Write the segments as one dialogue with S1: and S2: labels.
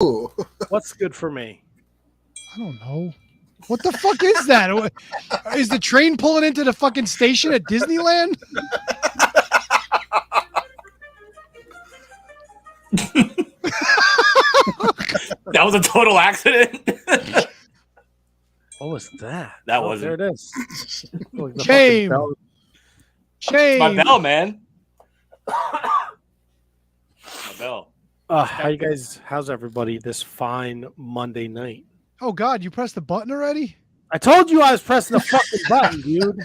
S1: What's good for me?
S2: I don't know. What the fuck is that? Is the train pulling into the fucking station at Disneyland?
S3: That was a total accident.
S1: What was that?
S3: That wasn't.
S1: There it is.
S2: Shame. Shame.
S3: My bell, man. My bell.
S1: How you guys? How's everybody this fine Monday night?
S2: Oh God, you pressed the button already?
S1: I told you I was pressing the fucking button, dude.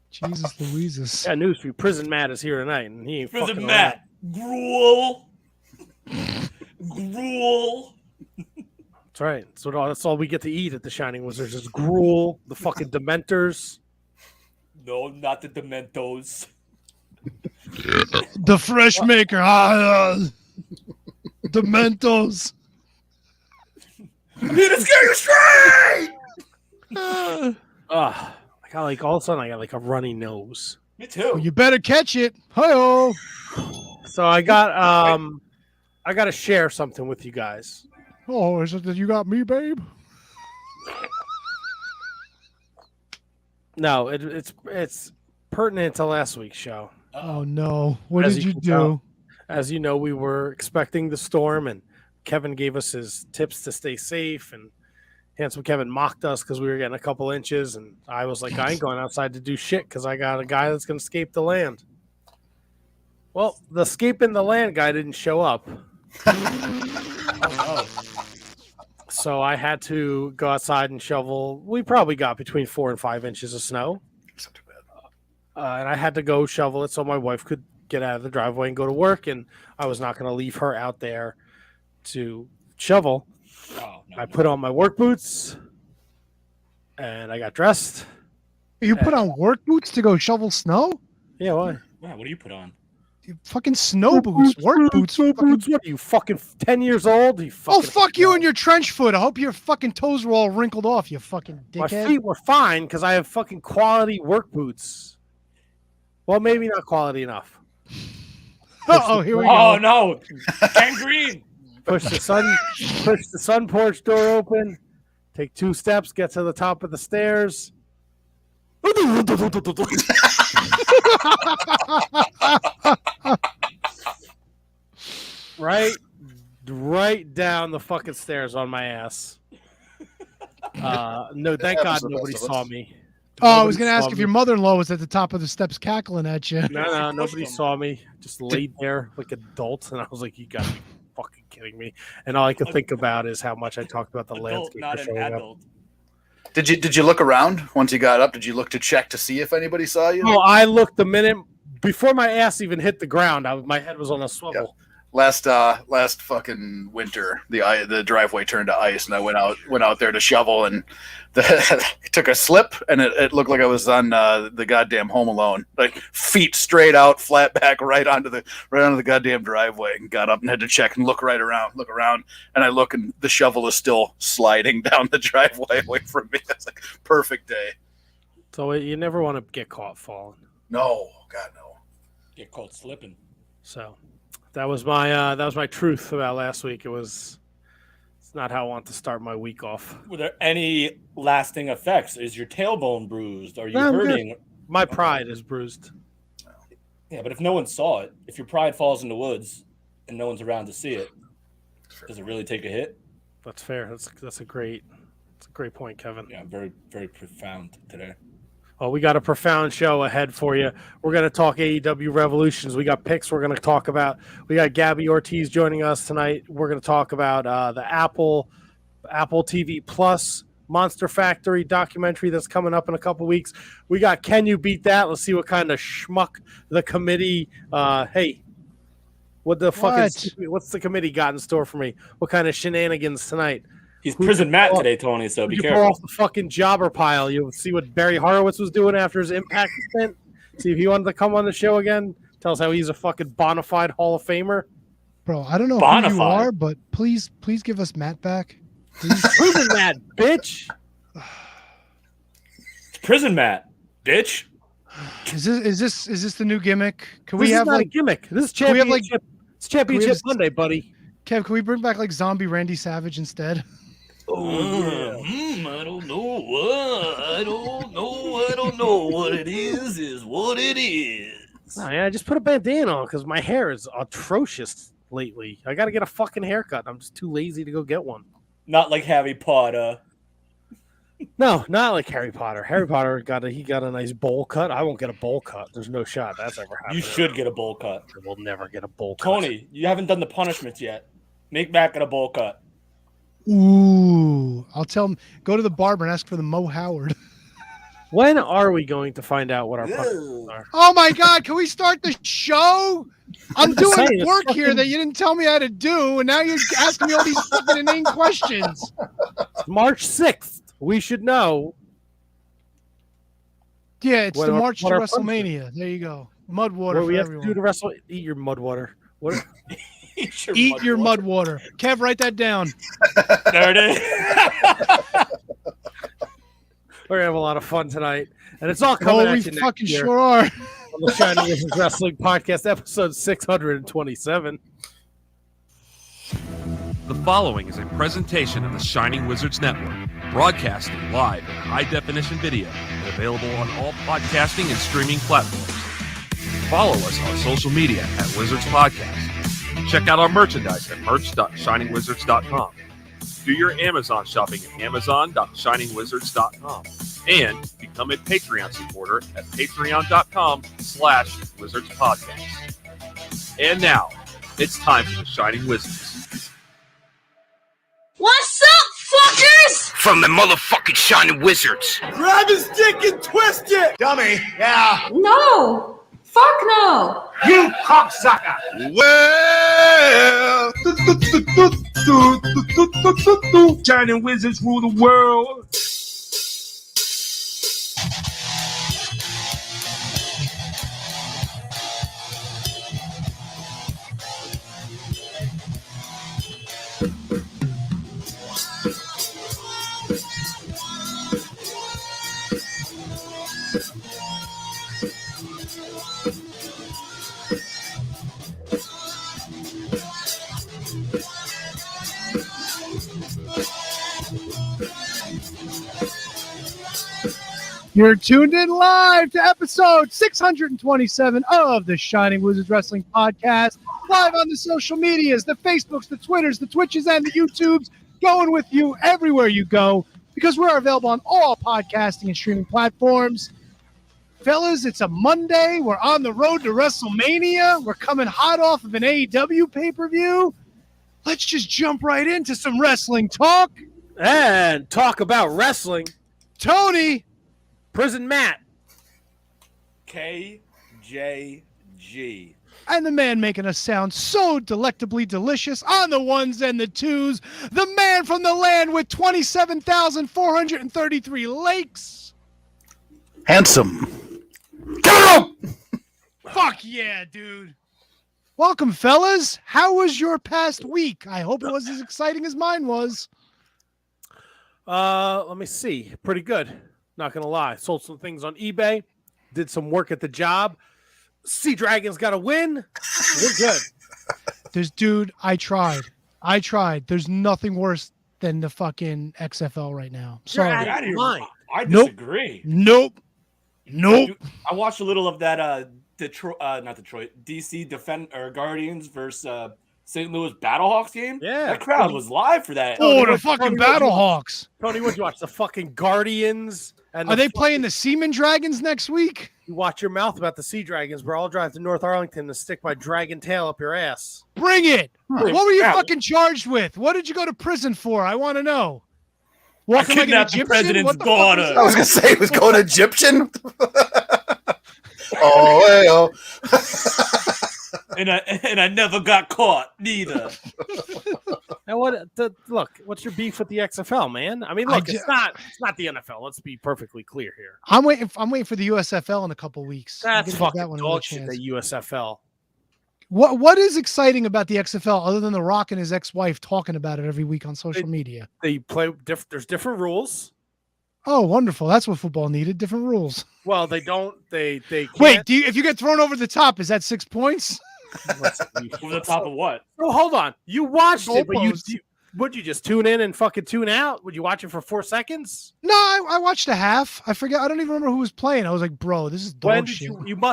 S2: Jesus Louises.
S1: Yeah, news for you. Prison Matt is here tonight, and he ain't
S3: Prison
S1: fucking
S3: Matt. Gruel.
S1: That's right. So that's all we get to eat at the Shining Wizards is gruel, the fucking Dementors.
S3: No, not the Dementos.
S2: The Fresh Maker. Dementos.
S3: I'm here to scare you straight.
S1: I got like all of a sudden I got like a runny nose.
S3: Me too.
S2: Well, you better catch it. Hi-oh.
S1: So I got to share something with you guys.
S2: Oh, is it that you got me, babe?
S1: No, it's pertinent to last week's show.
S2: Oh no! What
S1: As
S2: did
S1: you
S2: you
S1: can
S2: do?
S1: tell. As you know, we were expecting the storm, and Kevin gave us his tips to stay safe. And Handsome Kevin mocked us because we were getting a couple inches, and I was like, I ain't going outside to do shit because I got a guy that's going to escape the land. Well, the escaping the land guy didn't show up. So I had to go outside and shovel. We probably got between 4 and 5 inches of snow.
S4: It's not too bad.
S1: And I had to go shovel it so my wife could get out of the driveway and go to work. And I was not going to leave her out there to shovel. I put on my work boots and I got dressed.
S2: You put on work boots to go shovel snow?
S1: Yeah, why?
S3: Wow, what do you put on?
S2: You fucking snow boots, work boots.
S1: What are you, fucking 10 years old? You
S2: Oh,
S1: fucking
S2: fuck you and your trench foot. I hope your fucking toes were all wrinkled off, you fucking
S1: My
S2: dickhead.
S1: feet were fine because I have fucking quality work boots. Well, maybe not quality enough.
S2: Oh, here we go.
S3: Oh no, gangrene.
S1: Push the sun porch door open. Take 2 steps. Get to the top of the stairs. right down the fucking stairs on my ass. No, thank God nobody saw me.
S2: Oh, I was going to ask if your mother-in-law was at the top of the steps cackling at you.
S1: No, nobody saw me. Just laid there like adults, and I was like, "You got to be fucking kidding me!" And all I could think about is how much I talked about the landscape.
S3: Not an adult.
S4: Did you look around once you got up? Did you look to check to see if anybody saw you?
S1: Oh, I looked the minute before my ass even hit the ground. My head was on a swivel.
S4: Yeah. Last fucking winter, the driveway turned to ice, and I went out there to shovel, and took a slip, and it looked like I was on the goddamn Home Alone, like feet straight out, flat back, right onto the goddamn driveway, and got up and had to check and look around, and I look, and the shovel is still sliding down the driveway away from me. It's like perfect day.
S1: So you never want to get caught falling.
S4: No, God no.
S3: Get caught slipping.
S1: So. That was my truth about last week. It's not how I want to start my week off.
S3: Were there any lasting effects? Is your tailbone bruised? Are you
S1: No, I'm
S3: hurting?
S1: good. My pride is bruised.
S3: Yeah, but if no one saw it, if your pride falls in the woods and no one's around to see it, does it really take a hit?
S1: That's fair. That's a great point, Kevin.
S3: Yeah, very, very profound today.
S1: Oh, we got a profound show ahead for you. We're going to talk AEW Revolutions. We got picks we're going to talk about. We got Gabby Ortiz joining us tonight. We're going to talk about the Apple TV Plus Monster Factory documentary that's coming up in a couple weeks. We got Can You Beat That? Let's see what kind of schmuck the committee what's the committee got in store for me? What kind of shenanigans tonight?
S3: He's Prison Matt today, Tony, so be careful.
S1: Pull off the fucking jobber pile. You'll see what Barry Horowitz was doing after his Impact stint. See if he wanted to come on the show again. Tell us how he's a fucking bona fide Hall of Famer.
S2: Bro, I don't know who you are, but please give us Matt back.
S1: Prison Matt, bitch.
S3: Prison Matt, bitch.
S2: Is this the new gimmick? Can
S1: This
S2: we
S1: is
S2: have
S1: not a
S2: like
S1: gimmick. This is
S2: we have, like-
S1: championship. It's championship Monday, buddy.
S2: Kev? Can we bring back like zombie Randy Savage instead?
S3: I don't know. I don't know what it is what it is.
S1: Oh, yeah, I just put a bandana on because my hair is atrocious lately. I got to get a fucking haircut. I'm just too lazy to go get one.
S3: Not like Harry Potter.
S1: No, not like Harry Potter. Harry Potter got a nice bowl cut. I won't get a bowl cut. There's no shot that's ever happening.
S3: You should get a bowl cut.
S1: I will never get a bowl cut.
S3: Tony, you haven't done the punishments yet. Make Mac a bowl cut.
S2: Ooh, I'll tell him. Go to the barber and ask for the Mo Howard.
S1: When are we going to find out what our punishments are?
S2: Oh my God! Can we start the show? I'm
S1: just
S2: doing
S1: saying,
S2: work
S1: it's
S2: here that you didn't tell me how to do, and now you're asking me all these fucking inane questions.
S1: March 6th. We should know.
S2: Yeah, it's
S1: What
S2: the
S1: our-
S2: March to
S1: what our
S2: WrestleMania. There you go. Mud water
S1: What
S2: for
S1: we have
S2: everyone.
S1: to do to wrestle. Eat your mud water. What?
S2: Eat your mud water. Kev, write that down.
S3: There it is.
S1: We're gonna have a lot of fun tonight, and it's all coming
S2: Oh,
S1: at
S2: we
S1: you next
S2: fucking
S1: year
S2: sure are.
S1: on the Shining Wizards Wrestling Podcast, episode 627.
S5: The following is a presentation of the Shining Wizards Network, broadcasting live in high-definition video and available on all podcasting and streaming platforms. Follow us on social media at Wizards Podcast. Check out our merchandise at merch.shiningwizards.com. Do your Amazon shopping at amazon.shiningwizards.com. And become a Patreon supporter at patreon.com/wizardspodcast. And now, it's time for the Shining Wizards.
S6: What's up, fuckers?
S7: From the motherfucking Shining Wizards.
S8: Grab his dick and twist it! Dummy, yeah.
S6: No. Fuck no.
S8: You cocksucker! Well, Shining Wizards rule the world.
S2: You're tuned in live to episode 627 of the Shining Wizards Wrestling Podcast. Live on the social medias, the Facebooks, the Twitters, the Twitches, and the YouTubes. Going with you everywhere you go because we're available on all podcasting and streaming platforms. Fellas, it's a Monday. We're on the road to WrestleMania. We're coming hot off of an AEW pay-per-view. Let's just jump right into some wrestling talk.
S1: And talk about wrestling.
S2: Tony.
S1: Prison Matt.
S3: KJG.
S2: And the man making us sound so delectably delicious on the ones and the twos. The man from the land with 27,433 lakes.
S4: Handsome. Give it up!
S2: Fuck yeah, dude. Welcome, fellas. How was your past week? I hope it was as exciting as mine was.
S1: Let me see. Pretty good. Not gonna lie. Sold some things on eBay. Did some work at the job. Sea Dragons got a win. We're good.
S2: I tried. There's nothing worse than the fucking XFL right now.
S1: You're
S2: Sorry.
S1: out of your mind.
S3: I
S2: Nope.
S3: disagree.
S2: Nope.
S3: I watched a little of that DC Guardians versus St. Louis Battlehawks game.
S1: Yeah.
S3: That crowd was live for that.
S2: Oh, the
S1: Tony,
S2: fucking
S1: what'd you-
S2: Battlehawks.
S1: Tony, what'd you watch? The fucking Guardians. And
S2: Are they playing the Seaman Dragons next week?
S1: You watch your mouth about the Sea Dragons, bro. I'll drive to North Arlington to stick my dragon tail up your ass.
S2: Bring it. What were you
S3: Yeah.
S2: fucking charged with? What did you go to prison for? I want to know. Walking like an
S3: kidnapped the
S2: Egyptian?
S3: president's
S2: What the
S3: daughter.
S2: fuck
S4: I was gonna say he was going Egyptian. Oh, hey, oh.
S3: And I never got caught neither.
S1: Now look? What's your beef with the XFL, man? I mean, look, it's not the NFL. Let's be perfectly clear here.
S2: I'm waiting for the USFL in a couple weeks. I'm
S1: That's
S2: gonna give
S1: fucking
S2: one
S1: dog
S2: a
S1: shit.
S2: chance.
S1: The USFL.
S2: What is exciting about the XFL other than The Rock and his ex-wife talking about it every week on social media?
S1: They play. There's different rules.
S2: Oh, wonderful. That's what football needed. Different rules.
S1: Well, they don't. They can't.
S2: Wait, if you get thrown over the top, is that 6 points?
S3: Over the top of what?
S1: Oh, hold on. You watched it, but
S2: Goalposts.
S1: would you just tune in and fucking tune out? Would you watch it for 4 seconds?
S2: No, I watched a half. I forget. I don't even remember who was playing. I was like, bro, this is
S1: When
S2: dog
S1: did
S2: shit.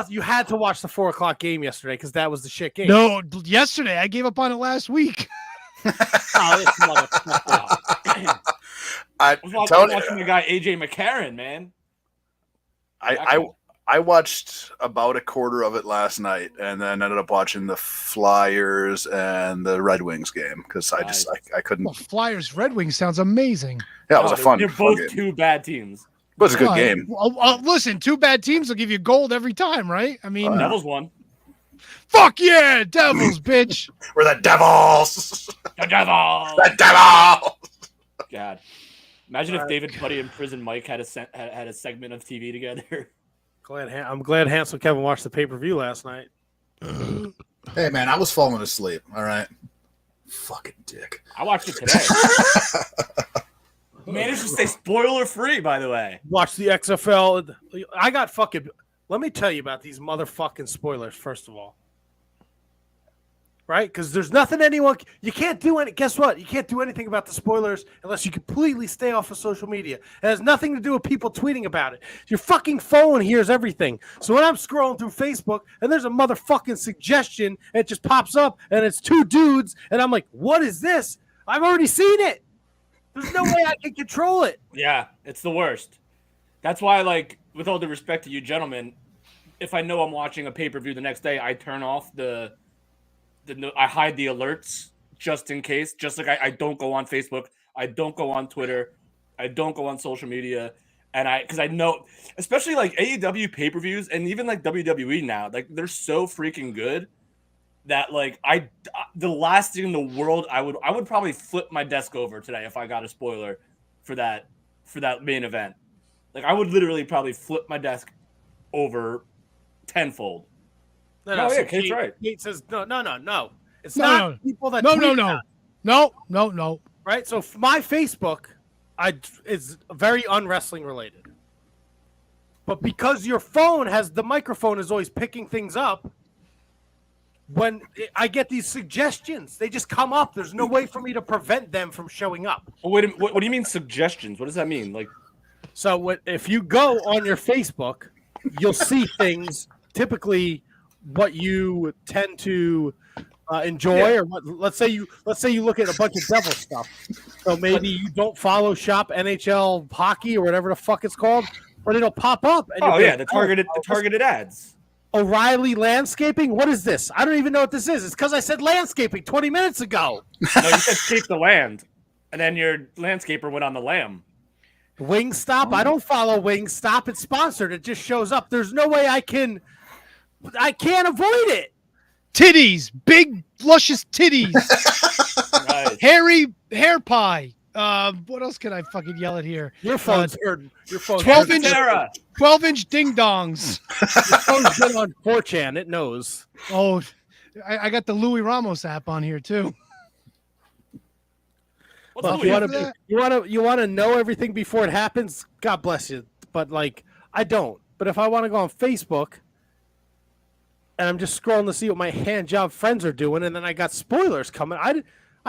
S1: you had to watch the 4 o'clock game yesterday because that was the shit game.
S2: No, yesterday. I gave up on it last week.
S1: Oh, this motherfucker.
S3: I was watching the guy AJ McCarron, man.
S4: I watched about a quarter of it last night, and then ended up watching the Flyers and the Red Wings game because I couldn't.
S2: Well, Flyers Red Wings sounds amazing.
S4: Yeah, it was a fun.
S3: They're
S4: fun
S3: both
S4: game.
S3: two bad teams.
S4: It was a good game.
S2: Listen, 2 bad teams will give you gold every time, right? I mean,
S3: Devils won.
S2: fuck yeah, Devils, bitch.
S4: We're the Devils.
S3: The Devils.
S4: The Devils.
S3: God, imagine if David Putty and Prison Mike had a segment of TV together.
S1: I'm glad Hansel Kevin watched the pay-per-view last night.
S4: Hey man, I was falling asleep. All right, fucking dick.
S3: I watched it today. Managed to stay spoiler free, by the way.
S1: Watch the XFL. I got fucking. Let me tell you about these motherfucking spoilers. First of all, right? Because there's nothing anyone. You can't do any. Guess what? You can't do anything about the spoilers unless you completely stay off of social media. It has nothing to do with people tweeting about it. Your fucking phone hears everything. So when I'm scrolling through Facebook and there's a motherfucking suggestion, it just pops up and it's 2 dudes, and I'm like, what is this? I've already seen it. There's no way I can control it.
S3: Yeah, it's the worst. That's why, like, with all due respect to you gentlemen, if I know I'm watching a pay-per-view the next day, I turn off I hide the alerts just in case. Just like I don't go on Facebook, I don't go on Twitter, I don't go on social media, and because I know, especially like AEW pay-per-views and even like WWE now, like they're so freaking good that like the last thing in the world I would probably flip my desk over today if I got a spoiler for that main event. Like I would literally probably flip my desk over tenfold.
S1: No,
S3: yeah, Kate's right.
S1: Kate says no. It's
S2: No,
S1: not
S2: no.
S1: people that
S2: No,
S1: tweet
S2: no, no.
S1: about it,
S2: No.
S1: right? So my Facebook, is very unwrestling related. But because your phone has the microphone is always picking things up, when I get these suggestions, they just come up. There's no way for me to prevent them from showing up.
S3: Oh, wait, what do you mean suggestions? What does that mean? Like,
S1: so if you go on your Facebook, you'll see things typically what you tend to enjoy, or what, let's say you look at a bunch of devil stuff. So maybe you don't follow Shop NHL Hockey or whatever the fuck it's called, but it'll pop up. And
S3: the targeted ads.
S1: O'Reilly Landscaping. What is this? I don't even know what this is. It's because I said landscaping 20 minutes ago.
S3: No, you said scape the land, and then your landscaper went on the lamb.
S1: Wingstop. I don't follow Wingstop. It's sponsored. It just shows up. There's no way I can't avoid it.
S2: Titties, big luscious titties,
S3: Right.
S2: hairy hair pie. What else can I fucking yell at here?
S1: Your phone's hurting. Your phone's
S2: 12-inch
S3: Sarah.
S2: 12-inch ding dongs.
S1: Your phone's been on 4chan. It knows.
S2: Oh, I got the Louis Ramos app on here too.
S3: What's
S1: Well,
S3: Louis?
S1: you want to know everything before it happens. God bless you. But like, I don't. But if I want to go on Facebook and I'm just scrolling to see what my hand job friends are doing, and then I got spoilers coming, I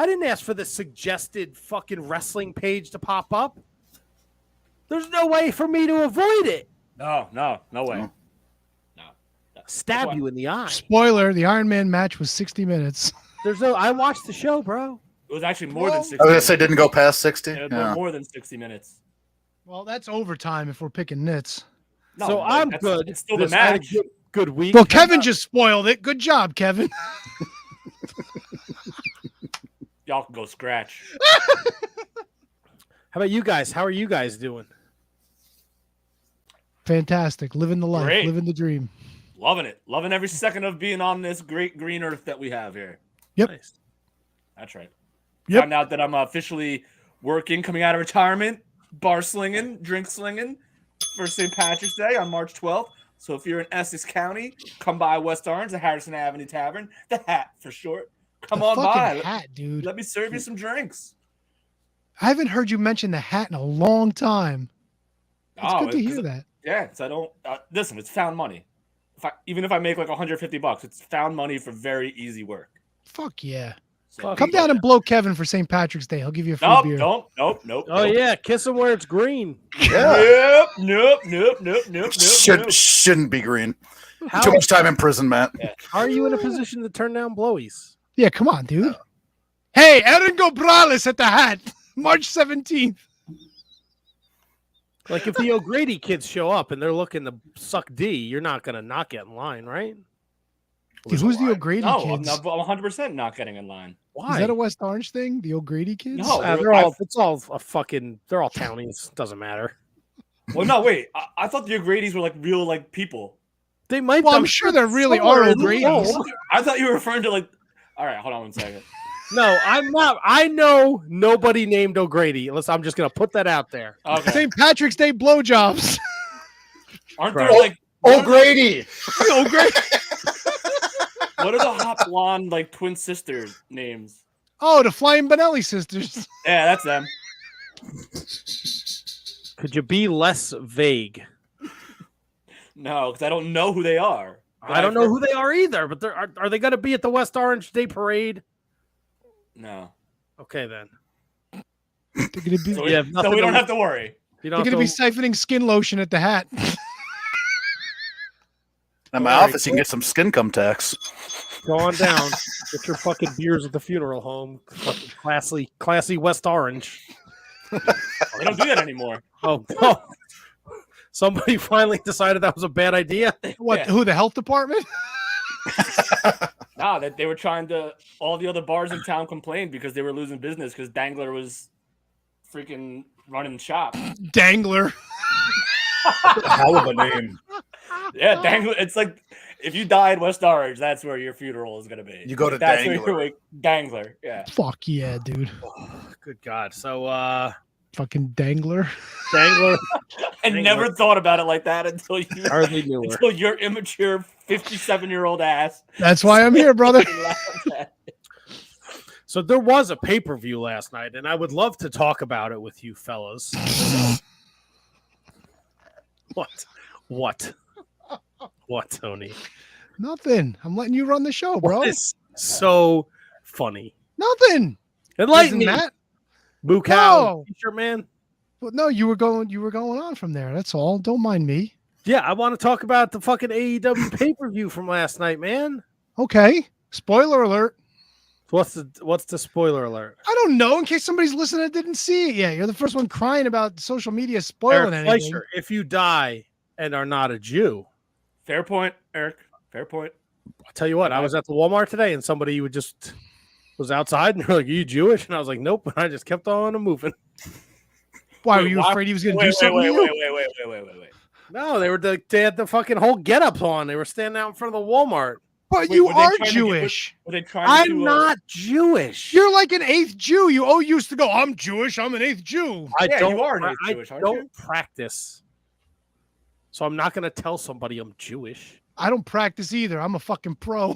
S1: didn't ask for the suggested fucking wrestling page to pop up. There's no way for me to avoid it.
S3: No way. No.
S1: Stab you in the eye.
S2: Spoiler: the Iron Man match was 60 minutes.
S1: I watched the show, bro.
S3: It was actually more than 60
S4: I was gonna
S3: minutes.
S4: say didn't go past 60.
S3: Yeah, more than 60 minutes.
S2: Well, that's overtime if we're picking nits.
S3: No,
S1: So
S3: like,
S1: I'm
S3: that's-
S1: good.
S3: It's still the
S1: This had a
S3: match.
S1: good week.
S2: Well, Kevin just spoiled it. Good job, Kevin.
S3: Y'all can go scratch.
S1: How about you guys? How are you guys doing?
S2: Fantastic. Living the life.
S3: Great.
S2: Living the dream.
S3: Loving it. Loving every second of being on this great green earth that we have here.
S2: Yep.
S1: Nice.
S3: That's right.
S2: Yep.
S3: Found out that I'm officially working, coming out of retirement, bar slinging, drink slinging for St. Patrick's Day on March 12th. So if you're in Essex County, come by West Orange, the Harrison Avenue Tavern, the Hat for short. Come
S2: The
S3: on
S2: fucking
S3: by.
S2: hat, dude.
S3: Let me serve you some drinks.
S2: I haven't heard you mention the hat in a long time. It's good to hear that.
S3: Yeah, because I don't listen. It's found money. Even if I make like $150, it's found money for very easy work.
S2: Fuck yeah.
S3: So,
S2: Come down and blow Kevin for St. Patrick's Day. He'll give you a free beer.
S3: Nope.
S1: Oh yeah, kiss him where it's green.
S4: Yeah.
S3: Nope.
S4: Shouldn't be green. Too much time in prison, Matt.
S3: Yeah.
S1: How are you in a position to turn down blowies?
S2: Yeah, come on, dude. Hey, Erin Gobrales at the hat, March 17th.
S1: Like if the O'Grady kids show up and they're looking to suck D, you're not gonna not get in line, right?
S2: Dude, who's the O'Grady
S3: No,
S2: kids?
S3: I'm 100% not getting in line.
S1: Why?
S2: Is that a West Orange thing? The O'Grady kids?
S3: No.
S1: they're all. It's all a fucking. They're all townies. Doesn't matter.
S3: Well, no, wait. I thought the O'Grady's were like real like people.
S1: They might.
S2: Well, I'm sure there really
S1: somewhere
S2: are
S1: in the
S2: O'Grady's.
S1: world.
S3: I thought you were referring to like. All right, hold on 1 second.
S1: No, I'm not. I know nobody named O'Grady. I'm just gonna put that out there.
S3: Okay.
S2: St. Patrick's Day blowjobs.
S3: Aren't there
S1: Right.
S3: like
S4: O'Grady.
S2: O'Grady.
S3: what are the hot blonde like twin sister names?
S2: Oh, the Flying Benelli sisters.
S3: Yeah, that's them.
S1: Could you be less vague?
S3: No, because I don't know who they are. But
S1: I don't know
S3: heard-
S1: who they are either. But are they going to be at the West Orange Day Parade?
S3: No.
S1: Okay, then.
S2: They're gonna be.
S3: So,
S1: Yeah,
S3: so we don't have to worry.
S1: You
S2: They're
S1: don't
S2: gonna be
S1: have to,
S2: siphoning skin lotion at the hat.
S4: At my office, you can get some skin cum tax.
S1: go on down. Get your fucking beers at the funeral home. Fucking classy West Orange.
S3: They don't do that anymore.
S1: Oh, no. Somebody finally decided that was a bad idea.
S2: What?
S3: Yeah.
S2: Who? The health department?
S3: Nah, that they were trying to. All the other bars in town complained because they were losing business because Dangler was freaking running shop.
S2: Dangler.
S4: Hell of a name.
S3: Yeah, Dangler. It's like if you die in West Orange, that's where your funeral is gonna be.
S4: You go to
S3: that's
S4: Dangler.
S3: Where you're, Dangler. Yeah.
S2: Fuck yeah, dude.
S1: Good God. So,
S2: Fucking Dangler.
S1: Dangler.
S3: I never thought about it like that until you
S1: Hardly knew her.
S3: until your immature 57-year-old ass.
S2: That's why I'm here, brother.
S3: laughed at it.
S1: So there was a pay-per-view last night, and I would love to talk about it with you fellas. What, Tony?
S2: Nothing. I'm letting you run the show, bro.
S1: What is so funny?
S2: Nothing.
S1: Enlighten
S2: Isn't
S1: me.
S2: that?
S1: Boo cow,
S2: No.
S1: t-shirt man.
S2: Well, no, you were going on from there. That's all. Don't mind me.
S1: Yeah, I want to talk about the fucking AEW pay-per-view from last night, man.
S2: Okay. Spoiler alert.
S1: What's the spoiler alert?
S2: I don't know. In case somebody's listening that didn't see it yet, you're the first one crying about social media spoiling
S1: Eric
S2: anything.
S1: Fleischer, if you die and are not a Jew,
S3: Fair point, Eric. Fair point.
S1: I'll tell you what, I was at the Walmart today and somebody was outside and they're like, "Are you Jewish?" And I was like, "Nope," and I just kept on moving.
S2: Why
S3: Wait,
S2: were you
S3: why-
S2: afraid he was going to do something? to you?
S3: Wait.
S1: No, they had the fucking whole get-ups on. They were standing out in front of the Walmart.
S2: But
S3: Wait,
S2: you
S3: were they
S2: are
S3: trying to get-
S2: Jewish.
S3: Were they trying
S1: I'm
S3: to,
S1: not Jewish.
S2: You're like an eighth Jew. You used to go, I'm Jewish. I'm an eighth Jew.
S1: I
S3: Yeah,
S1: don't,
S3: you are an
S1: I
S3: eighth Jewish, aren't
S1: don't
S3: you?
S1: practice. So I'm not going to tell somebody I'm Jewish.
S2: I don't practice either. I'm a fucking pro.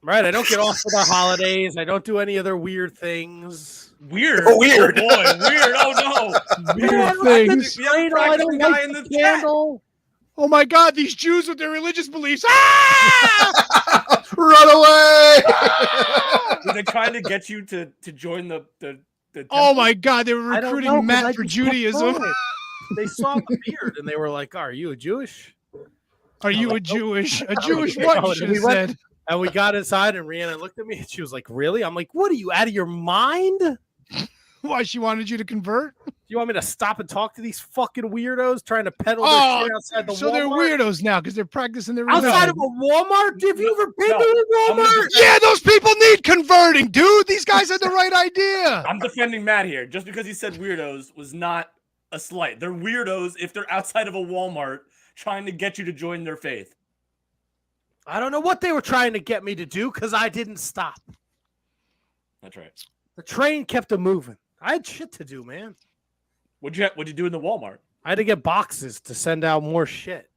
S1: Right? I don't get off for the holidays. I don't do any other weird things.
S3: Weird.
S4: Oh, weird.
S3: Oh, boy, weird. Oh no.
S2: Weird things.
S3: You have a
S1: I don't
S3: practicing guy
S1: like
S3: in the
S1: the
S3: chat.
S1: candle.
S2: Oh my God, these Jews with their religious beliefs. Ah!
S4: Run away!
S3: Were they trying to get you to join the
S2: Oh my God, they were
S1: I don't
S2: recruiting
S1: know, 'cause I
S2: Matt for
S1: just kept
S2: Judaism.
S1: going. They saw the beard and they were like, "Are you a Jewish?"
S2: Are you a
S1: like,
S2: Jewish? A
S1: like,
S2: Jewish
S1: "No."
S2: what? You
S1: And
S2: should
S1: we
S2: have
S1: went-
S2: said.
S1: And we got inside and Rihanna looked at me and she was like, "Really?" I'm like, "What are you out of your mind?
S2: Why she wanted you to convert?
S1: Do you want me to stop and talk to these fucking weirdos trying to peddle their
S2: Oh,
S1: shit outside the
S2: so
S1: Walmart?
S2: they're weirdos now because they're practicing their religion.
S1: Outside of a Walmart? Have you ever been
S3: No,
S1: to a
S3: I'm gonna
S1: Walmart?
S2: Yeah, those people need converting, dude. These guys had the right idea.
S3: I'm defending Matt here. Just because he said weirdos was not a slight. They're weirdos if they're outside of a Walmart trying to get you to join their faith.
S1: I don't know what they were trying to get me to do because I didn't stop.
S3: That's right.
S1: The train kept a moving. I had shit to do, man.
S3: What'd you do in the Walmart?
S1: I had to get boxes to send out more shit.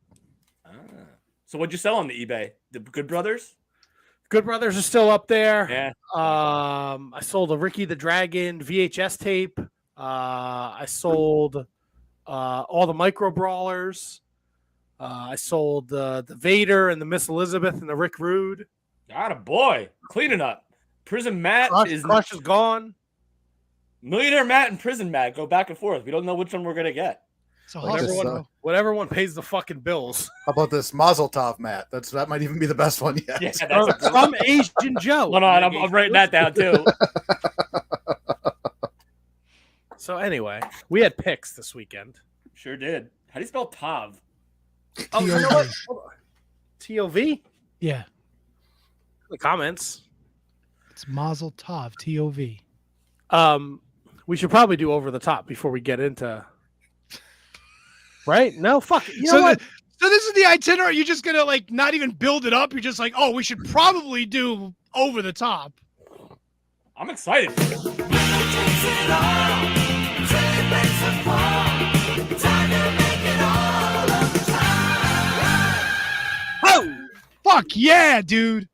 S3: So what'd you sell on the eBay? The Good Brothers?
S1: Good Brothers are still up there.
S3: Yeah.
S1: I sold a Ricky the Dragon VHS tape. I sold all the micro brawlers. I sold the Vader and the Miss Elizabeth and the Rick Rude.
S3: Got a boy. Cleaning up. Prison Matt
S1: Crush is gone.
S3: Millionaire Matt and Prison Matt go back and forth. We don't know which one we're going to get.
S2: So
S1: whatever one pays the fucking bills.
S4: How about this Mazel Tov, Matt? That might even be the best one yet.
S3: Yeah, that's
S1: some Asian Joe.
S3: Hold on, I'm writing that down too.
S1: So anyway, we had picks this weekend.
S3: Sure did. How do you spell Tav?
S1: Oh, you know what? Hold on. T-O-V?
S2: Yeah.
S1: The comments.
S2: It's Mazel Tov, T-O-V.
S1: We should probably do over the top before we get into. Right? No, fuck. You know
S2: So
S1: what?
S2: So this is the itinerary. You're just gonna like not even build it up. You're just like, oh, we should probably do over the top.
S3: I'm excited.
S2: Oh, fuck yeah, dude.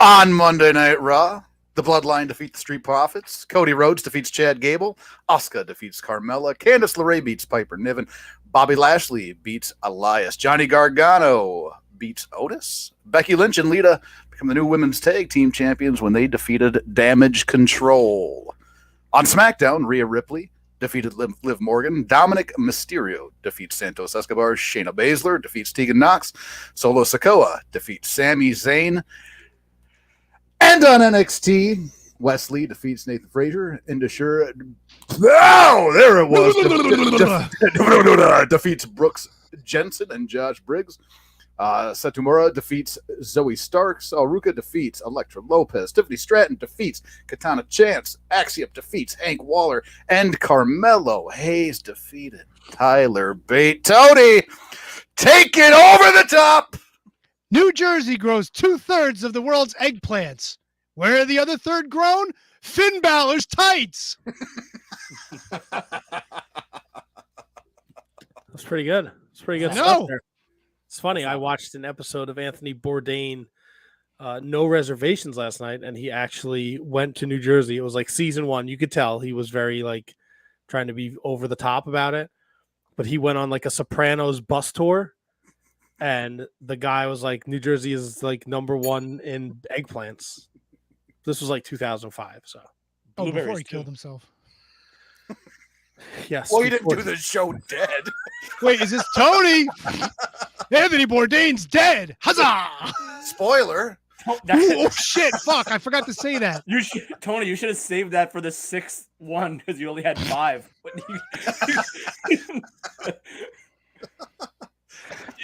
S4: On Monday Night Raw, the Bloodline defeat the Street Profits. Cody Rhodes defeats Chad Gable. Asuka defeats Carmella. Candice LeRae beats Piper Niven. Bobby Lashley beats Elias. Johnny Gargano beats Otis. Becky Lynch and Lita become the new women's tag team champions when they defeated Damage Control. On SmackDown, Rhea Ripley defeated Liv Morgan. Dominic Mysterio defeats Santos Escobar. Shayna Baszler defeats Tegan Nox. Solo Sikoa defeats Sami Zayn. And on NXT, Wesley defeats Nathan Frazier. Indusher, there it was. Defeats Brooks Jensen and Josh Briggs. Satomura defeats Zoe Starks. Aruka defeats Elektra Lopez. Tiffany Stratton defeats Katana Chance. Axiom defeats Hank Waller. And Carmelo Hayes defeated Tyler Bate. Tony, take it over the top.
S2: New Jersey grows 2/3 of the world's eggplants. Where are the other third grown? Finn Balor's tights.
S1: That's pretty good. It's pretty good stuff there. It's funny. I watched an episode of Anthony Bourdain, No Reservations last night, and he actually went to New Jersey. It was like season 1. You could tell he was very like trying to be over the top about it, but he went on like a Sopranos bus tour, and the guy was like, New Jersey is like #1 in eggplants. This was like 2005. So
S2: before he killed himself.
S1: Yes.
S4: Well, he didn't do the show dead.
S2: Wait, is this Tony? Anthony Bourdain's dead. Huzzah!
S4: Spoiler.
S2: Oh shit! Fuck! I forgot to say that.
S3: Tony, you should have saved that for the 6th one because you only had 5.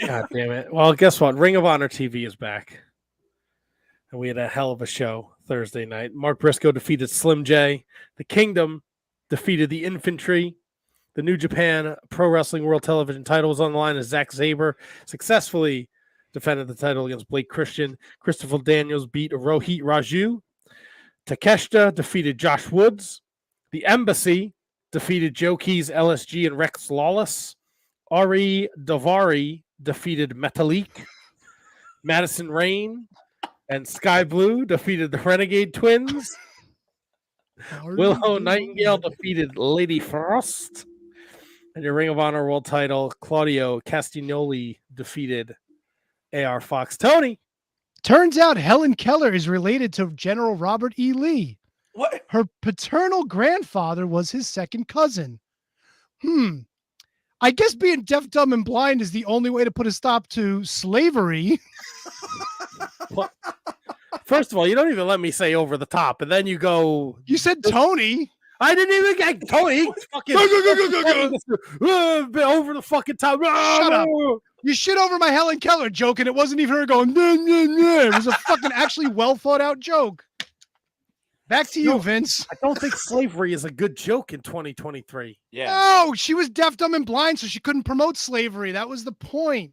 S1: God damn it. Well, guess what? Ring of Honor TV is back. And we had a hell of a show Thursday night. Mark Briscoe defeated Slim J. The Kingdom defeated the Infantry. The New Japan Pro Wrestling World Television title was on the line as Zack Sabre successfully defended the title against Blake Christian. Christopher Daniels beat Rohit Raju. Takeshita defeated Josh Woods. The Embassy defeated Joe Keys, LSG, and Rex Lawless. Ari Davari defeated Metalik. Madison Rain and Sky Blue defeated the Renegade Twins. Willow Nightingale defeated Lady Frost. And your Ring of Honor World title, Claudio Castagnoli defeated AR Fox. Tony.
S2: Turns out Helen Keller is related to General Robert E. Lee.
S3: What?
S2: Her paternal grandfather was his second cousin. I guess being deaf, dumb, and blind is the only way to put a stop to slavery.
S1: Well, first of all, you don't even let me say over the top, and then you go.
S2: You said Tony.
S1: I didn't even get Tony. Fucking over the fucking top.
S2: Shut up. You shit over my Helen Keller joke, and it wasn't even her going. It was a fucking actually well thought out joke. Back to you, Vince.
S1: I don't think slavery is a good joke in 2023.
S3: Yeah.
S2: No, she was deaf, dumb, and blind, so she couldn't promote slavery. That was the point.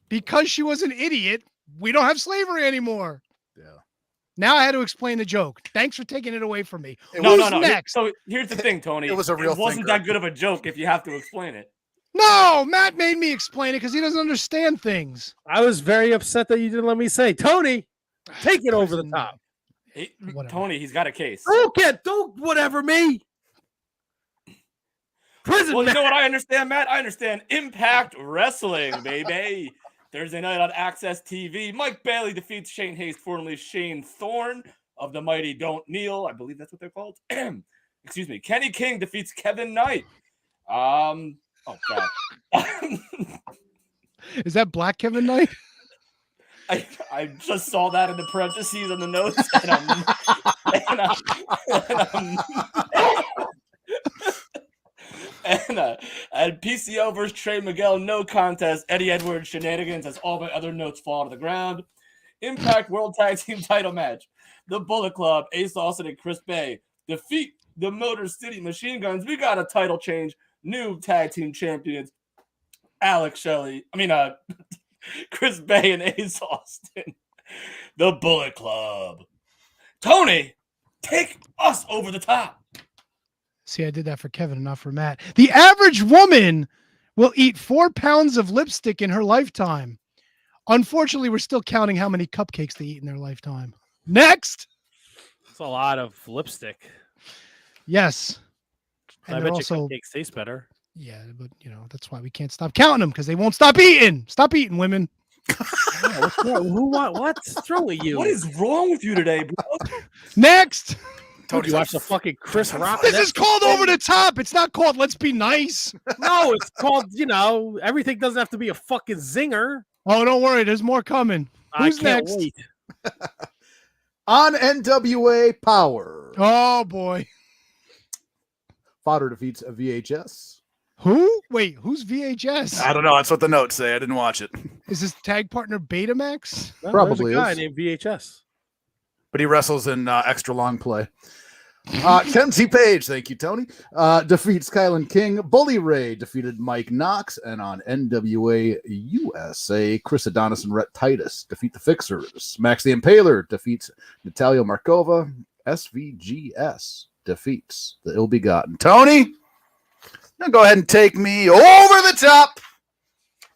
S2: Because she was an idiot, we don't have slavery anymore.
S4: Yeah.
S2: Now I had to explain the joke. Thanks for taking it away from me.
S3: No.
S2: Next?
S3: So here's the thing, Tony.
S4: It was a real
S3: It wasn't
S4: thinker.
S3: that good of a joke if you have to explain it.
S2: No, Matt made me explain it because he doesn't understand things.
S1: I was very upset that you didn't let me say, Tony, take it over the top.
S2: Whatever.
S3: Tony, he's got a case.
S1: Don't whatever me. Prison
S3: Well, you
S1: match.
S3: know what I understand, Matt? I understand Impact Wrestling, baby. Thursday night on Access TV. Mike Bailey defeats Shane Hayes, formerly Shane Thorne of the Mighty Don't Kneel. I believe that's what they're called. Excuse me. Kenny King defeats Kevin Knight. Oh God.
S2: Is that Black Kevin Knight?
S3: I just saw that in the parentheses on the notes, and PCO versus Trey Miguel, no contest. Eddie Edwards shenanigans as all my other notes fall to the ground. Impact World Tag Team title match. The Bullet Club, Ace Austin and Chris Bay defeat the Motor City Machine Guns. We got a title change. New tag team champions. Chris Bay and Ace Austin. The Bullet Club. Tony, take us over the top.
S2: See, I did that for Kevin and not for Matt. The average woman will eat 4 pounds of lipstick in her lifetime. Unfortunately, we're still counting how many cupcakes they eat in their lifetime. Next.
S1: It's a lot of lipstick.
S2: Yes.
S1: I bet you cupcakes taste better.
S2: Yeah, but that's why we can't stop counting them, because they won't stop eating. Stop eating, women.
S1: What's wrong with you?
S3: What is wrong with you today, bro?
S2: Next.
S1: Did you watch the fucking Chris Rock?
S2: This is called Over the Top. It's not called Let's Be Nice.
S1: No, it's called, everything doesn't have to be a fucking zinger.
S2: Oh, don't worry. There's more coming. Who's next?
S1: Wait.
S9: On NWA Power.
S2: Oh, boy.
S9: Fodder defeats a VHS.
S2: Who? Wait, who's VHS?
S4: I don't know. That's what the notes say. I didn't watch it.
S2: Is this tag partner Betamax?
S1: No,
S9: Probably
S1: there's a guy
S9: is.
S1: named VHS.
S4: But he wrestles in extra long play.
S9: Kenzie Page, thank you, Tony, defeats Kylan King. Bully Ray defeated Mike Knox. And on NWA USA, Chris Adonis and Rhett Titus defeat the Fixers. Max the Impaler defeats Natalia Markova. SVGS defeats the Ill Begotten. Tony, now go ahead and take me over the top.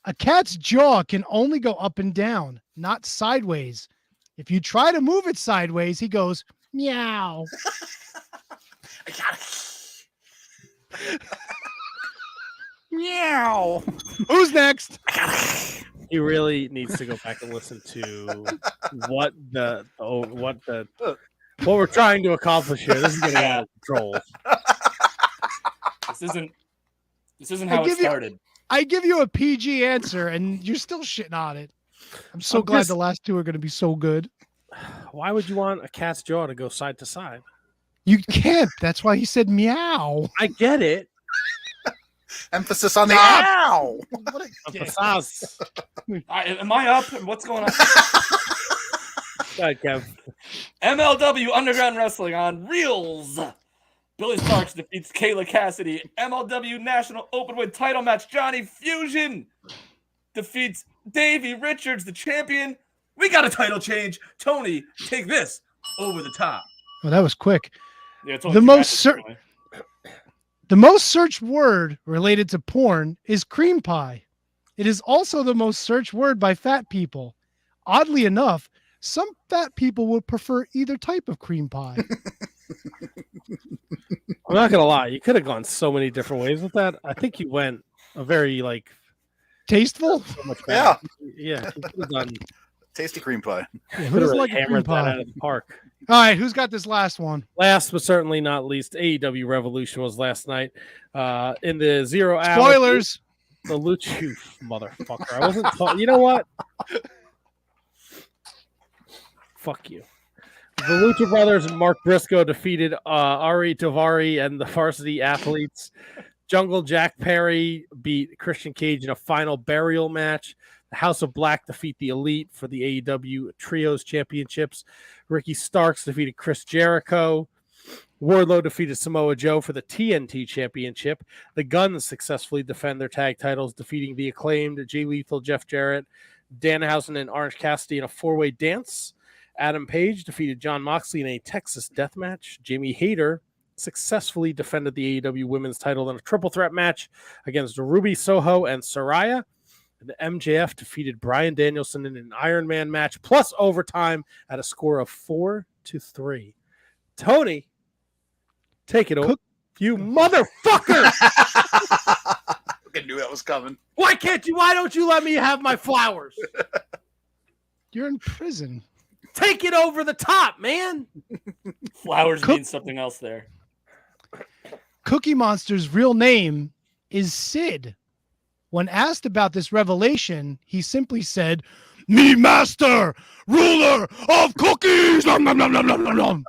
S2: A cat's jaw can only go up and down, not sideways. If you try to move it sideways, he goes, meow.
S4: I got it. Meow.
S2: Who's next?
S1: He really needs to go back and listen to what we're trying to accomplish here. This is getting out of control.
S3: This isn't how it started.
S2: I give you a PG answer, and you're still shitting on it. I'm so glad the last two are going to be so good.
S1: Why would you want a cat's jaw to go side to side?
S2: You can't. That's why he said meow.
S1: I get it.
S4: Emphasis on the ow.
S1: Emphasis.
S3: Am I up? What's going on?
S1: Go ahead, Kev.
S3: MLW Underground Wrestling on Reels. Billy Starks defeats Kayla Cassidy. MLW National Openweight title match. Johnny Fusion defeats Davey Richards, the champion. We got a title change. Tony, take this over the top.
S2: Well, that was quick.
S3: Yeah, it's
S2: The most searched word related to porn is cream pie. It is also the most searched word by fat people. Oddly enough, some fat people would prefer either type of cream pie.
S1: I'm not gonna lie, you could have gone so many different ways with that. I think you went a very
S2: tasteful.
S1: So much better. Yeah. You could have done
S4: tasty cream pie.
S2: Yeah, who doesn't like a cream
S1: hammered
S2: pie?
S1: that out of the park.
S2: All right, who's got this last one?
S1: Last but certainly not least, AEW Revolution was last night. In the 0 hour.
S2: Spoilers.
S1: The Lucha motherfucker. I wasn't talking. You know what? Fuck you. The Lucha Brothers and Mark Briscoe defeated Ari Daivari and the Varsity Athletes. Jungle Jack Perry beat Christian Cage in a final burial match. The House of Black defeat the Elite for the AEW Trios Championships. Ricky Starks defeated Chris Jericho. Wardlow defeated Samoa Joe for the TNT Championship. The Guns successfully defend their tag titles, defeating the Acclaimed, Jay Lethal, Jeff Jarrett, Danhausen, and Orange Cassidy in a four-way dance. Adam Page defeated John Moxley in a Texas death match. Jamie Hayter successfully defended the AEW Women's title in a triple threat match against Ruby Soho and Saraya. The MJF defeated Bryan Danielson in an Iron Man match plus overtime at a score of 4-3. Tony, take it over. You motherfucker!
S4: I knew that was coming.
S1: Why don't you let me have my flowers?
S2: You're in prison.
S1: Take it over the top, man.
S3: Flowers means something else there.
S2: Cookie Monster's real name is Sid. When asked about this revelation, he simply said, "Me master, ruler of cookies." Nom, nom, nom, nom, nom, nom, nom.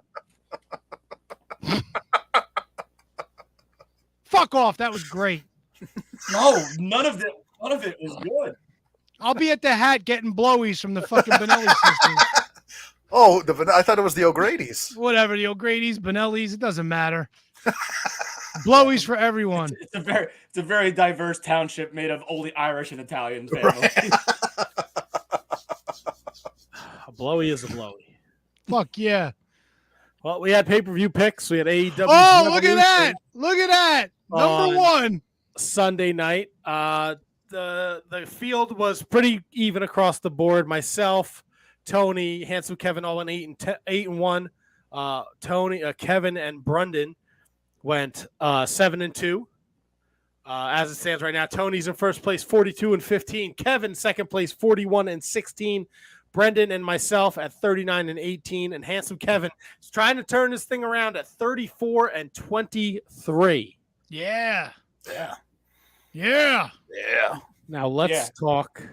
S2: Fuck off. That was great.
S3: No, none of it was good.
S2: I'll be at the hat getting blowies from the fucking Benelli sisters.
S4: Oh, I thought it was the O'Grady's.
S2: Whatever, the O'Grady's, Benelli's, it doesn't matter. Blowies for everyone.
S3: It's a very diverse township made of only Irish and Italian families.
S4: Right.
S1: A blowy is a blowy.
S2: Fuck yeah.
S1: Well, we had pay-per-view picks. We had AEW.
S2: Oh, look at that. Look at that. Number one.
S1: Sunday night. The field was pretty even across the board. Myself, Tony, Handsome Kevin all went 8-1. Tony, Kevin, and Brundon went 7-2. As it stands right now, Tony's in first place, 42-15. Kevin second place, 41-16. Brendan and myself at 39-18, and Handsome Kevin is trying to turn this thing around at 34-23.
S2: Yeah.
S4: Yeah.
S2: Yeah.
S4: Yeah.
S1: Now let's talk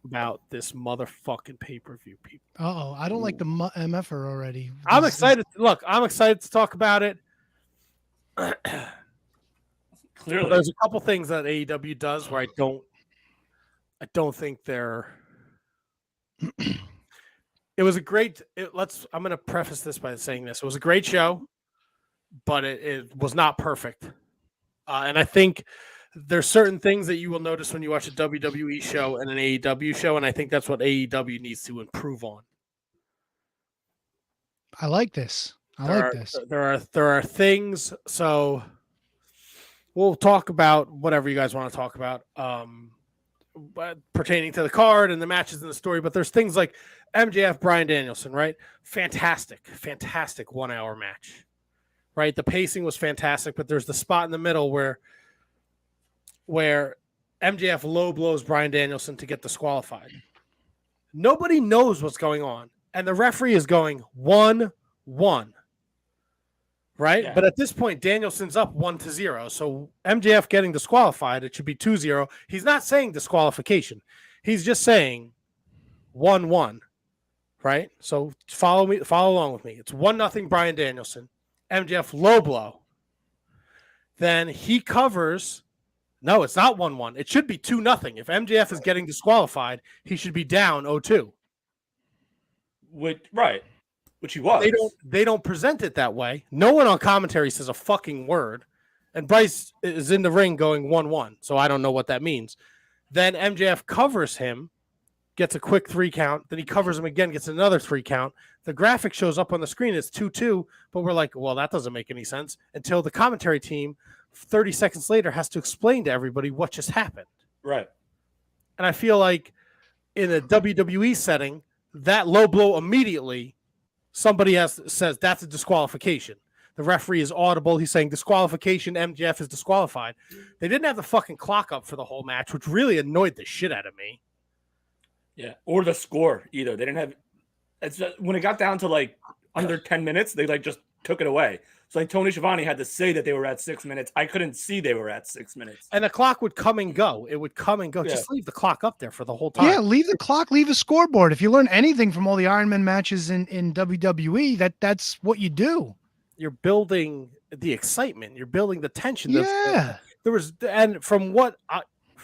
S1: about this motherfucking pay-per-view, people.
S2: Uh-oh, I don't like the MFer already.
S1: I'm excited. Look, I'm excited to talk about it.
S3: Clearly,
S1: there's a couple things that AEW does where I don't think they're. It was a great. I'm going to preface this by saying this: it was a great show, but it was not perfect. And I think there's certain things that you will notice when you watch a WWE show and an AEW show, and I think that's what AEW needs to improve on.
S2: I like this.
S1: There are things. So we'll talk about whatever you guys want to talk about pertaining to the card and the matches and the story. But there's things like MJF, Bryan Danielson, right? Fantastic 1 hour match, right? The pacing was fantastic, but there's the spot in the middle where MJF low blows Bryan Danielson to get disqualified. Nobody knows what's going on. And the referee is going 1-1. Right? Yeah. But at this point, Danielson's up 1-0. So MJF getting disqualified, it should be 2-0. He's not saying disqualification. He's just saying 1-1. Right? So follow along with me. It's 1-0 Bryan Danielson. MJF low blow. Then he covers. No, it's not 1-1. It should be 2-0. If MJF is getting disqualified, he should be down 0-2.
S3: Which he was.
S1: They don't present it that way. No one on commentary says a fucking word. And Bryce is in the ring going 1-1. So I don't know what that means. Then MJF covers him, gets a quick 3 count. Then he covers him again, gets another 3 count. The graphic shows up on the screen. It's 2-2. But we're like, well, that doesn't make any sense. Until the commentary team, 30 seconds later, has to explain to everybody what just happened.
S3: Right.
S1: And I feel like in a WWE setting, that low blow immediately, somebody says that's a disqualification. The referee is audible. He's saying disqualification. MJF is disqualified. They didn't have the fucking clock up for the whole match, which really annoyed the shit out of me.
S3: Yeah, or the score either. They didn't have. It's just, when it got down to like under 10 minutes, they like just took it away. So like Tony Schiavone had to say that they were at 6 minutes. I couldn't see they were at 6 minutes.
S1: And the clock would come and go. It would come and go. Yeah. Just leave the clock up there for the whole time.
S2: Yeah, leave the clock, leave a scoreboard. If you learn anything from all the Iron Man matches in WWE, that's what you do.
S1: You're building the excitement. You're building the tension.
S2: Yeah.
S1: And from what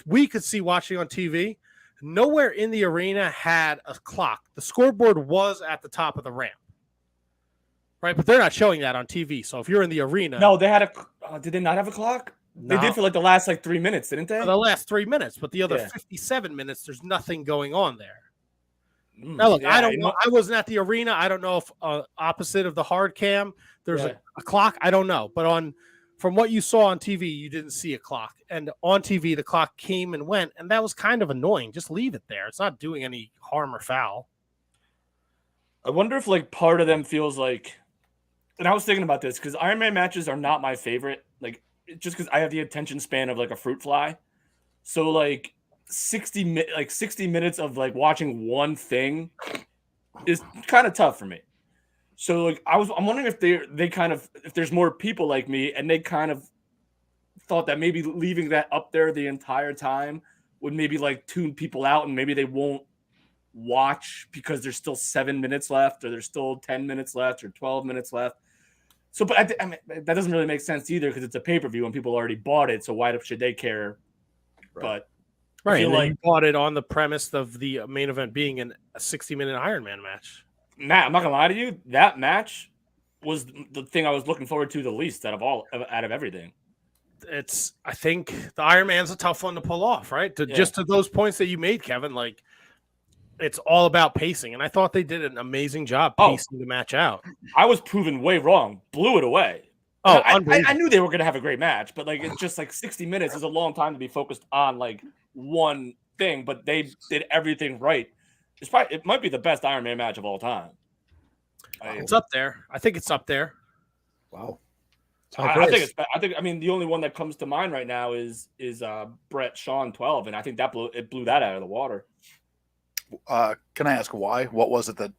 S1: we could see watching on TV, nowhere in the arena had a clock. The scoreboard was at the top of the ramp. Right, but they're not showing that on TV. So if you're in the arena,
S3: no, they had did they not have a clock? No. They did for like the last 3 minutes, didn't they?
S1: For the last 3 minutes, but the other 57 minutes, there's nothing going on there. Now look, I don't know. I wasn't at the arena. I don't know if opposite of the hard cam, there's a clock. I don't know, but from what you saw on TV, you didn't see a clock, and on TV the clock came and went, and that was kind of annoying. Just leave it there. It's not doing any harm or foul.
S3: I wonder if like part of them feels like. And I was thinking about this because Iron Man matches are not my favorite. Like, just because I have the attention span of like a fruit fly. So like 60 minutes of like watching one thing is kind of tough for me. So like I'm wondering if they kind of, if there's more people like me and they kind of thought that maybe leaving that up there the entire time would maybe like tune people out, and maybe they won't watch because there's still 7 minutes left, or there's still 10 minutes left, or 12 minutes left. So, but I mean, that doesn't really make sense either because it's a pay-per-view and people already bought it. So why should they care?
S4: Right.
S3: But
S1: Right,
S3: I feel
S1: and
S3: like
S1: you bought it on the premise of the main event being a 60-minute Iron Man match.
S3: Matt, I'm not gonna lie to you, that match was the thing I was looking forward to the least out of everything.
S1: I think the Iron Man's a tough one to pull off, right? Just to those points that you made, Kevin, like it's all about pacing, and I thought they did an amazing job pacing the match out.
S3: I was proven way wrong, blew it away.
S1: Oh,
S3: I knew they were gonna have a great match, but like it's just like 60 minutes is a long time to be focused on like one thing, but they did everything right. It might be the best Iron Man match of all time.
S1: It's up there. I think it's up there.
S9: Wow.
S3: I mean the only one that comes to mind right now is Brett Shawn 12, and I think it blew that out of the water.
S4: Can I ask why? What was it that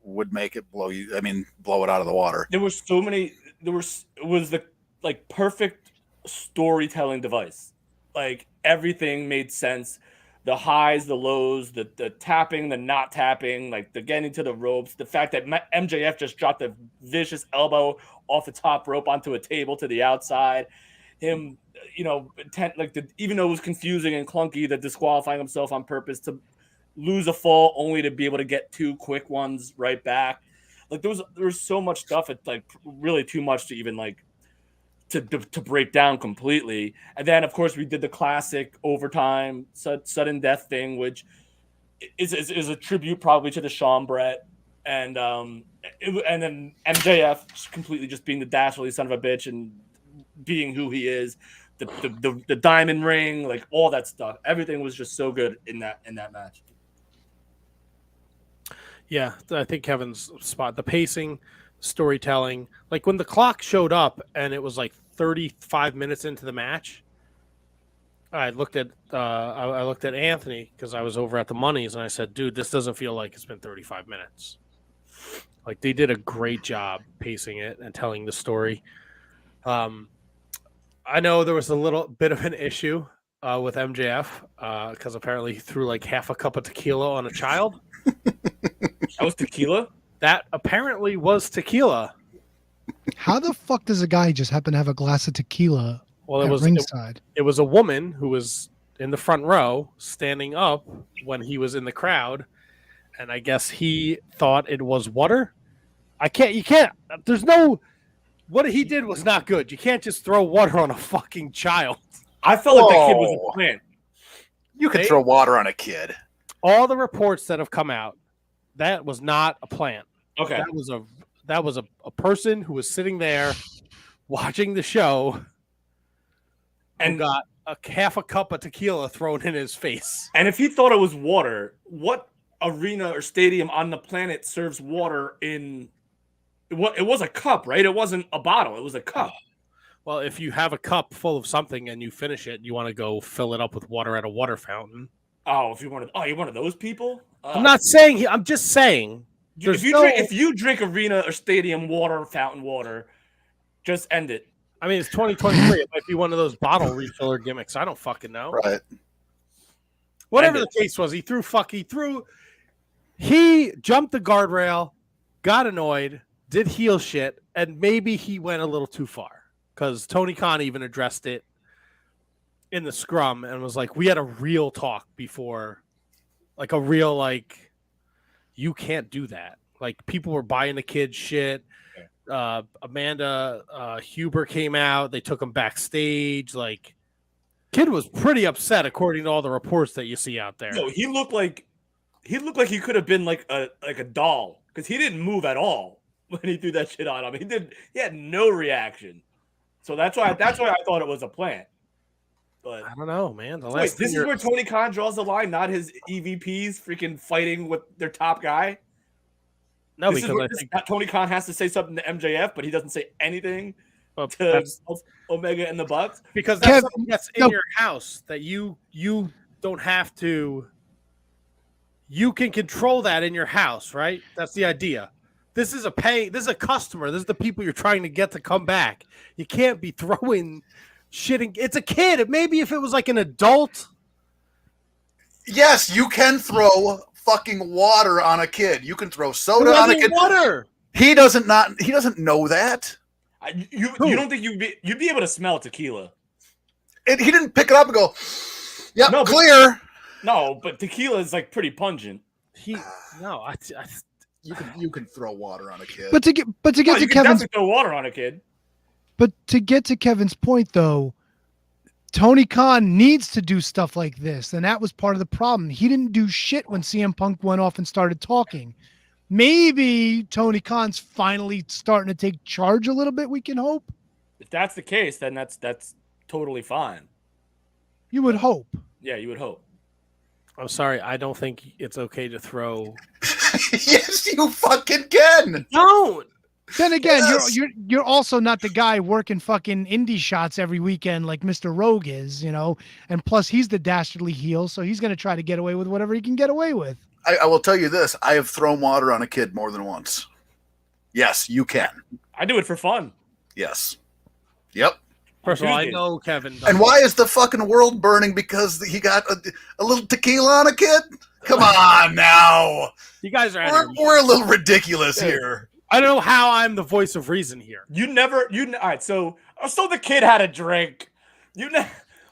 S4: would make it blow it out of the water?
S3: There were so many. It was the like perfect storytelling device. Like everything made sense. The highs, the lows, the tapping, the not tapping, like the getting to the ropes. The fact that MJF just dropped a vicious elbow off the top rope onto a table to the outside. Him, even though it was confusing and clunky, that disqualifying himself on purpose to lose a fall only to be able to get two quick ones right back. Like there was so much stuff. It's like really too much to even like to break down completely. And then of course we did the classic overtime sudden death thing, which is a tribute probably to the Shawn Brett, and then MJF completely just being the dastardly son of a bitch and being who he is, the diamond ring, like all that stuff. Everything was just so good in that match.
S1: Yeah, I think Kevin's spot. The pacing, storytelling. Like when the clock showed up and it was like 35 minutes into the match, I looked at Anthony because I was over at the Money's and I said, "Dude, this doesn't feel like it's been 35 minutes." Like they did a great job pacing it and telling the story. I know there was a little bit of an issue with MJF because apparently he threw like half a cup of tequila on a child.
S3: That was tequila?
S1: That apparently was tequila.
S2: How the fuck does a guy just happen to have a glass of tequila at ringside?
S1: It was a woman who was in the front row standing up when he was in the crowd, and I guess he thought it was water. What he did was not good. You can't just throw water on a fucking child.
S3: I felt like that kid was a plant.
S4: You could throw water on a kid.
S1: All the reports that have come out, that was not a plant.
S3: Okay.
S1: That was a person who was sitting there watching the show and got half a cup of tequila thrown in his face.
S3: And if he thought it was water, what arena or stadium on the planet serves water in? It was a cup, right? It wasn't a bottle. It was a cup.
S1: Well, if you have a cup full of something and you finish it, you want to go fill it up with water at a water fountain.
S3: Oh, you're one of those people?
S1: I'm not saying. I'm just saying.
S3: If you drink arena or stadium water, fountain water, just end it.
S1: I mean, it's 2023. It might be one of those bottle refiller gimmicks. I don't fucking know.
S4: Right.
S1: Whatever the case was, he jumped the guardrail, got annoyed, did heel shit, and maybe he went a little too far because Tony Khan even addressed it in the scrum and was like, we had a real talk before, like a real, like, you can't do that. Like people were buying the kid shit. Amanda Huber came out. They took him backstage. Like kid was pretty upset according to all the reports that you see out there.
S3: No, he looked like he could have been like a doll because he didn't move at all when he threw that shit on him. He had no reaction. So that's why I thought it was a plant. But
S1: I don't know, man.
S3: This is where Tony Khan draws the line, not his EVPs freaking fighting with their top guy.
S1: No,
S3: This is
S1: because
S3: where
S1: I think
S3: Tony Khan has to say something to MJF, but he doesn't say anything
S1: well,
S3: to
S1: that's
S3: Omega and the Bucks.
S1: because that's
S2: Kev,
S1: something that's in
S2: no.
S1: your house that you don't have to. You can control that in your house, right? That's the idea. This is a customer. This is the people you're trying to get to come back. You can't be throwing shitting. It's a kid. Maybe if it was like an adult.
S4: Yes, you can throw fucking water on a kid. You can throw soda on a kid.
S1: Water.
S4: He doesn't know that.
S3: You don't think you'd be able to smell tequila?
S4: And he didn't pick it up and go, "Yep,
S3: No,
S4: clear."
S3: No, but tequila is like pretty pungent.
S1: You
S4: You can throw water on a kid.
S2: But to get
S3: No,
S2: to
S3: you can
S2: Kevin's
S3: definitely throw water on a kid.
S2: But to get to Kevin's point, though, Tony Khan needs to do stuff like this, and that was part of the problem. He didn't do shit when CM Punk went off and started talking. Maybe Tony Khan's finally starting to take charge a little bit, we can hope.
S3: If that's the case, then that's totally fine.
S2: You would hope.
S3: Yeah, you would hope.
S1: I'm sorry. I don't think it's okay to throw.
S4: Yes, you fucking can.
S1: Don't.
S2: Then again,
S4: Yes.
S2: you're also not the guy working fucking indie shots every weekend like Mr. Rogue is, you know. And plus, he's the dastardly heel, so he's going to try to get away with whatever he can get away with.
S4: I will tell you this: I have thrown water on a kid more than once. Yes, you can.
S3: I do it for fun.
S4: Yes. Yep.
S1: First of all, I
S3: Tuesdays.
S1: know Kevin.
S4: And why is the fucking world burning? Because he got a little tequila on a kid? Come on now.
S1: You guys are. Out
S4: We're a little ridiculous here.
S1: I don't know how I'm the voice of reason here.
S3: All right. So the kid had a drink.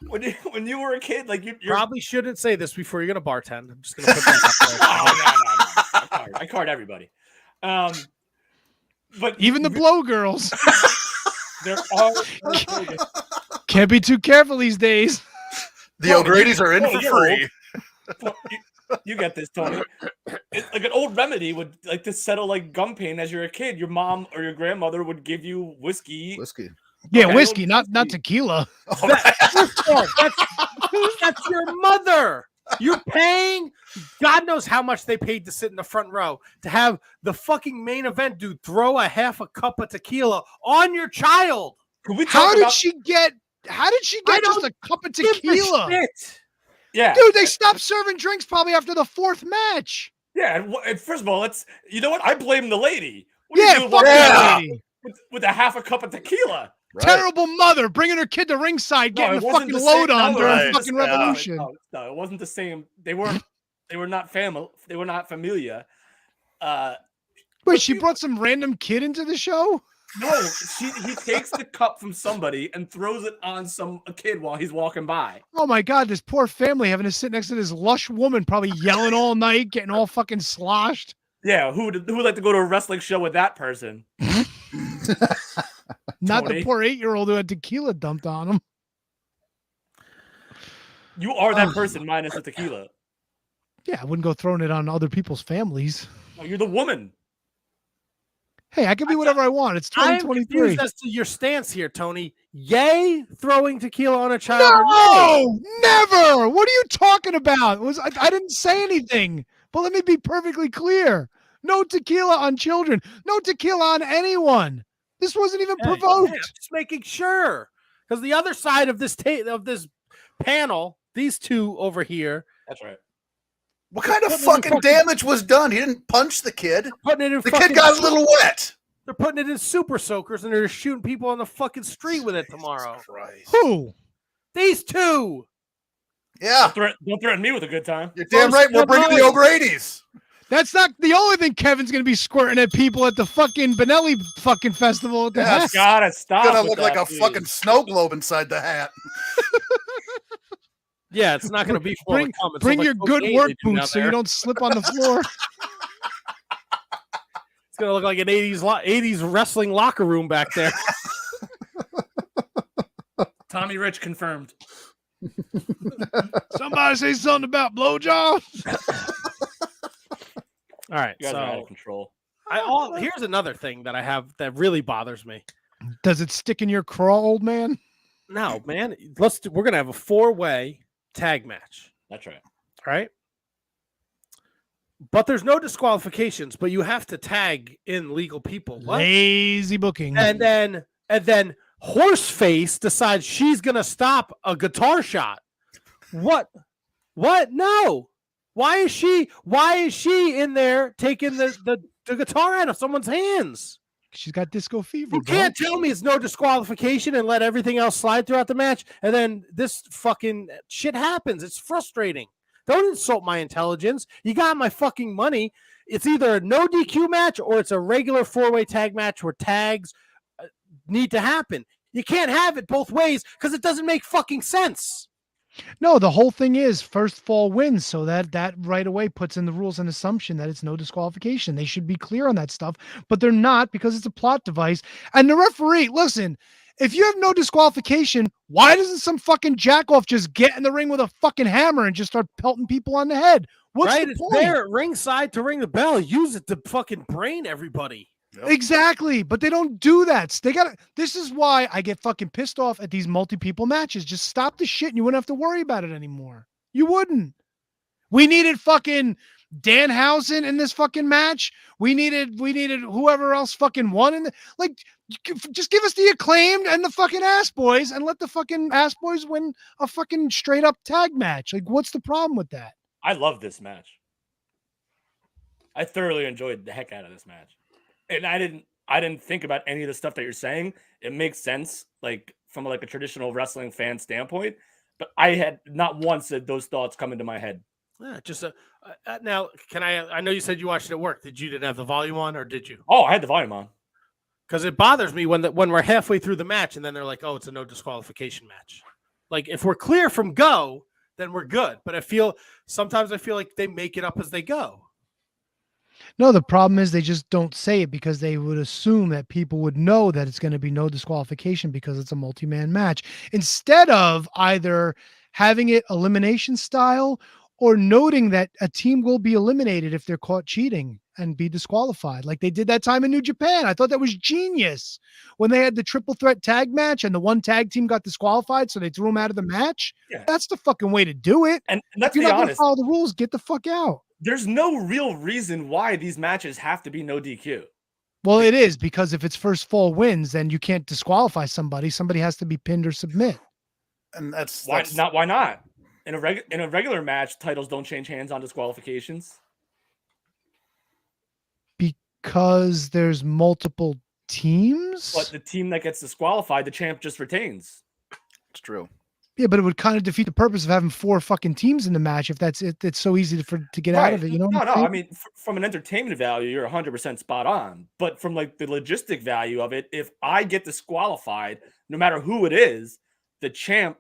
S3: When you were a kid, like you
S1: Probably shouldn't say this before you're gonna bartend. I'm just gonna put that out
S3: No. I card everybody. But
S2: Even the blow girls.
S3: there are
S2: Can't be too careful these days.
S4: The O'Grady's are in for free.
S3: You get this, Tony. Like an old remedy would like to settle like gum pain as you're a kid. Your mom or your grandmother would give you whiskey.
S2: Yeah,
S3: Okay.
S2: whiskey, not tequila.
S1: That's your mother. You're paying. God knows how much they paid to sit in the front row to have the fucking main event dude throw a half a cup of tequila on your child.
S3: Can we talk
S2: How did
S3: about-
S2: she get just a cup of tequila?
S3: Yeah,
S2: Dude, they stopped serving drinks probably after the fourth match.
S3: yeah. And first of all, you know what? I blame the lady. What
S2: Yeah,
S3: do you do
S2: fuck
S3: with-
S2: that lady.
S3: with a half a cup of tequila?
S4: Right.
S2: Terrible mother bringing her kid to ringside, getting
S3: it
S2: the
S3: wasn't
S2: fucking
S3: the
S2: load
S3: same-
S2: on
S3: no,
S2: during
S4: right.
S2: fucking
S4: Yeah.
S2: Revolution.
S3: No, it wasn't the same. They were not family. They were not familia.
S2: Wait, she brought some random kid into the show?
S3: No, he takes the cup from somebody and throws it on a kid while he's walking by.
S2: Oh my God, this poor family having to sit next to this lush woman, probably yelling all night, getting all fucking sloshed.
S3: Yeah, who would like to go to a wrestling show with that person?
S2: Not
S3: Tony.
S2: the poor 8-year-old who had tequila dumped on him.
S3: You are that person minus the tequila.
S2: Yeah, I wouldn't go throwing it on other people's families.
S3: No, you're the woman.
S2: Hey, I can be whatever I want. It's
S1: I'm
S2: 2023.
S1: confused as to your stance here, Tony. Yay, throwing tequila on a child. or
S2: No, never. What are you talking about? I didn't say anything. But let me be perfectly clear. No tequila on children. No tequila on anyone. This wasn't even
S1: Hey,
S2: provoked.
S1: I'm just making sure, because the other side of this this panel, these two over here,
S3: That's right.
S4: What kind of
S1: Putting it in
S4: fucking damage was done? He didn't punch the kid.
S1: putting it in.
S4: The
S1: fucking
S4: kid got a little wet.
S1: They're putting it in super soakers, and they're shooting people on the fucking street with it tomorrow.
S4: Christ.
S2: Who?
S1: These two.
S4: Yeah,
S3: Don't threaten me with a good time.
S4: you're damn right. We're bringing the O'Grady's.
S2: That's not the only thing Kevin's going to be squirting at people at the fucking Benelli fucking festival. What the
S4: Yeah,
S2: heck?
S3: Gotta stop.
S4: Gonna
S3: with
S4: look like
S3: that,
S4: a
S3: please.
S4: fucking snow globe inside the hat.
S1: Yeah, it's not going to be full of cum. It's
S2: Bring
S1: like
S2: your good
S1: cocaine
S2: work
S1: they do down
S2: boots so you
S1: there.
S2: don't slip on the floor.
S1: It's going to look like an 80s wrestling locker room back there.
S3: Tommy Rich confirmed.
S2: Somebody say something about blowjobs.
S1: All right,
S3: You guys are out of
S1: so
S3: control.
S1: here's another thing that I have that really bothers me.
S2: Does it stick in your craw, old man?
S1: No, man, we're going to have a 4-way tag match.
S3: That's right.
S1: All right. But there's no disqualifications, but you have to tag in legal people. What?
S2: Lazy booking.
S1: And then Horseface decides she's gonna stop a guitar shot. What? No. Why is she in there taking the guitar out of someone's hands?
S2: She's got disco fever.
S1: You can't tell me it's no disqualification and let everything else slide throughout the match, and then this fucking shit happens. It's frustrating. Don't insult my intelligence. You got my fucking money. It's either a no DQ match or it's a regular 4-way tag match where tags need to happen. You can't have it both ways because it doesn't make fucking sense.
S2: No, the whole thing is first fall wins, so that right away puts in the rules an assumption that it's no disqualification. They should be clear on that stuff, but they're not because it's a plot device. And the referee, listen, if you have no disqualification, why doesn't some fucking jackoff just get in the ring with a fucking hammer and just start pelting people on the head? What's the
S1: It's
S2: point?
S1: there at ringside to ring the bell. Use it to fucking brain everybody.
S4: Yep.
S2: Exactly, but they don't do that. This is why I get fucking pissed off at these multi-people matches. Just stop the shit and you wouldn't have to worry about it anymore. You wouldn't. We needed fucking Danhausen in this fucking match. We needed whoever else fucking won just give us the Acclaimed and the fucking Ass Boys and let the fucking Ass Boys win a fucking straight up tag match. Like, what's the problem with that?
S3: I love this match. I thoroughly enjoyed the heck out of this match. And I didn't think about any of the stuff that you're saying. It makes sense, like from like a traditional wrestling fan standpoint. But I had not once did those thoughts come into my head.
S1: Yeah, just now. Can I know you said you watched it at work. Didn't have the volume on, or did you?
S3: Oh, I had the volume on.
S1: Because it bothers me when we're halfway through the match and then they're like, "Oh, it's a no disqualification match." Like if we're clear from go, then we're good. But sometimes I feel like they make it up as they go.
S2: No, the problem is they just don't say it because they would assume that people would know that it's going to be no disqualification because it's a multi-man match, instead of either having it elimination style or noting that a team will be eliminated if they're caught cheating and be disqualified, like they did that time in New Japan. I thought that was genius when they had the triple threat tag match and the one tag team got disqualified, so they threw them out of the match. Yeah. That's the fucking way to do it.
S3: And let's
S2: if you're
S3: be
S2: not
S3: honest,
S2: follow the rules, get the fuck out.
S3: There's no real reason why these matches have to be no DQ.
S2: Well, it is, because if it's first fall wins, then you can't disqualify somebody. Somebody has to be pinned or submit.
S4: And that's
S3: why not? In a regular match, titles don't change hands on disqualifications.
S2: Because there's multiple teams.
S3: But the team that gets disqualified, the champ just retains.
S4: It's true.
S2: Yeah, but it would kind of defeat the purpose of having 4 fucking teams in the match if that's it. It's so easy to get out of it. You know?
S3: No. I mean, from an entertainment value, you're 100% spot on. But from like the logistic value of it, if I get disqualified, no matter who it is, the champs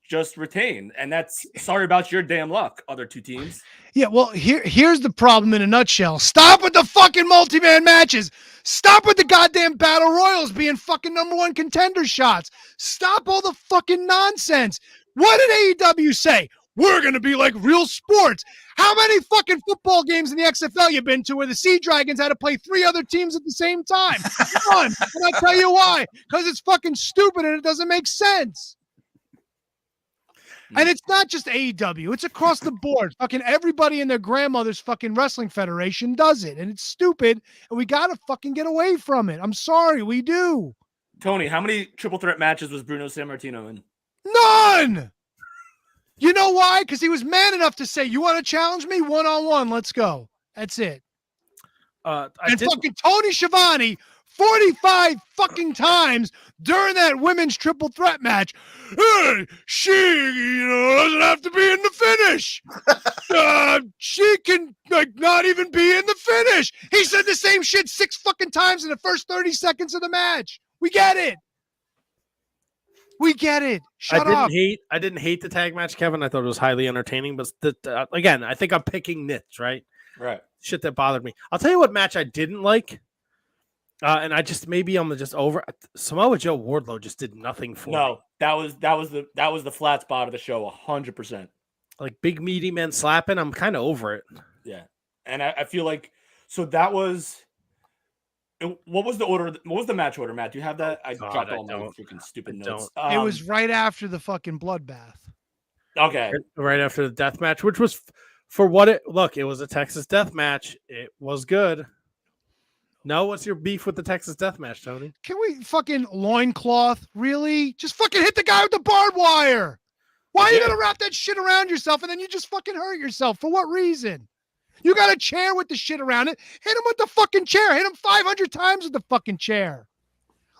S3: just retain, and that's sorry about your damn luck, other 2 teams.
S2: Yeah, well, here's the problem in a nutshell. Stop with the fucking multi-man matches. Stop with the goddamn battle royals being fucking #1 contender shots. Stop all the fucking nonsense. What did AEW say? We're going to be like real sports. How many fucking football games in the XFL you been to where the Sea Dragons had to play 3 other teams at the same time? None. And I'll tell you why. Because it's fucking stupid and it doesn't make sense. And it's not just AEW. It's across the board. Fucking everybody and their grandmother's fucking wrestling federation does it. And it's stupid. And we got to fucking get away from it. I'm sorry. We do.
S3: Tony, how many triple threat matches was Bruno Sammartino in?
S2: None. You know why? Because he was man enough to say, you want to challenge me? 1-on-1. Let's go. That's it. Fucking Tony Schiavone 45 fucking times during that women's triple threat match. Hey, she, doesn't have to be in the finish. She can not even be in the finish. He said the same shit 6 fucking times in the first 30 seconds of the match. We get it. We get it. Shut up.
S1: I didn't hate the tag match, Kevin. I thought it was highly entertaining, but again, I think I'm picking nits, right?
S3: Right.
S1: Shit that bothered me. I'll tell you what match I didn't like. And I'm just over. Samoa Joe Wardlow just did nothing for me.
S3: No, that was the flat spot of the show, 100%.
S1: Like big meaty men slapping, I'm kind of over it.
S3: Yeah, and I feel like that was. What was the order? What was the match order, Matt? Do you have that? I dropped all my freaking stupid notes.
S2: It was right after the fucking bloodbath.
S3: Okay,
S1: right after the death match, which was For what it was a Texas death match. It was good. No, what's your beef with the Texas death match, Tony?
S2: Can we fucking loincloth? Really? Just fucking hit the guy with the barbed wire. Why are you gonna wrap that shit around yourself and then you just fucking hurt yourself? For what reason? You got a chair with the shit around it. Hit him with the fucking chair. Hit him 500 times with the fucking chair.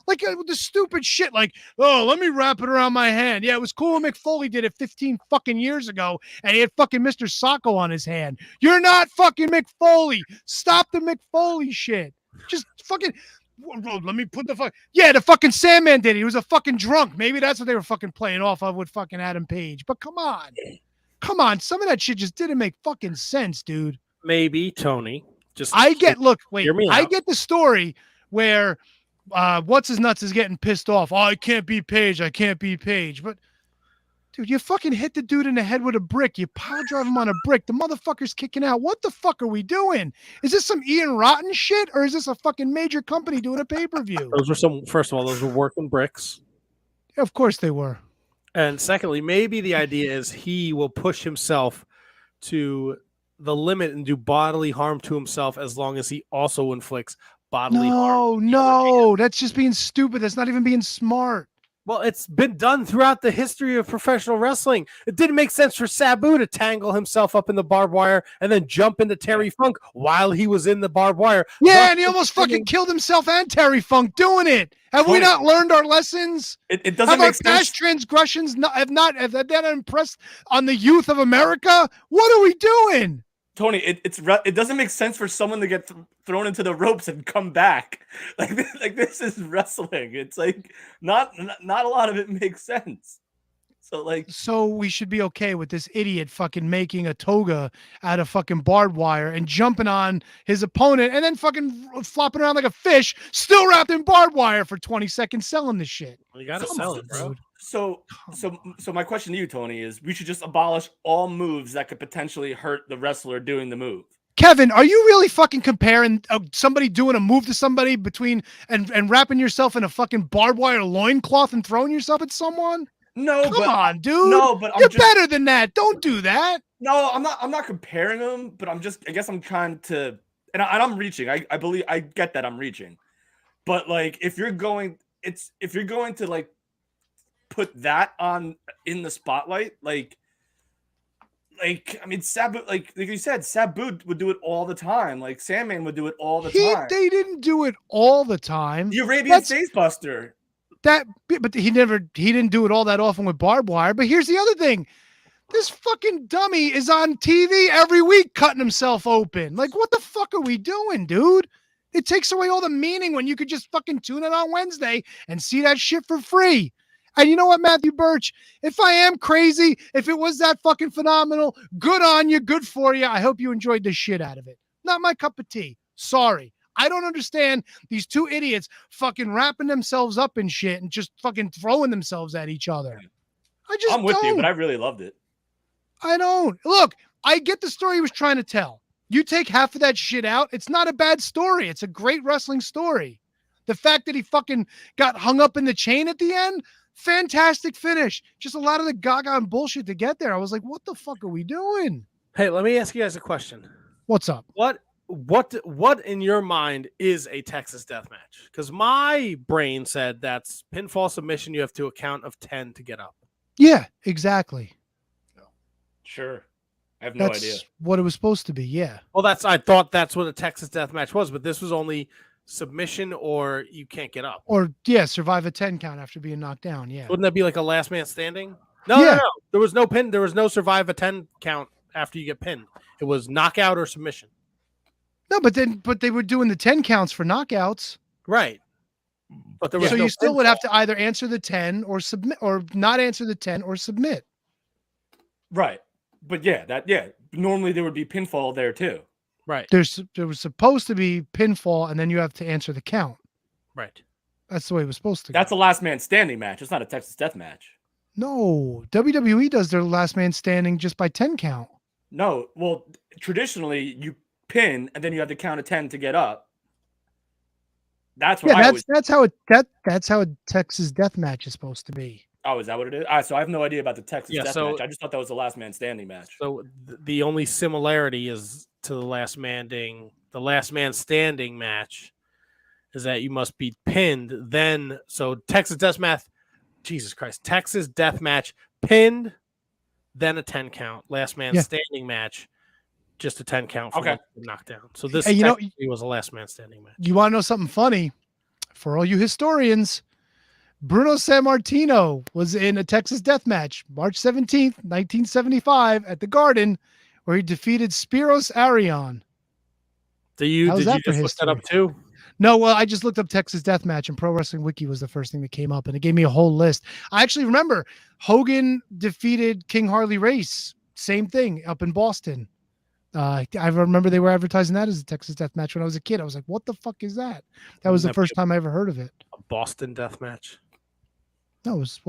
S2: Like with the stupid shit, like, oh, let me wrap it around my hand. Yeah, it was cool when McFoley did it 15 fucking years ago, and he had fucking Mr. Sacco on his hand. You're not fucking McFoley. Stop the McFoley shit. Just fucking, let me put the fuck. Yeah, the fucking Sandman did it. He was a fucking drunk. Maybe that's what they were fucking playing off of with fucking Adam Page. But come on. Some of that shit just didn't make fucking sense, dude.
S1: Maybe, Tony.
S2: I get the story where what's his nuts is getting pissed off. Oh, I can't beat Page. But dude, you fucking hit the dude in the head with a brick. You pile drive him on a brick. The motherfucker's kicking out. What the fuck are we doing? Is this some Ian Rotten shit, or is this a fucking major company doing a pay-per-view?
S1: First of all, those were working bricks.
S2: Of course they were.
S1: And secondly, maybe the idea is he will push himself to the limit and do bodily harm to himself as long as he also inflicts bodily harm.
S2: No, that's just being stupid. That's not even being smart.
S1: Well, it's been done throughout the history of professional wrestling. It didn't make sense for Sabu to tangle himself up in the barbed wire and then jump into Terry Funk while he was in the barbed wire.
S2: Yeah, and he almost fucking killed himself and Terry Funk doing it. Have we not learned our lessons?
S3: It doesn't make sense.
S2: Have our past transgressions have that impressed on the youth of America? What are we doing?
S3: Tony, it doesn't make sense for someone to get thrown into the ropes and come back. Like this is wrestling. It's like not a lot of it makes sense. So
S2: we should be okay with this idiot fucking making a toga out of fucking barbed wire and jumping on his opponent and then fucking flopping around like a fish, still wrapped in barbed wire for 20 seconds selling this shit.
S1: You gotta sell it, bro.
S3: So my question to you, Tony, is we should just abolish all moves that could potentially hurt the wrestler doing the move.
S2: Kevin, are you really fucking comparing somebody doing a move to somebody and wrapping yourself in a fucking barbed wire loincloth and throwing yourself at someone?
S3: No,
S2: come on, dude.
S3: No, but
S2: you're better than that. Don't do that.
S3: No, I'm not comparing them, but I guess I'm trying to, and I'm reaching. I believe I get that I'm reaching, but like if you're going to like put that on in the spotlight, like I mean, Sabu, like you said, Sabu would do it all the time. Like Sandman would do it all the time.
S2: They didn't do it all the time.
S3: The Arabian Face Buster.
S2: But he didn't do it all that often with barbed wire. But here's the other thing. This fucking dummy is on TV every week cutting himself open. Like, what the fuck are we doing, dude? It takes away all the meaning when you could just fucking tune in on Wednesday and see that shit for free. And you know what, Matthew Birch? If I am crazy, if it was that fucking phenomenal, good on you, good for you. I hope you enjoyed the shit out of it. Not my cup of tea. Sorry. I don't understand these two idiots fucking wrapping themselves up in shit and just fucking throwing themselves at each other.
S3: I'm with you, but I really loved it.
S2: I don't. Look, I get the story he was trying to tell. You take half of that shit out, it's not a bad story. It's a great wrestling story. The fact that he fucking got hung up in the chain at the end, fantastic finish. Just a lot of the gaga and bullshit to get there. I was like, what the fuck are we doing?
S1: Hey, let me ask you guys a question.
S2: What's up?
S1: What in your mind is a Texas death match? Because my brain said that's pinfall submission. You have to a count of 10 to get up.
S2: Yeah, exactly.
S3: Sure. I have no idea.
S2: That's what it was supposed to be. Yeah.
S1: Well, I thought that's what a Texas death match was, but this was only submission or you can't get up.
S2: Or yeah, survive a 10 count after being knocked down. Yeah.
S1: Wouldn't that be like a last man standing? No. There was no pin. There was no survive a 10 count after you get pinned. It was knockout or submission.
S2: No, but they were doing the 10 counts for knockouts.
S1: Right. But there was
S2: so you still would have to either answer the 10 or submit, or not answer the 10 or submit.
S3: Right. But normally there would be pinfall there too.
S1: Right.
S2: There was supposed to be pinfall, and then you have to answer the count.
S1: Right.
S2: That's the way it was supposed to go.
S3: That's a last man standing match. It's not a Texas death match.
S2: No, WWE does their last man standing just by 10 count.
S3: No, well, traditionally you pin and then you have to count to 10 to get up. That's what
S2: that's how a Texas death match is supposed to be.
S3: Oh, is that what it is? So I have no idea about the Texas Death Match. I just thought that was the last man standing match.
S1: So the only similarity is to the last man standing match is that you must be pinned. Then, so Texas Death Match, Jesus Christ, Texas Death Match, pinned, then a 10 count. Last man standing match, just a 10 count for knockdown. So this was a last man standing match.
S2: You want to know something funny? For all you historians, Bruno Sammartino was in a Texas Death Match, March 17th, 1975, at the Garden, where he defeated Spiros Arion.
S1: Did you just look that up too?
S2: No, well, I just looked up Texas Death Match, and Pro Wrestling Wiki was the first thing that came up, and it gave me a whole list. I actually remember Hogan defeated King Harley Race, same thing, up in Boston. I remember they were advertising that as a Texas Death Match when I was a kid. I was like, what the fuck is that? That was the first time I ever heard of it.
S1: A Boston Death Match?
S2: No, it was,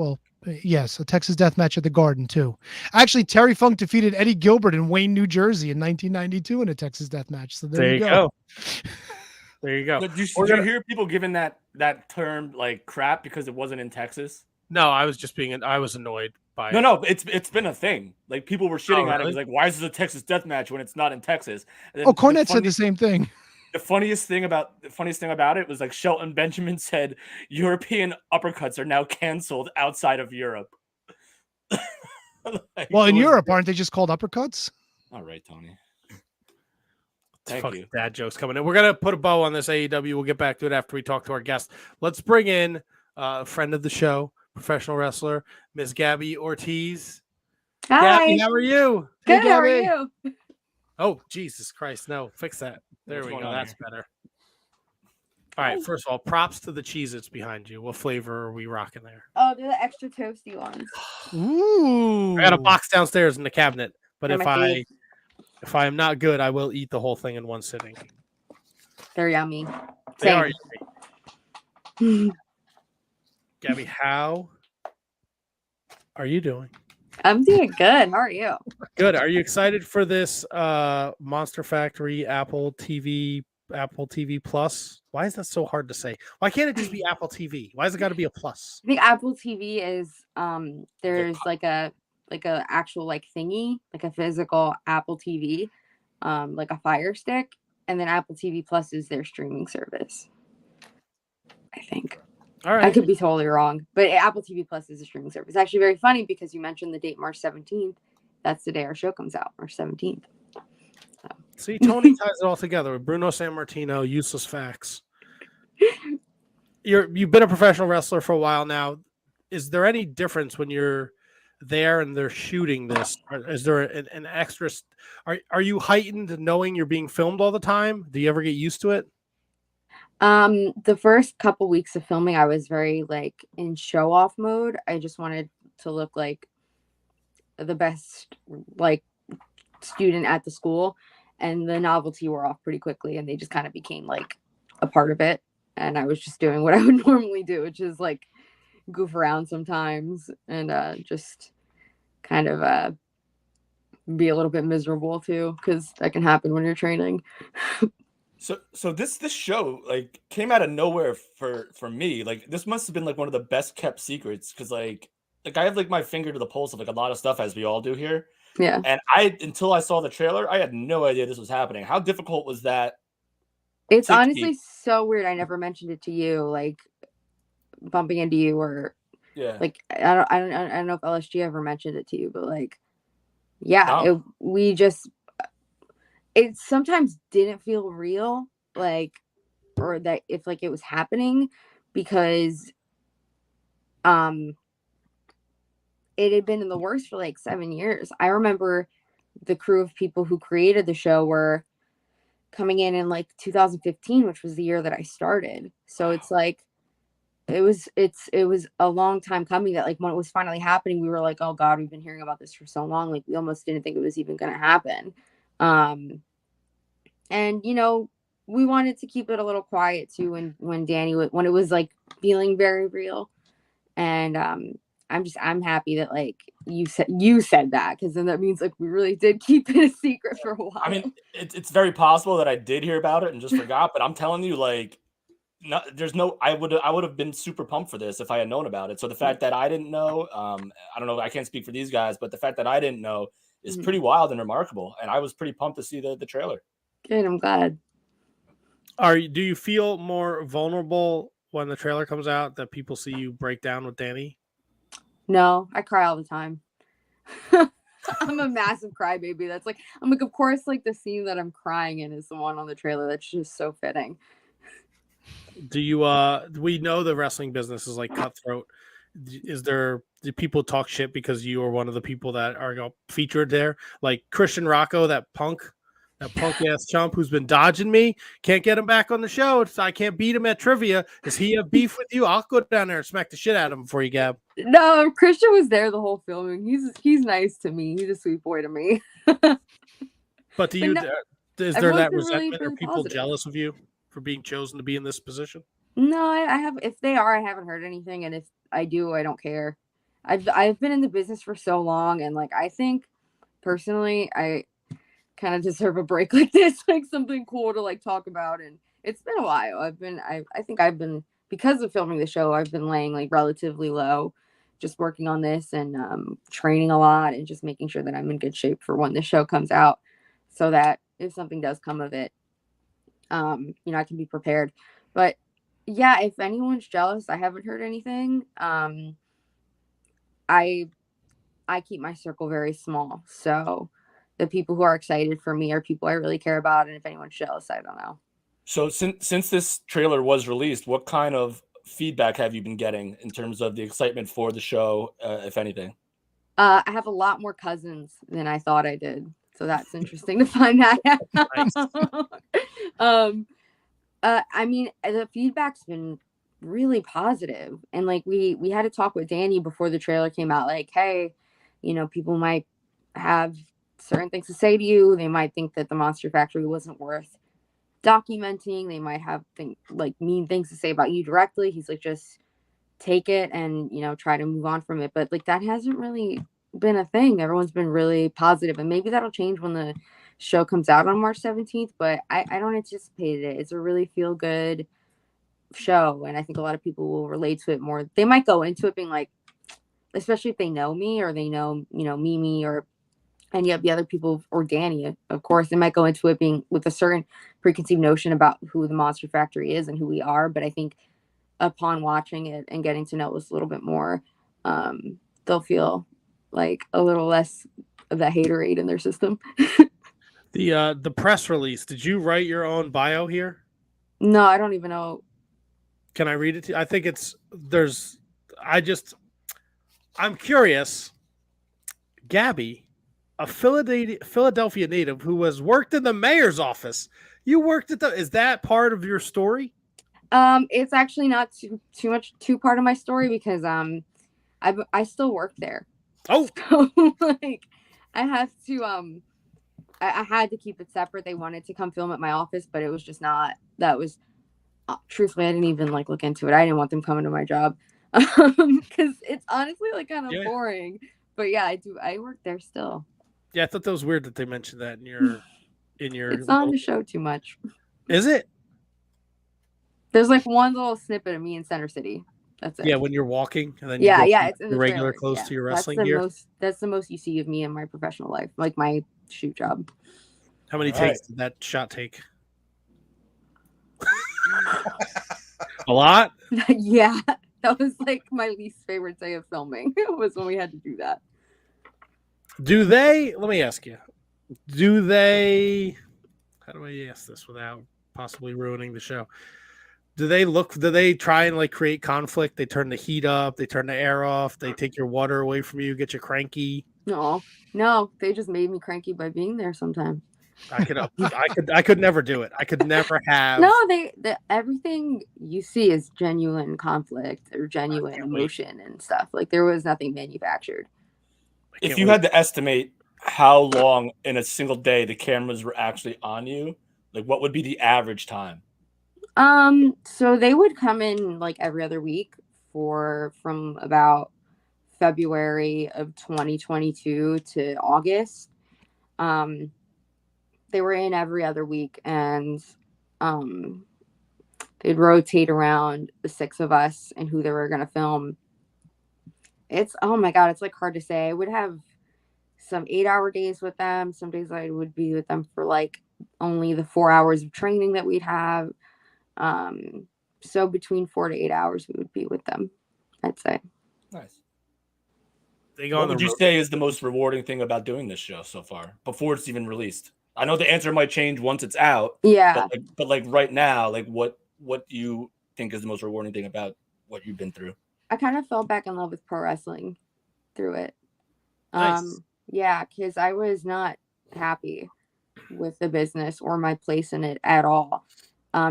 S2: yes, a Texas Death Match at the Garden, too. Actually, Terry Funk defeated Eddie Gilbert in Wayne, New Jersey in 1992 in a Texas Death Match. So there you go.
S1: There you go.
S3: Did you hear people giving that term like crap because it wasn't in Texas?
S1: No, I was annoyed by it.
S3: No, it's been a thing. Like people were shitting at it. It was like, why is this a Texas Death Match when it's not in Texas?
S2: Cornette said the same thing.
S3: The funniest thing about it was like Shelton Benjamin said European uppercuts are now canceled outside of Europe.
S2: Well, in Europe, aren't they just called uppercuts?
S3: All right, Tony.
S1: Thank you. Dad jokes coming in. We're gonna put a bow on this AEW. We'll get back to it after we talk to our guest. Let's bring in a friend of the show, professional wrestler, Miss Gabby Ortiz.
S6: Hi.
S1: Gabby, how are you?
S6: Good. How are you?
S1: Oh, Jesus Christ! No, fix that. There we go. That's better. All right. First of all, props to the Cheez-Its behind you. What flavor are we rocking there?
S6: Oh, they're the extra toasty ones.
S2: Ooh.
S1: I got a box downstairs in the cabinet, but if I am not good, I will eat the whole thing in one sitting.
S6: They're yummy.
S1: They are yummy. Gabby, how are you doing?
S6: I'm doing good. How are you?
S1: Good. Are you excited for this Monster Factory Apple TV Plus? Why is that so hard to say? Why can't it just be Apple TV? Why has it got to be a plus?
S6: I think Apple TV is there's like a actual like thingy, like a physical Apple TV, like a Fire Stick, and then Apple TV Plus is their streaming service. I think.
S1: All right.
S6: I could be totally wrong, but Apple TV Plus is a streaming service. It's actually very funny because you mentioned the date March 17th. That's the day our show comes out, March 17th. So.
S1: See, Tony ties it all together with Bruno Sammartino, useless facts. You've been a professional wrestler for a while now. Is there any difference when you're there and they're shooting this? Is there an extra? Are you heightened knowing you're being filmed all the time? Do you ever get used to it?
S6: The first couple weeks of filming, I was very like in show off mode. I just wanted to look like the best like student at the school, and the novelty wore off pretty quickly, and they just kind of became like a part of it. And I was just doing what I would normally do, which is like goof around sometimes and just kind of be a little bit miserable too, because that can happen when you're training.
S3: So this show like came out of nowhere for me. Like this must have been like one of the best kept secrets, because like I have like my finger to the pulse of like a lot of stuff, as we all do here.
S6: Yeah.
S3: And until I saw the trailer, I had no idea this was happening. How difficult was that?
S6: It's honestly so weird. I never mentioned it to you, like bumping into you, or like I don't know if LSG ever mentioned it to you, but like it sometimes didn't feel real, like, or that if like it was happening, because it had been in the works for like 7 years. I remember the crew of people who created the show were coming in like 2015, which was the year that I started. So it's like it was a long time coming, that like when it was finally happening, we were like, oh God, we've been hearing about this for so long. Like we almost didn't think it was even going to happen. And you know, we wanted to keep it a little quiet too when Danny, when it was like feeling very real. And I'm happy that like you said that, because then that means like we really did keep it a secret for a while.
S3: I mean, it's very possible that I did hear about it and just forgot, but I'm telling you, like I would have been super pumped for this if I had known about it. So the fact that I didn't know, I don't know, I can't speak for these guys, but the fact that I didn't know is pretty wild and remarkable. And I was pretty pumped to see the trailer.
S6: Good, I'm glad.
S1: Do you feel more vulnerable when the trailer comes out that people see you break down with Danny?
S6: No, I cry all the time. I'm a massive crybaby. I'm like, of course, like the scene that I'm crying in is the one on the trailer. That's just so fitting.
S1: Do you we know the wrestling business is like cutthroat. Do people talk shit because you are one of the people that are featured there? Like Christian Rocco, that punk ass chump who's been dodging me, can't get him back on the show. I can't beat him at trivia. Does he have beef with you? I'll go down there and smack the shit out of him for you, Gab.
S6: No, Christian was there the whole filming. He's nice to me. He's a sweet boy to me.
S1: But do you? Is there that resentment?
S6: Really
S1: are people
S6: positive.
S1: Jealous of you for being chosen to be in this position?
S6: No, I have. If they are, I haven't heard anything, and if I do, I don't care. I've been in the business for so long, and like I think personally, I kind of deserve a break like this, like something cool to like talk about. And it's been a while. I think I've been, because of filming the show, I've been laying like relatively low, just working on this and training a lot and just making sure that I'm in good shape for when the show comes out, so that if something does come of it, I can be prepared. But yeah, if anyone's jealous, I haven't heard anything. I keep my circle very small, so the people who are excited for me are people I really care about, and if anyone's jealous, I don't know.
S3: So since this trailer was released, what kind of feedback have you been getting in terms of the excitement for the show, if anything?
S6: I have a lot more cousins than I thought I did, so that's interesting to find that out. I mean, the feedback's been really positive, and like we had a talk with Danny before the trailer came out, like, hey, people might have certain things to say to you. They might think that the Monster Factory wasn't worth documenting. They might have mean things to say about you directly. He's like, just take it and try to move on from it. But like that hasn't really been a thing. Everyone's been really positive, and maybe that'll change when the show comes out on March 17th, but I don't anticipate it. It's a really feel good show, and I think a lot of people will relate to it more. They might go into it being like, especially if they know me or they know Mimi or any of the other people, or Danny, of course, they might go into it being with a certain preconceived notion about who the Monster Factory is and who we are. But I think upon watching it and getting to know us a little bit more, they'll feel like a little less of that haterade in their system.
S1: The press release. Did you write your own bio here?
S6: No, I don't even know.
S1: Can I read it to you? I think I'm curious. Gabby, a Philadelphia native who has worked in the mayor's office. You worked is that part of your story?
S6: It's actually not too part of my story, because I still work there.
S1: Oh,
S6: so, like I have to I had to keep it separate. They wanted to come film at my office, but it was just not. That was truthfully, I didn't even look into it. I didn't want them coming to my job because it's honestly kind of boring. But yeah, I work there still.
S1: Yeah, I thought that was weird that they mentioned that in your
S6: It's on the show too much.
S1: Is it?
S6: There's one little snippet of me in Center City. That's it.
S1: Yeah, when you're walking and then
S6: it's in the
S1: regular
S6: trailers.
S1: clothes to your wrestling gear.
S6: That's the most you see of me in my professional life, like my shoot job.
S1: How many takes did that shot take? A lot?
S6: Yeah, that was my least favorite day of filming. It was when we had to do that.
S1: Let me ask you, how do I ask this without possibly ruining the show? Do they try and create conflict? They turn the heat up, they turn the air off, they take your water away from you, get you cranky?
S6: No, they just made me cranky by being there sometimes.
S1: I could never do it. I could never have.
S6: No, everything you see is genuine conflict or genuine emotion and stuff. There was nothing manufactured.
S3: If you had to estimate how long in a single day the cameras were actually on you, what would be the average time?
S6: So they would come in every other week from about February of 2022 to August. They were in every other week, and they'd rotate around the 6 of us and who they were going to film. It's, oh my God, it's like hard to say. I would have some 8-hour days with them. Some days I would be with them for like only the 4 hours of training that we'd have. So between 4 to 8 hours we would be with them, I'd say.
S3: Nice.
S1: What
S3: would you say is the most rewarding thing about doing this show so far before it's even released? I know the answer might change once it's out.
S6: Yeah.
S3: But like right now, like what do you think is the most rewarding thing about what you've been through?
S6: I kind of fell back in love with pro wrestling through it.
S1: Nice.
S6: Yeah, because I was not happy with the business or my place in it at all.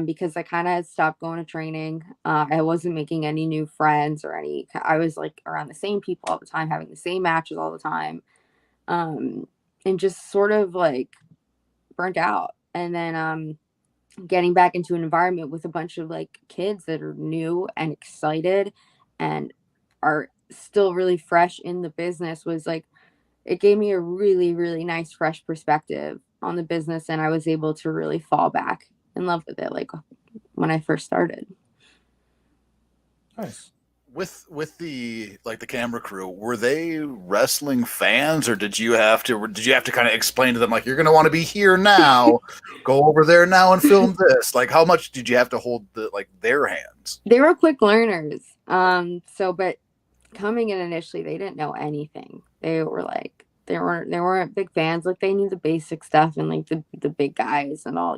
S6: Because I kind of stopped going to training. I wasn't making any new friends I was like around the same people all the time, having the same matches all the time. And just sort of like burnt out. And then getting back into an environment with a bunch of like kids that are new and excited and are still really fresh in the business was like, it gave me a really, really nice, fresh perspective on the business. And I was able to really fall back in love with it, like when I first started.
S3: Nice.
S4: With the camera crew, were they wrestling fans, or did you have to kind of explain to them like, you're going to want to be here now, go over there now and film this? Like, how much did you have to hold their hands?
S6: They were quick learners. But coming in initially, they didn't know anything. They were like, they weren't big fans. Like, they knew the basic stuff and like the big guys and all,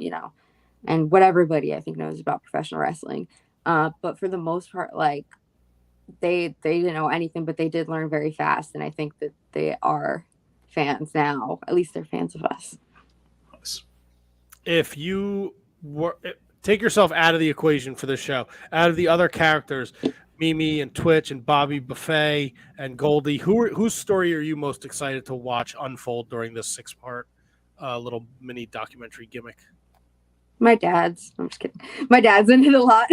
S6: and what everybody I think knows about professional wrestling. But for the most part, like, they didn't know anything, but they did learn very fast. And I think that they are fans now. At least they're fans of us.
S1: If you take yourself out of the equation for this show, out of the other characters, Mimi and Twitch and Bobby Buffet and Goldie, whose story are you most excited to watch unfold during this 6-part little mini documentary gimmick?
S6: My dad's. I'm just kidding. My dad's in it a lot.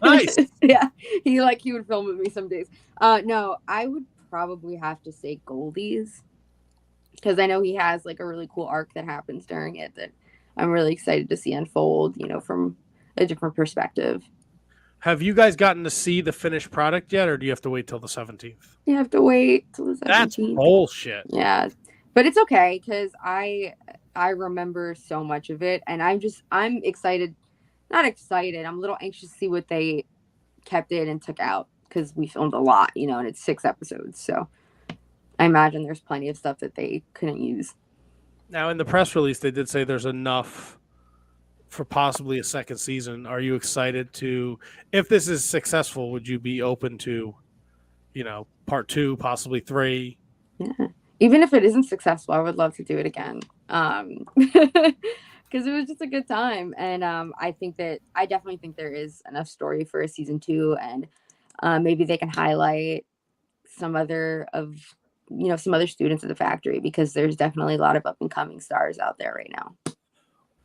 S1: Nice.
S6: Yeah, he would film with me some days. No, I would probably have to say Goldie's, because I know he has like a really cool arc that happens during it that I'm really excited to see unfold. from a different perspective. Have
S1: you guys gotten to see the finished product yet, or do you have to wait till the 17th?
S6: You have to wait till the 17th.
S1: That's bullshit.
S6: Yeah, but it's okay because I remember so much of it, and I'm excited. Not excited. I'm a little anxious to see what they kept in and took out, because we filmed a lot, and it's 6 episodes. So I imagine there's plenty of stuff that they couldn't use.
S1: Now, in the press release, they did say there's enough for possibly a second season. Are you excited to, if this is successful, would you be open to, part 2, possibly 3?
S6: Yeah. Even if it isn't successful, I would love to do it again. Because it was just a good time. And I definitely think there is enough story for a season 2, and maybe they can highlight some other students at the factory, because there's definitely a lot of up and coming stars out there right now.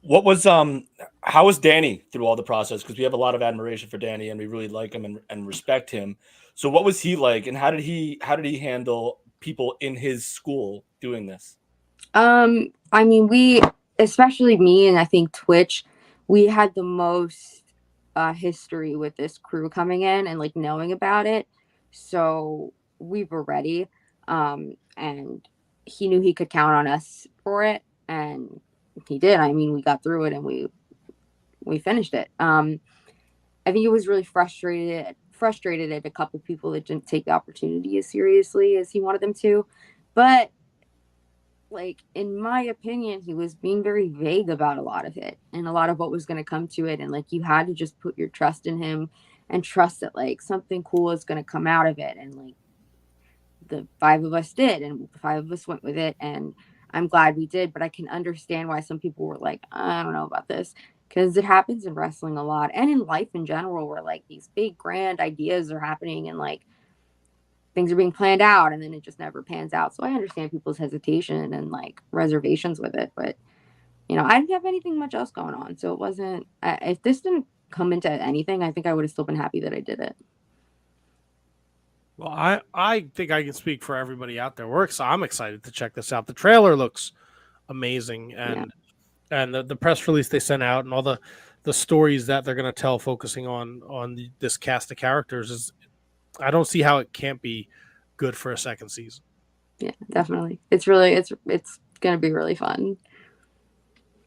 S3: What was how was Danny through all the process? Because we have a lot of admiration for Danny and we really like him and respect him. So what was he like, and how did he handle people in his school doing this?
S6: I mean, we, especially me and I think Twitch, we had the most history with this crew coming in and like knowing about it. So we were ready. And he knew he could count on us for it, and he did. I mean, we got through it and we finished it. I think it was really frustrated at a couple people that didn't take the opportunity as seriously as he wanted them to. But like, in my opinion, he was being very vague about a lot of it and a lot of what was going to come to it. And like, you had to just put your trust in him and trust that like something cool is going to come out of it. And like, the 5 of us did, and the 5 of us went with it, and I'm glad we did. But I can understand why some people were like, I don't know about this, because it happens in wrestling a lot and in life in general, where like these big grand ideas are happening and like things are being planned out and then it just never pans out. So I understand people's hesitation and like reservations with it, but I didn't have anything much else going on, so it wasn't, if this didn't come into anything, I think I would have still been happy that I did it.
S1: Well, I think I can speak for everybody out there. I'm excited to check this out. The trailer looks amazing, and the press release they sent out and all the the stories that they're going to tell, focusing on this cast of characters, is I don't see how it can't be good for a second season.
S6: Yeah, definitely. It's going to be really fun.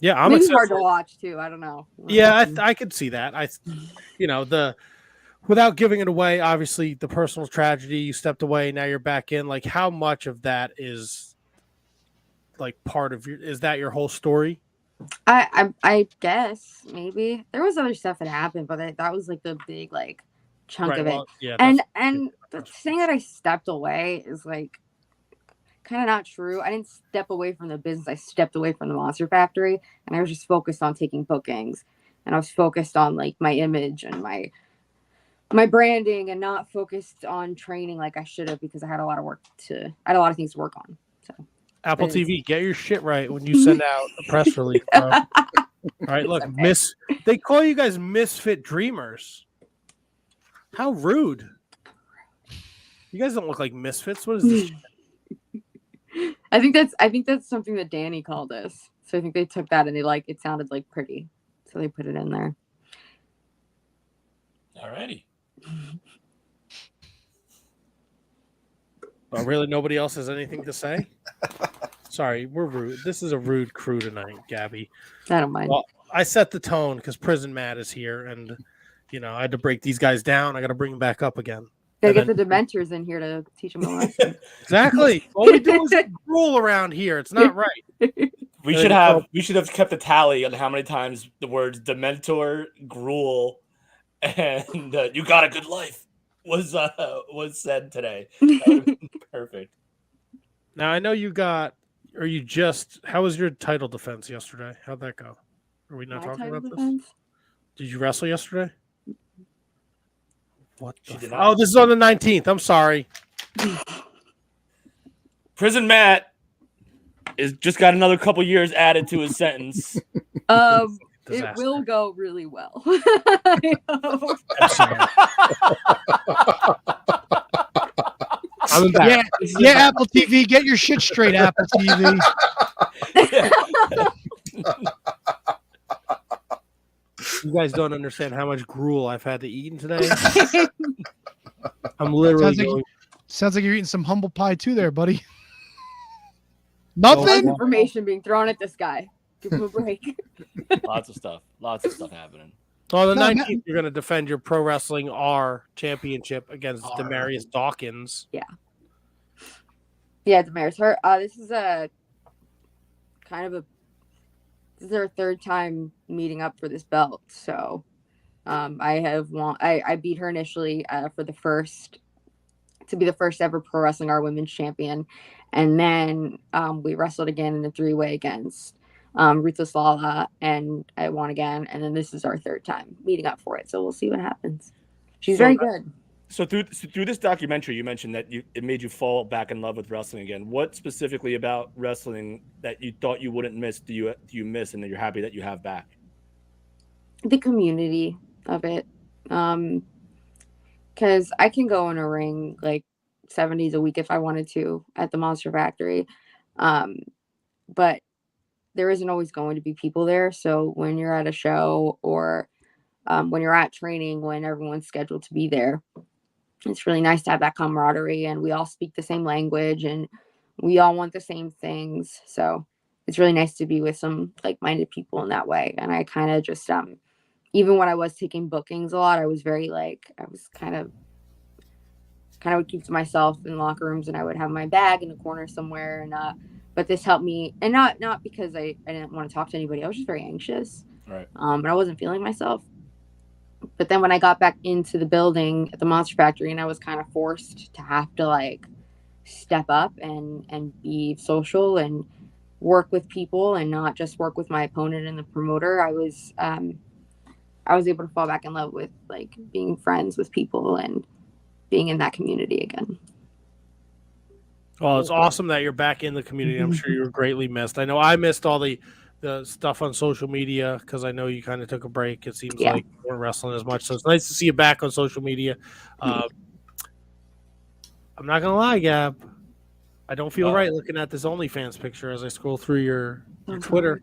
S1: Yeah, I'm
S6: maybe
S1: excited.
S6: Hard to watch too. I don't know.
S1: Yeah, I could see that. Without giving it away, obviously the personal tragedy, you stepped away, now you're back in. Like, how much of that is like part of is that your whole story?
S6: I guess maybe there was other stuff that happened, but that was like the big like chunk of it.
S1: Well, yeah,
S6: and the saying that I stepped away is like kind of not true. I didn't step away from the business. I stepped away from the Monster Factory, and I was just focused on taking bookings, and I was focused on like my image and my branding, and not focused on training like I should have, because I had a lot of things to work on. So
S1: Apple TV, get your shit right when you send out a press release. Bro. All right, look,
S6: okay.
S1: They call you guys misfit dreamers. How rude! You guys don't look like misfits. What is this?
S6: I think that's something that Danny called us. So I think they took that and it sounded like pretty, so they put it in there.
S3: Alrighty.
S1: Oh, really? Nobody else has anything to say? Sorry, we're rude. This is a rude crew tonight, Gabby.
S6: I don't mind.
S1: Well, I set the tone because Prison Matt is here, and I had to break these guys down. I got to bring them back up again.
S6: Gotta get the Dementors in here to teach them a lesson.
S1: Exactly. All we do is rule around here. It's not right.
S3: We should have kept a tally on how many times the words Dementor, Gruel, and you got a good life was said today. That would have been perfect.
S1: Now I know you got, or you just. How was your title defense yesterday? How'd that go? Are we not talking about this? Did you wrestle yesterday? What? Oh, this is on the 19th. I'm sorry.
S3: Prison Matt is just got another couple years added to his sentence.
S6: It will go really well.
S2: Yeah, Apple TV, get your shit straight, Apple TV.
S1: You guys don't understand how much gruel I've had to eat today. I'm literally
S2: sounds like you're eating some humble pie too there, buddy. Nothing?
S6: Information being thrown at this guy. Give him a break.
S3: Lots of stuff happening.
S1: So on the 19th, you're going to defend your Pro Wrestling R championship against Demarius Dawkins.
S6: Yeah. Yeah, Demarius. This is this is our third time meeting up for this belt. So I beat her initially to be the first ever Pro Wrestling R Women's Champion. And then we wrestled again in a 3-way against Ruthless Lala, and I won again. And then this is our third time meeting up for it. So we'll see what happens. She's very good.
S3: So through this documentary, you mentioned that it made you fall back in love with wrestling again. What specifically about wrestling that you thought you wouldn't miss do you miss, and that you're happy that you have back?
S6: The community of it. Because I can go in a ring like 7 days a week if I wanted to at the Monster Factory. But there isn't always going to be people there. So when you're at a show or when you're at training, when everyone's scheduled to be there, it's really nice to have that camaraderie, and we all speak the same language and we all want the same things. So it's really nice to be with some like-minded people in that way. And I kind of just, even when I was taking bookings a lot, I was very I was kind of would keep to myself in locker rooms, and I would have my bag in the corner somewhere. And but this helped me, and not because I didn't want to talk to anybody. I was just very anxious,
S3: right?
S6: And I wasn't feeling myself. But then when I got back into the building at the Monster Factory, and I was kind of forced to have to step up and be social and work with people, and not just work with my opponent and the promoter, I was able to fall back in love with being friends with people and being in that community again.
S1: Well, it's awesome that you're back in the community. I'm sure you were greatly missed. I know I missed all the stuff on social media because I know you kind of took a break. It seems like you weren't wrestling as much. So it's nice to see you back on social media. I'm not going to lie, Gab. I don't feel right looking at this OnlyFans picture as I scroll through your Twitter.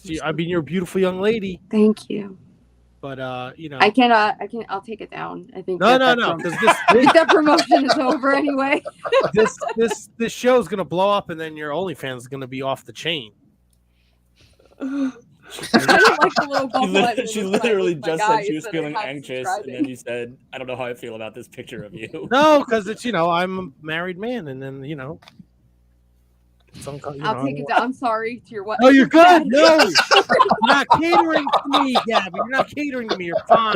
S1: You're a beautiful young lady.
S6: Thank you.
S1: But
S6: I can. I'll take it down. I think.
S1: No.
S6: Because I think that promotion is over anyway.
S1: this show is gonna blow up, and then your OnlyFans is gonna be off the chain.
S6: I didn't like the little bubble.
S3: She literally just said she was feeling anxious, and then you said, "I don't know how I feel about this picture of you."
S1: No, because it's I'm a married man, and then
S6: I'll take it down. I'm sorry to your what?
S1: No, you're good. No, you're not catering to me, Gabby. You're not catering to me. You're fine.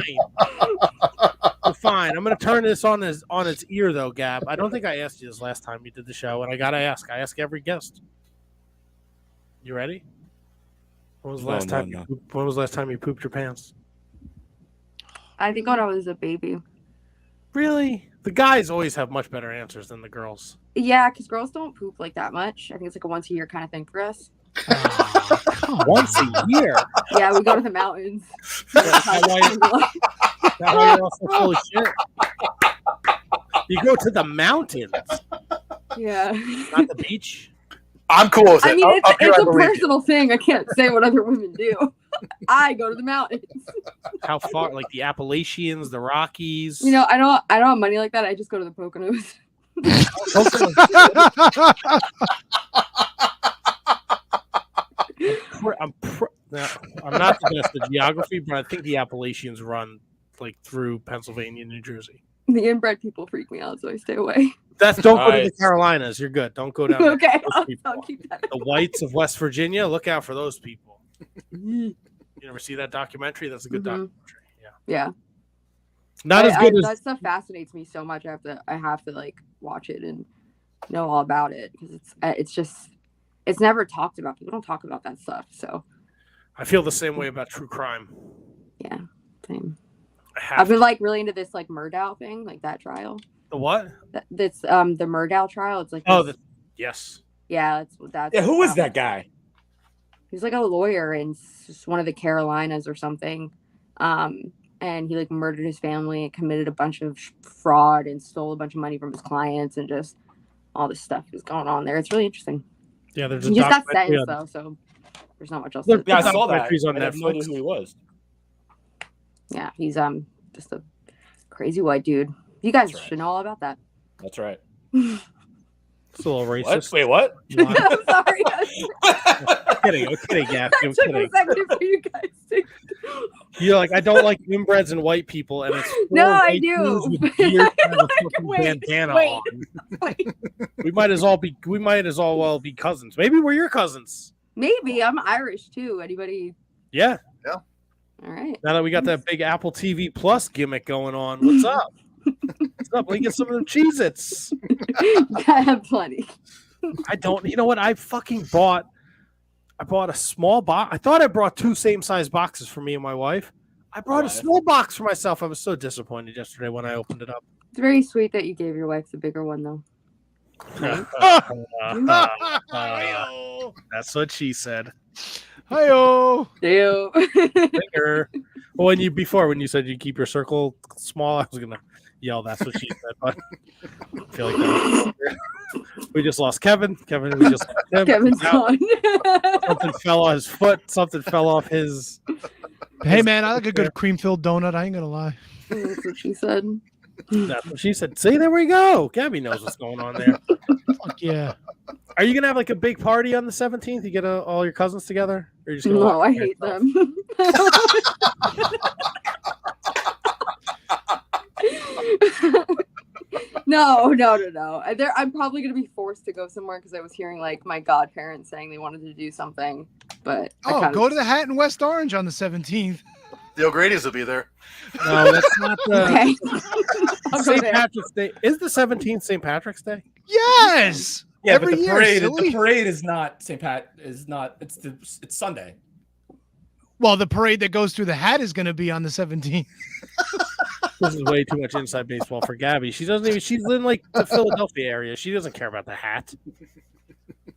S1: You're fine. I'm gonna turn this on its ear, though, Gab. I don't think I asked you this last time you did the show, and I gotta ask. I ask every guest. You ready? When was the last time? When was the last time you pooped your pants?
S6: I think when I was a baby.
S1: Really? The guys always have much better answers than the girls.
S6: Yeah, because girls don't poop like that much. I think it's like a once a year kind of thing for us.
S1: Once a year?
S6: Yeah, we go to the mountains.
S1: That's why you're also full of shit. You go to the mountains.
S6: Yeah.
S1: Not the beach.
S4: I'm cool with it.
S6: I mean, it's a personal thing. I can't say what other women do. I go to the mountains.
S1: How far? Like the Appalachians, the Rockies.
S6: I don't have money like that. I just go to the Poconos.
S1: I'm not the best at geography, but I think the Appalachians run like through Pennsylvania, New Jersey.
S6: The inbred people freak me out, so I stay away.
S1: Don't go to the Carolinas. You're good. Don't go down.
S6: Okay, I'll keep that.
S1: The whites of West Virginia. Look out for those people. You never see that documentary? That's a good documentary.
S6: Yeah.
S1: Not as good as
S6: that stuff fascinates me so much. I have to like watch it and know all about it because it's never talked about. People don't talk about that stuff. So
S1: I feel the same way about true crime.
S6: Yeah, same. I've been like really into this like Murdow thing, like that trial.
S1: The what?
S6: That's the Murdow trial. It's like
S1: yes.
S6: Yeah, that's.
S3: Yeah, who is that guy?
S6: He's like a lawyer in just one of the Carolinas or something. And he like murdered his family and committed a bunch of fraud and stole a bunch of money from his clients and just all this stuff is going on there. It's really interesting.
S1: Yeah, there's a
S6: he just got sentenced though, so there's not much else.
S3: Yeah, I saw that. On I have no idea who he was.
S6: Yeah, he's just a crazy white dude. You guys should know all about that.
S3: That's right.
S1: It's a little racist.
S3: Wait, what?
S6: I'm sorry.
S1: I'm kidding, Gab. I'm
S6: took
S1: kidding.
S6: a second for you guys to...
S1: You're like, I don't like inbreds and white people, and it's
S6: no, I do.
S1: Bandana on. We might as well be cousins. Maybe we're your cousins.
S6: Maybe I'm Irish too. Anybody?
S1: Yeah.
S4: Yeah.
S6: All right.
S1: Now that we got that big Apple TV Plus gimmick going on, what's up? What's up? Let me get some of them Cheez-Its.
S6: I have plenty.
S1: I don't. You know what? I bought a small box. I thought I brought two same-size boxes for me and my wife. I brought a small box for myself. I was so disappointed yesterday when I opened it up.
S6: It's very sweet that you gave your wife the bigger one, though.
S1: That's what she said.
S2: Hi-oh.
S6: Ew.
S1: Bigger. Well, when you said you keep your circle small, I was gonna yell. That's what she said. But I feel like we just lost Kevin. We just lost him.
S6: Kevin's gone.
S1: Something fell off his foot. Something fell off his.
S2: Hey man, I like a good cream-filled donut. I ain't gonna lie.
S6: That's what she said.
S1: That's what she said. See, there we go. Gabby knows what's going on there.
S2: Fuck yeah.
S1: Are you gonna have like a big party on the 17th? You get all your cousins together? Or you just
S6: No, I hate them. No. I'm probably gonna be forced to go somewhere because I was hearing like my godparents saying they wanted to do something. But
S2: go to the Hat in West Orange on the 17th.
S4: The O'Grady's will be there.
S1: No, that's not the
S6: Okay.
S1: St. Patrick's Day. Is the 17th St. Patrick's Day?
S2: Yes.
S3: Yeah,
S2: Every
S3: but the
S2: year,
S3: parade.
S2: silly.
S3: The parade is not St. Pat. Is not. It's Sunday.
S2: Well, the parade that goes through the Hat is going to be on the 17th.
S1: This is way too much inside baseball for Gabby. She doesn't even. She's in like the Philadelphia area. She doesn't care about the hat.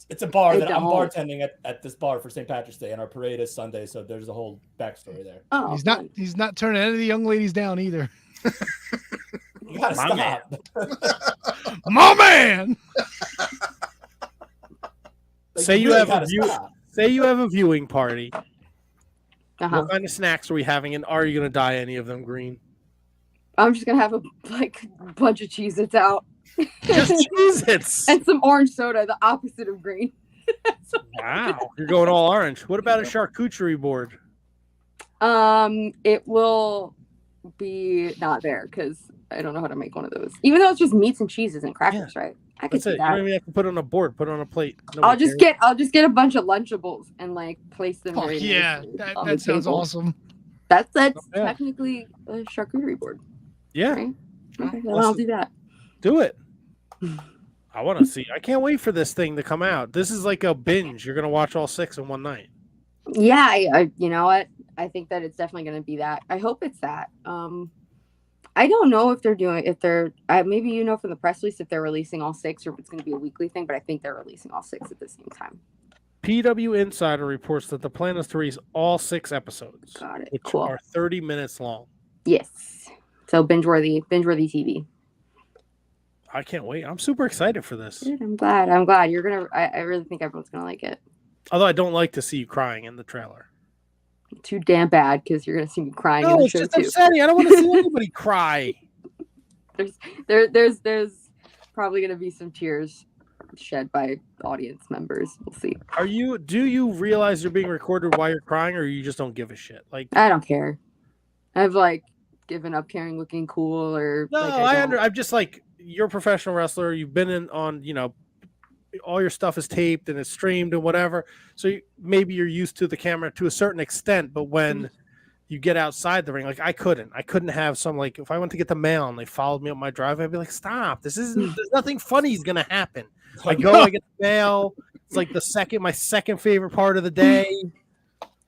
S3: It's a bar that I'm bartending at this bar for St. Patrick's Day, and our parade is Sunday. So there's a whole backstory there.
S6: Oh,
S2: He's not turning any of the young ladies down either.
S3: You gotta stop.
S2: My man.
S1: Say you have a viewing party, What kind of snacks are we having, and are you going to dye any of them green?
S6: I'm just gonna have a bunch of Cheez-Its out.
S1: Just Cheez-Its
S6: and some orange soda, the opposite of green.
S1: Wow, you're going all orange. What about a charcuterie board?
S6: It will be not there because I don't know how to make one of those. Even though it's just meats and cheeses and crackers, right? I could
S1: That's it.
S6: do
S1: You
S6: that.
S1: don't even have to put it on a board. Put it on a plate.
S6: I'll just get a bunch of Lunchables and place them.
S2: Oh yeah, that sounds awesome.
S6: That's technically a charcuterie board.
S1: Yeah.
S6: Right? Okay, well, I'll do that.
S1: Do it. I want to see. I can't wait for this thing to come out. This is like a binge. You're gonna watch all 6 in one night.
S6: Yeah, I you know what? I think that it's definitely going to be that. I hope it's that. I don't know if they're maybe you know from the press release if they're releasing all 6 or if it's going to be a weekly thing, but I think they're releasing all 6 at the same time.
S1: PW Insider reports that the plan is to release all 6 episodes.
S6: Got it.
S1: Which
S6: Cool.
S1: are 30 minutes long.
S6: Yes. So binge-worthy TV.
S1: I can't wait. I'm super excited for this.
S6: Good, I'm glad. You're gonna. I really think everyone's gonna like it.
S1: Although I don't like to see you crying in the trailer.
S6: Too damn bad because you're gonna see me crying in
S1: No,
S6: the
S1: it's
S6: show
S1: just
S6: too.
S1: upsetting. I don't want to see anybody cry.
S6: There's probably gonna be some tears shed by audience members. We'll see.
S1: Do you realize you're being recorded while you're crying, or you just don't give a shit? Like
S6: I don't care. I've given up caring looking cool or
S1: no. I'm just you're a professional wrestler. You've been on all your stuff is taped and it's streamed and whatever. So maybe you're used to the camera to a certain extent, but when you get outside the ring, I couldn't have some if I went to get the mail and they followed me up my driveway, I'd be like, stop, there's nothing funny is going to happen. I go, I get the mail. It's my second favorite part of the day.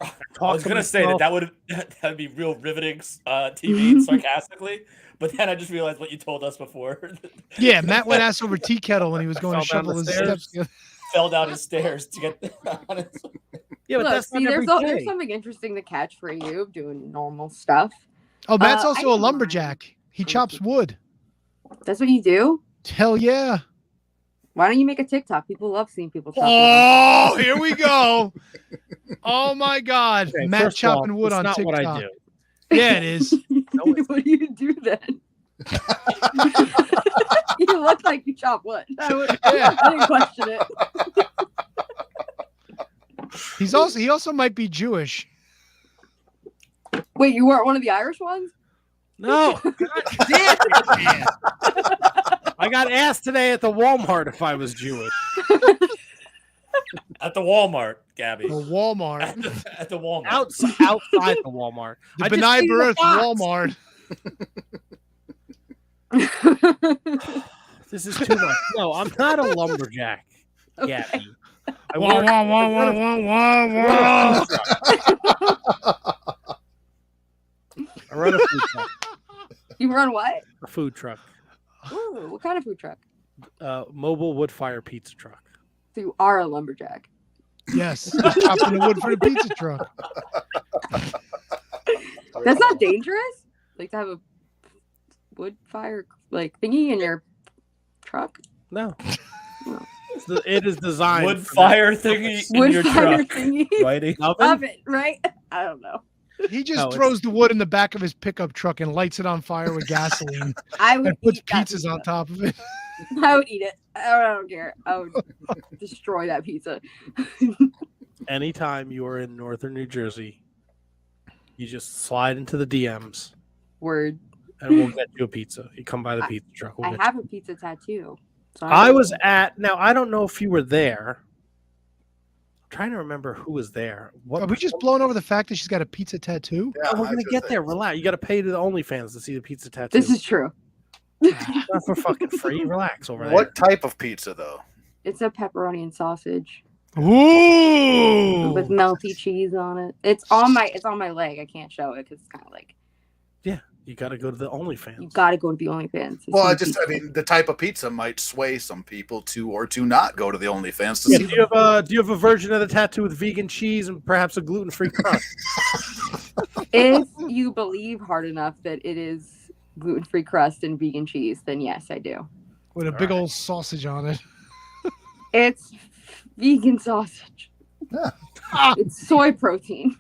S3: I was going to say that would be real riveting TV sarcastically. But then I just realized what you told us before.
S2: Yeah, Matt went ass over tea kettle when he was going to shovel his steps.
S3: Fell down his stairs to get on his...
S1: Yeah, but
S6: look, there's something interesting to catch for you doing normal stuff.
S2: Oh, Matt's also a lumberjack. He chops wood.
S6: That's what you do?
S2: Hell yeah.
S6: Why don't you make a TikTok? People love seeing people chop wood.
S2: Oh, here we go. Oh my God.
S1: Okay,
S2: Matt chopping wood on
S1: not
S2: TikTok.
S1: What I do.
S2: Yeah, it is.
S6: What do you do then? You look like you chop wood. I didn't question it.
S2: He also might be Jewish.
S6: Wait, you weren't one of the Irish ones?
S1: No. God damn it, man. I got asked today at the Walmart if I was Jewish.
S3: At the Walmart, Gabby.
S2: The Walmart.
S3: At the Walmart.
S1: Outside the Walmart.
S2: The B'nai B'rith Walmart.
S1: This is too much. No, I'm not a lumberjack,
S6: Okay.
S1: Gabby. I run a food truck.
S6: You run what?
S1: A food truck.
S6: Ooh, what kind of food truck?
S1: Mobile wood fire pizza truck.
S6: So you are a lumberjack.
S2: Yes. Chopping the wood for the pizza truck.
S6: That's not dangerous? To have a wood fire thingy in your truck?
S1: No. It is designed.
S3: Wood fire thingy in your
S6: fire
S3: truck.
S6: thingy.
S3: Righty.
S6: Oven, right? I don't know.
S2: He just throws the wood in the back of his pickup truck and lights it on fire with gasoline.
S6: And
S2: puts pizzas on top of it.
S6: I would eat it. I don't care. I would destroy that pizza.
S1: Anytime you are in northern New Jersey, you just slide into the DMs.
S6: Word.
S1: And we'll get you a pizza. You come by the pizza truck.
S6: I have a pizza tattoo. So
S1: I was now I don't know if you were there. I'm trying to remember who was there.
S2: Are we just blowing over the fact that she's got a pizza tattoo?
S4: Yeah,
S1: we're gonna get there. Relax. You got to pay to the OnlyFans to see the pizza tattoo.
S6: This is true.
S1: Not for fucking free. Relax over there.
S4: What type of pizza, though?
S6: It's a pepperoni and sausage.
S2: Ooh!
S6: With melty cheese on it. It's on my leg. I can't show it because it's kind of
S1: yeah. You got to go to the OnlyFans.
S6: You got to go to the OnlyFans.
S4: Well, I mean, the type of pizza might sway some people to or to not go to the OnlyFans to see.
S1: Do you have a version of the tattoo with vegan cheese and perhaps a gluten-free crust?
S6: If you believe hard enough that it is gluten-free crust and vegan cheese, then yes, I do.
S2: With a big old sausage on it.
S6: It's vegan sausage. It's soy protein.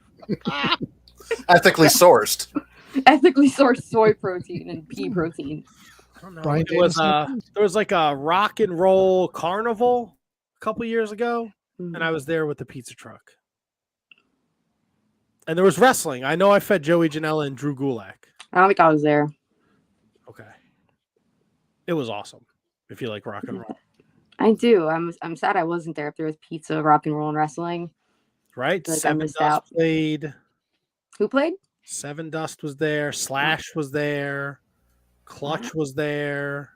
S4: Ethically sourced.
S6: Ethically sourced soy protein and pea protein.
S1: I don't know.
S2: Brian
S1: It was,
S2: Danielson.
S1: there was like a rock and roll carnival a couple years ago,
S6: Mm.
S1: and I was there with the pizza truck. And there was wrestling. I know I fed Joey Janela and Drew Gulak.
S6: I don't think I was there.
S1: Okay. It was awesome if you like rock and roll.
S6: I do. I'm sad I wasn't there. If there was pizza, rock and roll, and wrestling,
S1: Right?
S6: Like I
S1: Seven
S6: missed
S1: Dust
S6: out.
S1: played.
S6: who played?
S1: Seven Dust was there. Slash was there. Clutch was there.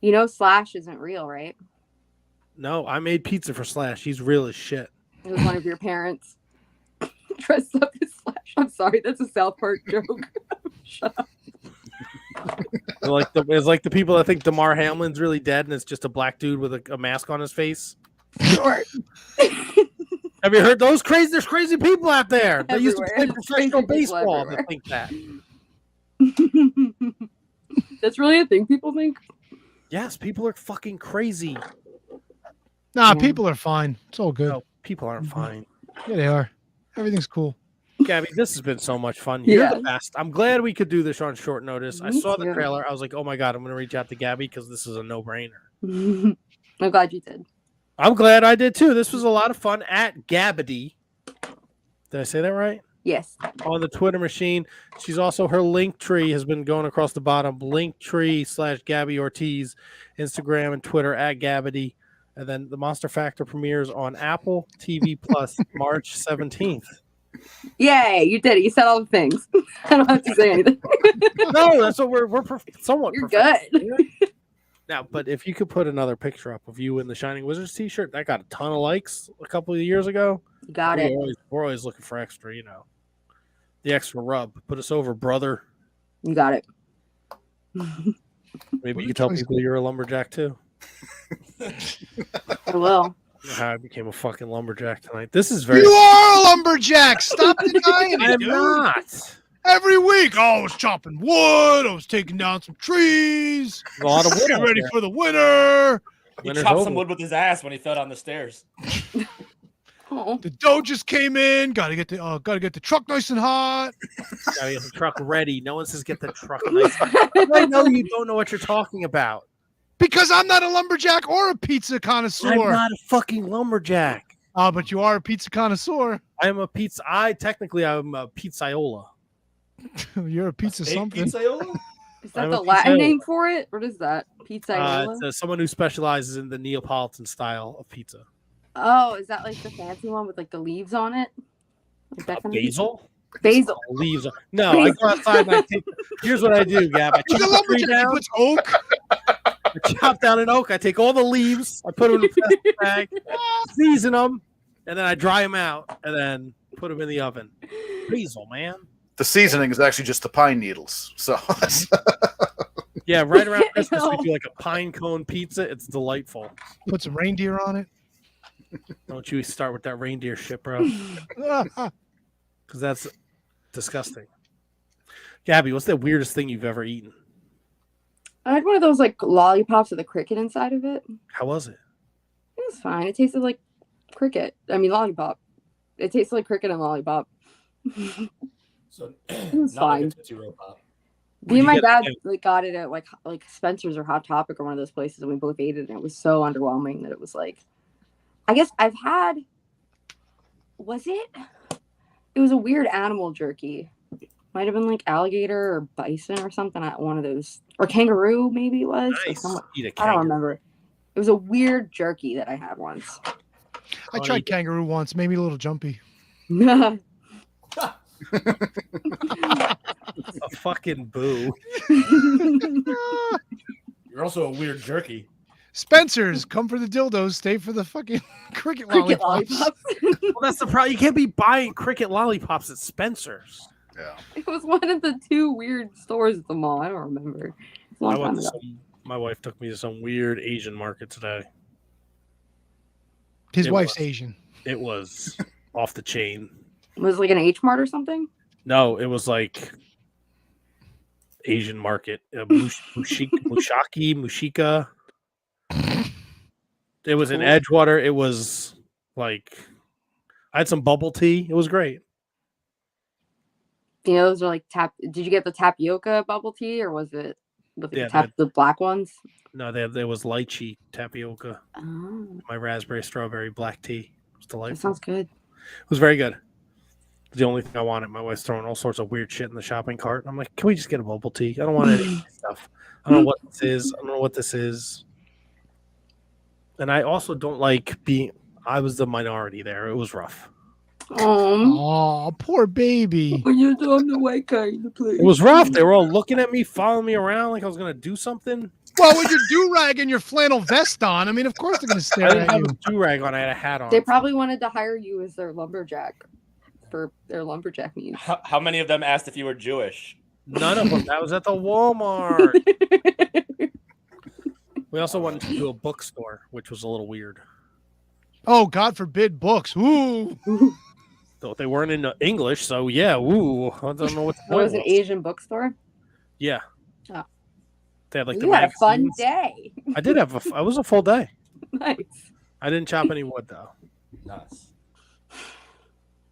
S6: You know, Slash isn't real, right?
S1: No, I made pizza for Slash. He's real as shit.
S6: It was one of your parents dressed up as Slash. I'm sorry, that's a South Park joke. Shut up.
S1: It's like the people that think DeMar Hamlin's really dead and it's just a black dude with a mask on his face.
S6: Sure.
S1: Have you heard those crazy? There's crazy people out there. They used to play
S6: Everywhere.
S1: professional
S6: Crazy people
S1: baseball
S6: everywhere.
S1: that think that.
S6: That's really a thing people think.
S1: Yes, people are fucking crazy.
S2: Nah, people are fine. It's all good.
S1: No, people aren't fine.
S2: Yeah, they are. Everything's cool.
S1: Gabby, this has been so much fun. You're
S6: Yeah.
S1: the best. I'm glad we could do this on short notice. I
S6: Me
S1: saw the
S6: too.
S1: trailer. I was like, oh my God, I'm going to reach out to Gabby because this is a no-brainer.
S6: I'm glad you did.
S1: I'm glad I did too. This was a lot of fun at Gabbity. Did I say that right?
S6: Yes.
S1: On the Twitter machine. She's also, her link tree has been going across the bottom. Linktree/Gabby Ortiz, Instagram and Twitter at Gabbity. And then the Monster Factor premieres on Apple TV Plus March 17th.
S6: Yay, you did it. You said all the things. I don't have to say anything.
S1: No, that's what we're somewhat
S6: You're
S1: professional.
S6: good.
S1: Now, but if you could put another picture up of you in the Shining Wizards t-shirt, that got a ton of likes a couple of years ago.
S6: You got it.
S1: We're always looking for extra, you know. The extra rub. Put us over, brother.
S6: You got it.
S1: Maybe you could tell people you're a lumberjack too.
S6: I will.
S1: How I became a fucking lumberjack tonight. This is very.
S2: You are a lumberjack. Stop denying it.
S1: I'm
S2: dude.
S1: not.
S2: Every week, I was chopping wood. I was taking down some trees.
S1: A lot of wood
S2: Getting
S1: out
S2: ready
S1: there.
S2: for the winter.
S3: He
S1: Winter's
S3: chopped
S1: over.
S3: some wood with his ass when he fell down the stairs.
S6: Oh.
S2: The dough just came in. Gotta get the truck nice and hot.
S1: Gotta get the truck ready. No one says get the truck nice. I know you don't know what you're talking about.
S2: Because I'm not a lumberjack or a pizza connoisseur.
S1: I'm not a fucking lumberjack.
S2: But you are a pizza connoisseur.
S1: I'm a pizza. I'm a pizzaiola.
S2: You're a pizza
S3: Steak
S2: something.
S3: pizzaiola?
S6: Is that
S1: I'm
S6: the
S1: a
S6: Latin
S1: pizzaiola.
S6: name for it? What is that? Pizza?
S1: It's someone who specializes in the Neapolitan style of pizza.
S6: Oh, is that like the fancy one with like the leaves on it? Like that kind of-
S1: Basil?
S6: Basil.
S1: Leaves. No, I go outside and I take. Here's what I do, Gab. I
S2: He's
S1: chop
S2: a
S1: a tree
S2: lumberjack. He
S1: down.
S2: puts oak.
S1: I chop down an oak. I take all the leaves. I put them in a plastic bag, season them, and then I dry them out, and then put them in the oven. Basil, man.
S4: The seasoning is actually just the pine needles. So
S1: Yeah, right around
S6: I
S1: Christmas, we
S6: know.
S1: do like a pine cone pizza. It's delightful.
S2: Put some reindeer on it.
S1: Don't you start with that reindeer shit, bro, because that's disgusting. Gabby, what's the weirdest thing you've ever eaten?
S6: I had one of those like lollipops with a cricket inside of it.
S1: How was it?
S6: It was fine. It tasted like cricket. I mean lollipop. It tasted like cricket and lollipop.
S3: So,
S6: was
S3: not like a
S6: fine.
S3: Tootsie Roll Pop.
S6: Me and
S1: you
S6: my
S1: get-
S6: dad like got it at like Spencer's or Hot Topic or one of those places, and we both ate it, and it was so underwhelming that it was like, I guess I've had. Was it? It was a weird animal jerky. Might have been like alligator or bison or something at one of those, or kangaroo maybe it was. or
S1: Nice.
S6: somewhat-
S1: Eat a
S6: I don't
S1: kangaroo.
S6: remember. It was a weird jerky that I had once.
S2: I tried kangaroo once. Made me a little jumpy.
S1: A fucking boo.
S3: You're also a weird jerky.
S2: Spencer's, come for the dildos, stay for the fucking cricket
S6: Cricket
S2: lollipops.
S6: lollipops.
S1: Well, that's the problem. You can't be buying cricket lollipops at Spencer's.
S4: yeah.
S6: It was one of the two weird stores at the mall. I don't remember. It's a long time ago.
S1: My wife took me to some weird Asian market today.
S2: His
S1: It
S2: wife's
S1: was.
S2: Asian.
S1: It was off the chain.
S6: Was it like an H Mart or something?
S1: No, it was like Asian market. Mushika. It was in
S6: Cool.
S1: Edgewater. It was like I had some bubble tea. It was great.
S6: You know, those are like Did you get the tapioca bubble tea, or was it with
S1: Yeah,
S6: the black ones?
S1: No, there was lychee tapioca.
S6: Oh,
S1: My raspberry strawberry black tea. It was
S6: that
S1: delightful.
S6: sounds good.
S1: It was very good. The only thing I wanted, my wife's throwing all sorts of weird shit in the shopping cart. I'm like, can we just get a bubble tea? I don't want any stuff. I don't know what this is. I don't know what this is. And I also don't like being. I was the minority there. It was rough.
S2: Oh, poor baby.
S6: You're the white guy, please.
S1: It was rough. They were all looking at me, following me around like I was gonna do something.
S2: Well, with your do-rag and your flannel vest on, I mean, of course they're going to stare
S1: I didn't
S2: at
S1: have
S2: you.
S1: a do-rag on. I had a hat on.
S6: They probably wanted to hire you as their lumberjack for their lumberjack needs.
S3: How many of them asked if you were Jewish?
S1: None of them. That was at the Walmart. We also went to a bookstore, which was a little weird.
S2: Oh, God forbid books. Ooh.
S1: So they weren't in English, so yeah. Ooh, I don't know what.
S6: It was an Asian bookstore.
S1: Yeah.
S6: Oh.
S1: They had like
S6: You had a fun day.
S1: I did have I was a full day.
S6: Nice.
S1: I didn't chop any wood though.
S3: Nice.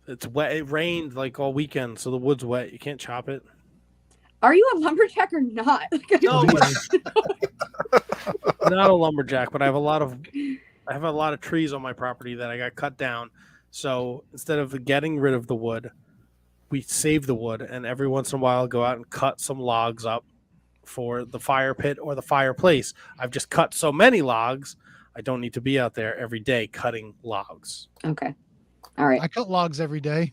S1: It's wet. It rained like all weekend, so the wood's wet. You can't chop it.
S6: Are you a lumberjack or not?
S1: No, not a lumberjack, but I have a lot of trees on my property that I got cut down. So instead of getting rid of the wood, we save the wood, and every once in a while go out and cut some logs up for the fire pit or the fireplace. I've just cut so many logs, I don't need to be out there every day cutting logs.
S6: Okay. All right.
S2: I cut logs every day.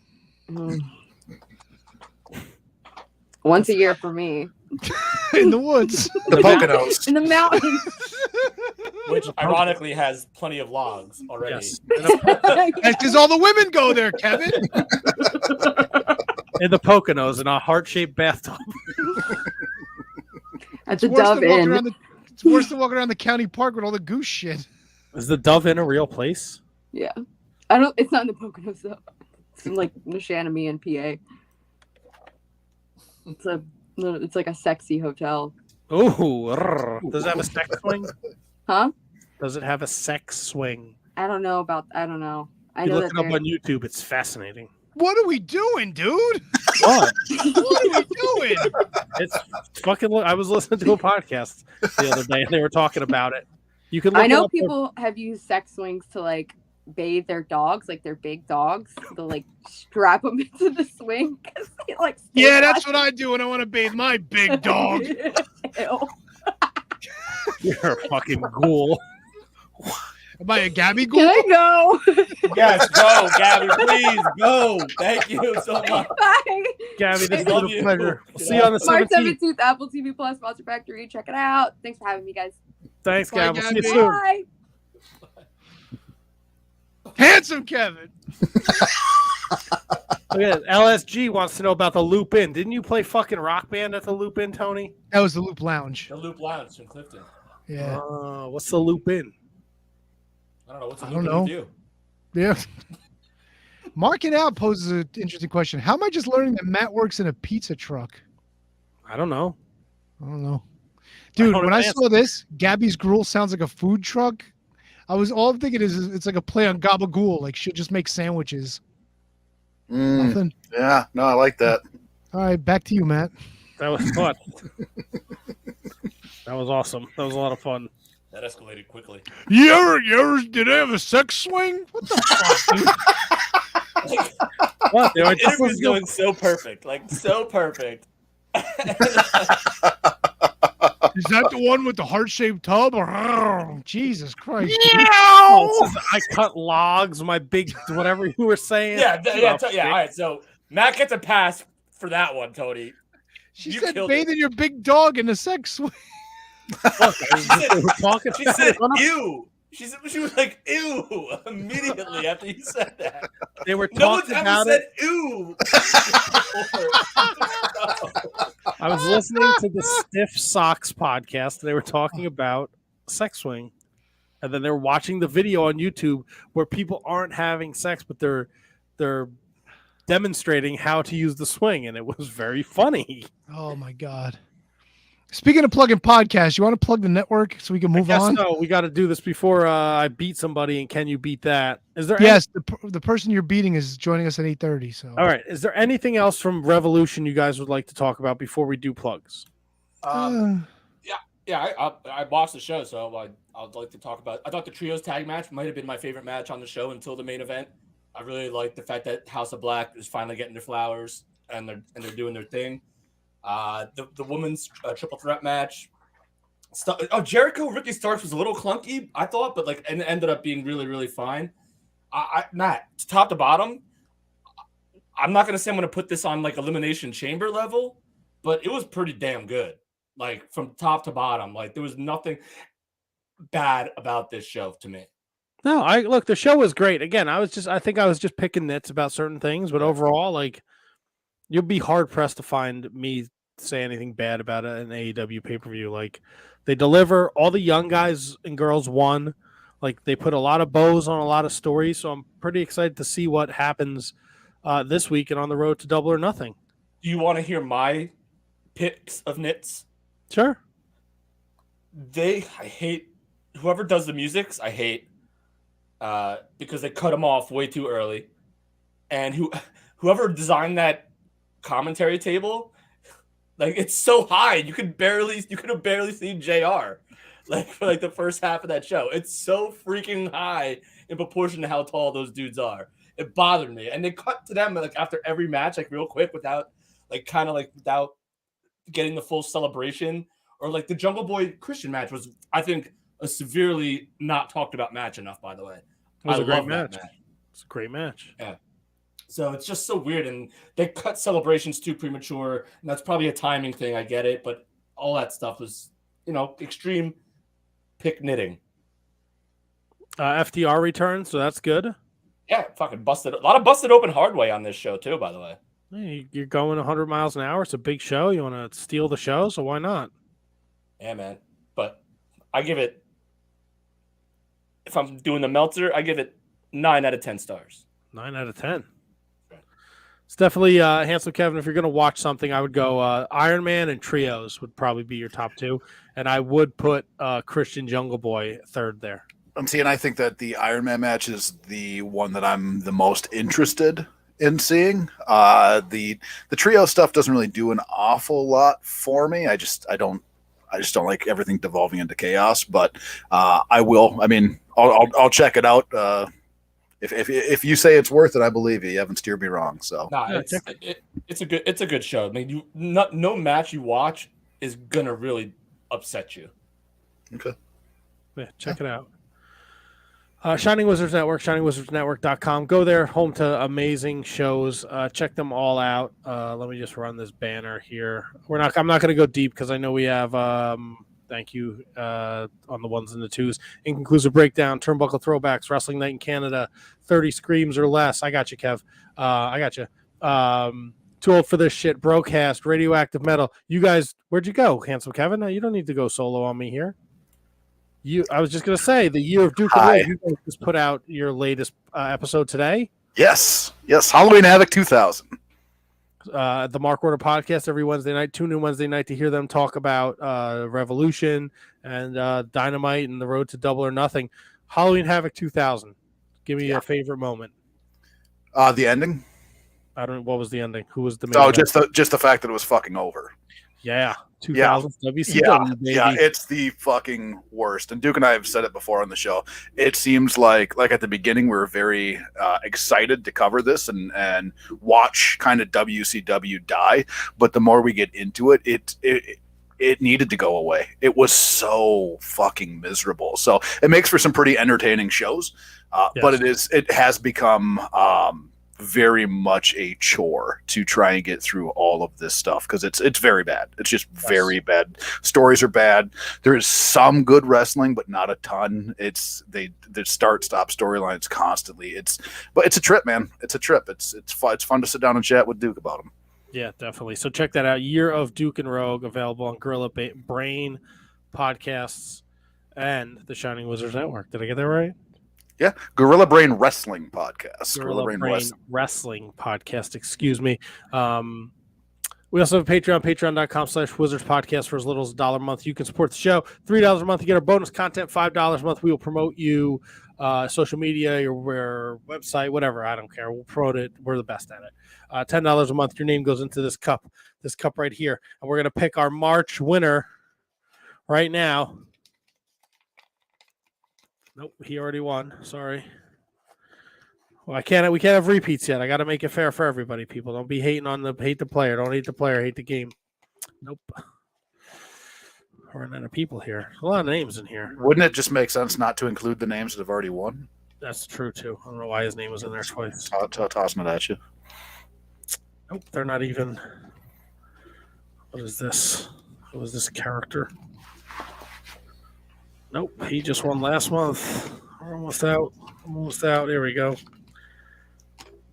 S6: Once a year for me.
S2: In the woods.
S4: The Poconos.
S6: In the mountains.
S3: Which ironically has plenty of logs already.
S1: Yes.
S2: That's because all the women go there, Kevin.
S1: In the Poconos in a heart-shaped bathtub.
S6: At the Dove Inn.
S2: It's worse than walking around the county park with all the goose shit.
S1: Is the Dove Inn a real place?
S6: Yeah. It's not in the Poconos though. It's in like Neshannomi, PA. It's like a sexy hotel.
S1: Ooh, does it have a sex swing?
S6: Huh?
S1: Does it have a sex swing?
S6: I don't know. I know
S1: You look
S6: that
S1: it up on YouTube. It's fascinating.
S2: What are we doing, dude?
S1: What?
S2: What are we doing?
S1: It's fucking. I was listening to a podcast the other day, and they were talking about it. You can. Look
S6: I know
S1: it up
S6: people have used sex swings to like bathe their dogs, like their big dogs. They'll like strap them into the swing because they like.
S2: Yeah, that's what I do when I want to bathe my big dog.
S1: You're a fucking ghoul.
S2: Am I a Gabby ghoul?
S6: Can I go?
S3: Yes, go, Gabby, please go. Thank you so much.
S6: Bye.
S1: Gabby, this
S3: I
S1: has been
S3: love
S1: a
S3: you.
S1: pleasure. We'll see you on the
S6: March
S1: 17th.
S6: 17th, Apple TV Plus Sponsor Factory. Check it out. Thanks for having me, guys.
S1: Thanks,
S2: Bye,
S1: Gabby. We'll see you
S2: Gabby.
S1: soon.
S6: Bye.
S2: Handsome Kevin.
S1: Look at it. LSG wants to know about the Loop Inn. Didn't you play fucking Rock Band at the Loop Inn, Tony?
S2: That was the Loop Lounge.
S3: The Loop Lounge in Clifton.
S2: Yeah.
S1: What's the Loop Inn?
S3: I don't know. What's the
S2: I
S3: Loop
S2: don't
S3: in
S2: know.
S3: with you?
S2: Yeah. Mark It Out poses an interesting question. How am I just learning that Matt works in a pizza truck?
S1: I don't know.
S2: I don't know. Dude,
S1: don't
S2: when I
S1: answer.
S2: saw this, Gabby's Gruel sounds like a food truck. All I'm thinking is it's like a play on Gabagool. Like she'll just make sandwiches. Nothing.
S4: Yeah, no, I like that.
S2: All right, back to you, Matt.
S1: That was fun. That was awesome. That was a lot of fun.
S3: That escalated quickly.
S2: You ever did I have a sex swing? What the fuck, dude?
S1: What? They were
S3: The interview's going so perfect. Like, so perfect.
S2: Is that the one with the heart-shaped tub? Or Jesus Christ!
S1: Oh, it says, I cut logs. My big whatever you were saying.
S3: Yeah,
S1: Oh,
S3: yeah. All right, so Matt gets a pass for that one, Tony.
S2: She
S3: You
S2: said
S3: killed
S2: bathing your big dog in a sex swing.
S1: Look, they were talking.
S3: She said, ew. She was like, ew, immediately after you said that.
S1: They were
S3: No one's
S1: talking
S3: ever
S1: about
S3: said
S1: it.
S3: ew.
S1: I was listening to the Stiff Socks podcast. They were talking about sex swing, and then they were watching the video on YouTube where people aren't having sex, but they're demonstrating how to use the swing, and it was very funny.
S2: Oh my God! Speaking of plugging podcasts, you want to plug the network so we can move on?
S1: So we got to do this before I beat somebody, and can you beat that? Is there?
S2: Yes, the person you're beating is joining us at 8:30. So
S1: all right. Is there anything else from Revolution you guys would like to talk about before we do plugs?
S3: I watched the show, so I'd like to talk about. I thought the trios tag match might have been my favorite match on the show until the main event. I really like the fact that House of Black is finally getting their flowers and they're doing their thing. The women's triple threat match. Jericho Ricky Starks was a little clunky, I thought, but and it ended up being really, really fine. Matt, top to bottom, I'm not gonna say I'm gonna put this on like Elimination Chamber level, but it was pretty damn good. Like from top to bottom, like there was nothing bad about this show to me.
S1: No, look, the show was great. Again, I think I was just picking nits about certain things, but overall, like, you'll be hard pressed to find me say anything bad about an AEW pay-per-view. Like, they deliver. All the young guys and girls won. Like, they put a lot of bows on a lot of stories, so I'm pretty excited to see what happens this week and on the road to Double or Nothing.
S3: Do you want to hear my picks of nits?
S1: Sure.
S3: I hate whoever does the musics. I hate because they cut them off way too early, and whoever designed that commentary table, like it's so high you could have barely seen JR like for like the first half of that show. It's so freaking high in proportion to how tall those dudes are. It bothered me, and they cut to them like after every match, like real quick without getting the full celebration. Or like the Jungle Boy Christian match was, I think, a severely not talked about match enough. By the way,
S1: it was a great match. It's a great match.
S3: Yeah. So it's just so weird, and they cut celebrations too premature, and that's probably a timing thing. I get it, but all that stuff was, extreme pick knitting.
S1: FTR returns, so that's good.
S3: Yeah, fucking busted. A lot of busted open hard way on this show too. By the way,
S1: hey, you're going 100 miles an hour. It's a big show. You want to steal the show, so why not?
S3: Yeah, man. But I give it. If I'm doing the Meltzer, I give it 9 out of 10 stars.
S1: 9 out of 10. It's definitely Handsome Kevin. If you're going to watch something, I would go Iron Man and Trios would probably be your top two, and I would put Christian Jungle Boy third there.
S4: And I think that the Iron Man match is the one that I'm the most interested in seeing. The trio stuff doesn't really do an awful lot for me. I just don't like everything devolving into chaos. But I will. I mean, I'll check it out. If you say it's worth it, I believe you. You haven't steered me wrong. So
S3: it's a good show. I mean, no match you watch is gonna really upset you.
S4: Okay.
S1: Yeah, check it out. Shining Wizards Network, shiningwizardsnetwork.com. Go there, home to amazing shows. Check them all out. Let me just run this banner here. I'm not going to go deep because I know we have thank you on the ones and the twos. Inconclusive breakdown, turnbuckle throwbacks, Wrestling Night in Canada, 30 screams or less. I got you, Kev. I got you. Too old for this shit. Broadcast, radioactive metal. You guys, where'd you go, Handsome Kevin? No, you don't need to go solo on me here. I was just going to say, the Year of Duke and Roll, you guys just put out your latest episode today.
S4: Yes. Halloween Havoc 2000.
S1: The Mark Order podcast every Wednesday night. Tune in Wednesday night to hear them talk about Revolution and Dynamite and the road to Double or Nothing. Halloween Havoc 2000. Give me your favorite moment.
S4: The ending.
S1: I don't know. What was the ending? Who was the main?
S4: Oh, just the fact that it was fucking over.
S1: Yeah. 2000 WCW, baby.
S4: Yeah, it's the fucking worst. And Duke and I have said it before on the show. It seems like at the beginning we were very excited to cover this and watch kind of WCW die. But the more we get into it, it needed to go away. It was so fucking miserable. So it makes for some pretty entertaining shows. Yes. But it has become very much a chore to try and get through all of this stuff because it's very bad. It's just very bad. Stories are bad. There is some good wrestling, but not a ton. They start-stop storylines constantly. But it's a trip, man. It's a trip. It's fun to sit down and chat with Duke about them.
S1: Yeah, definitely. So check that out. Year of Duke and Rogue, available on Gorilla Brain podcasts and the Shining Wizards Network. Did I get that right?
S4: Yeah, Gorilla Brain Wrestling Podcast.
S1: Gorilla Brain Wrestling Podcast, excuse me. We also have a Patreon, patreon.com/Wizards Podcast for as little as $1 a month. You can support the show. $3 a month, you get our bonus content. $5 a month, we will promote you, social media, your website, whatever. I don't care. We'll promote it. We're the best at it. $10 a month, your name goes into this cup right here. And we're going to pick our March winner right now. Nope, he already won. Sorry. Well, we can't have repeats yet. I got to make it fair for everybody. People, don't be hating on hate the player. Don't hate the player. Hate the game. Nope. We're running out of people here. A lot of names in here.
S4: Wouldn't it just make sense not to include the names that have already won?
S1: That's true too. I don't know why his name was in there twice.
S4: Tossing it at you.
S1: Nope, they're not even. What is this? Who is this character? Nope, he just won last month. We're almost out. Here we go.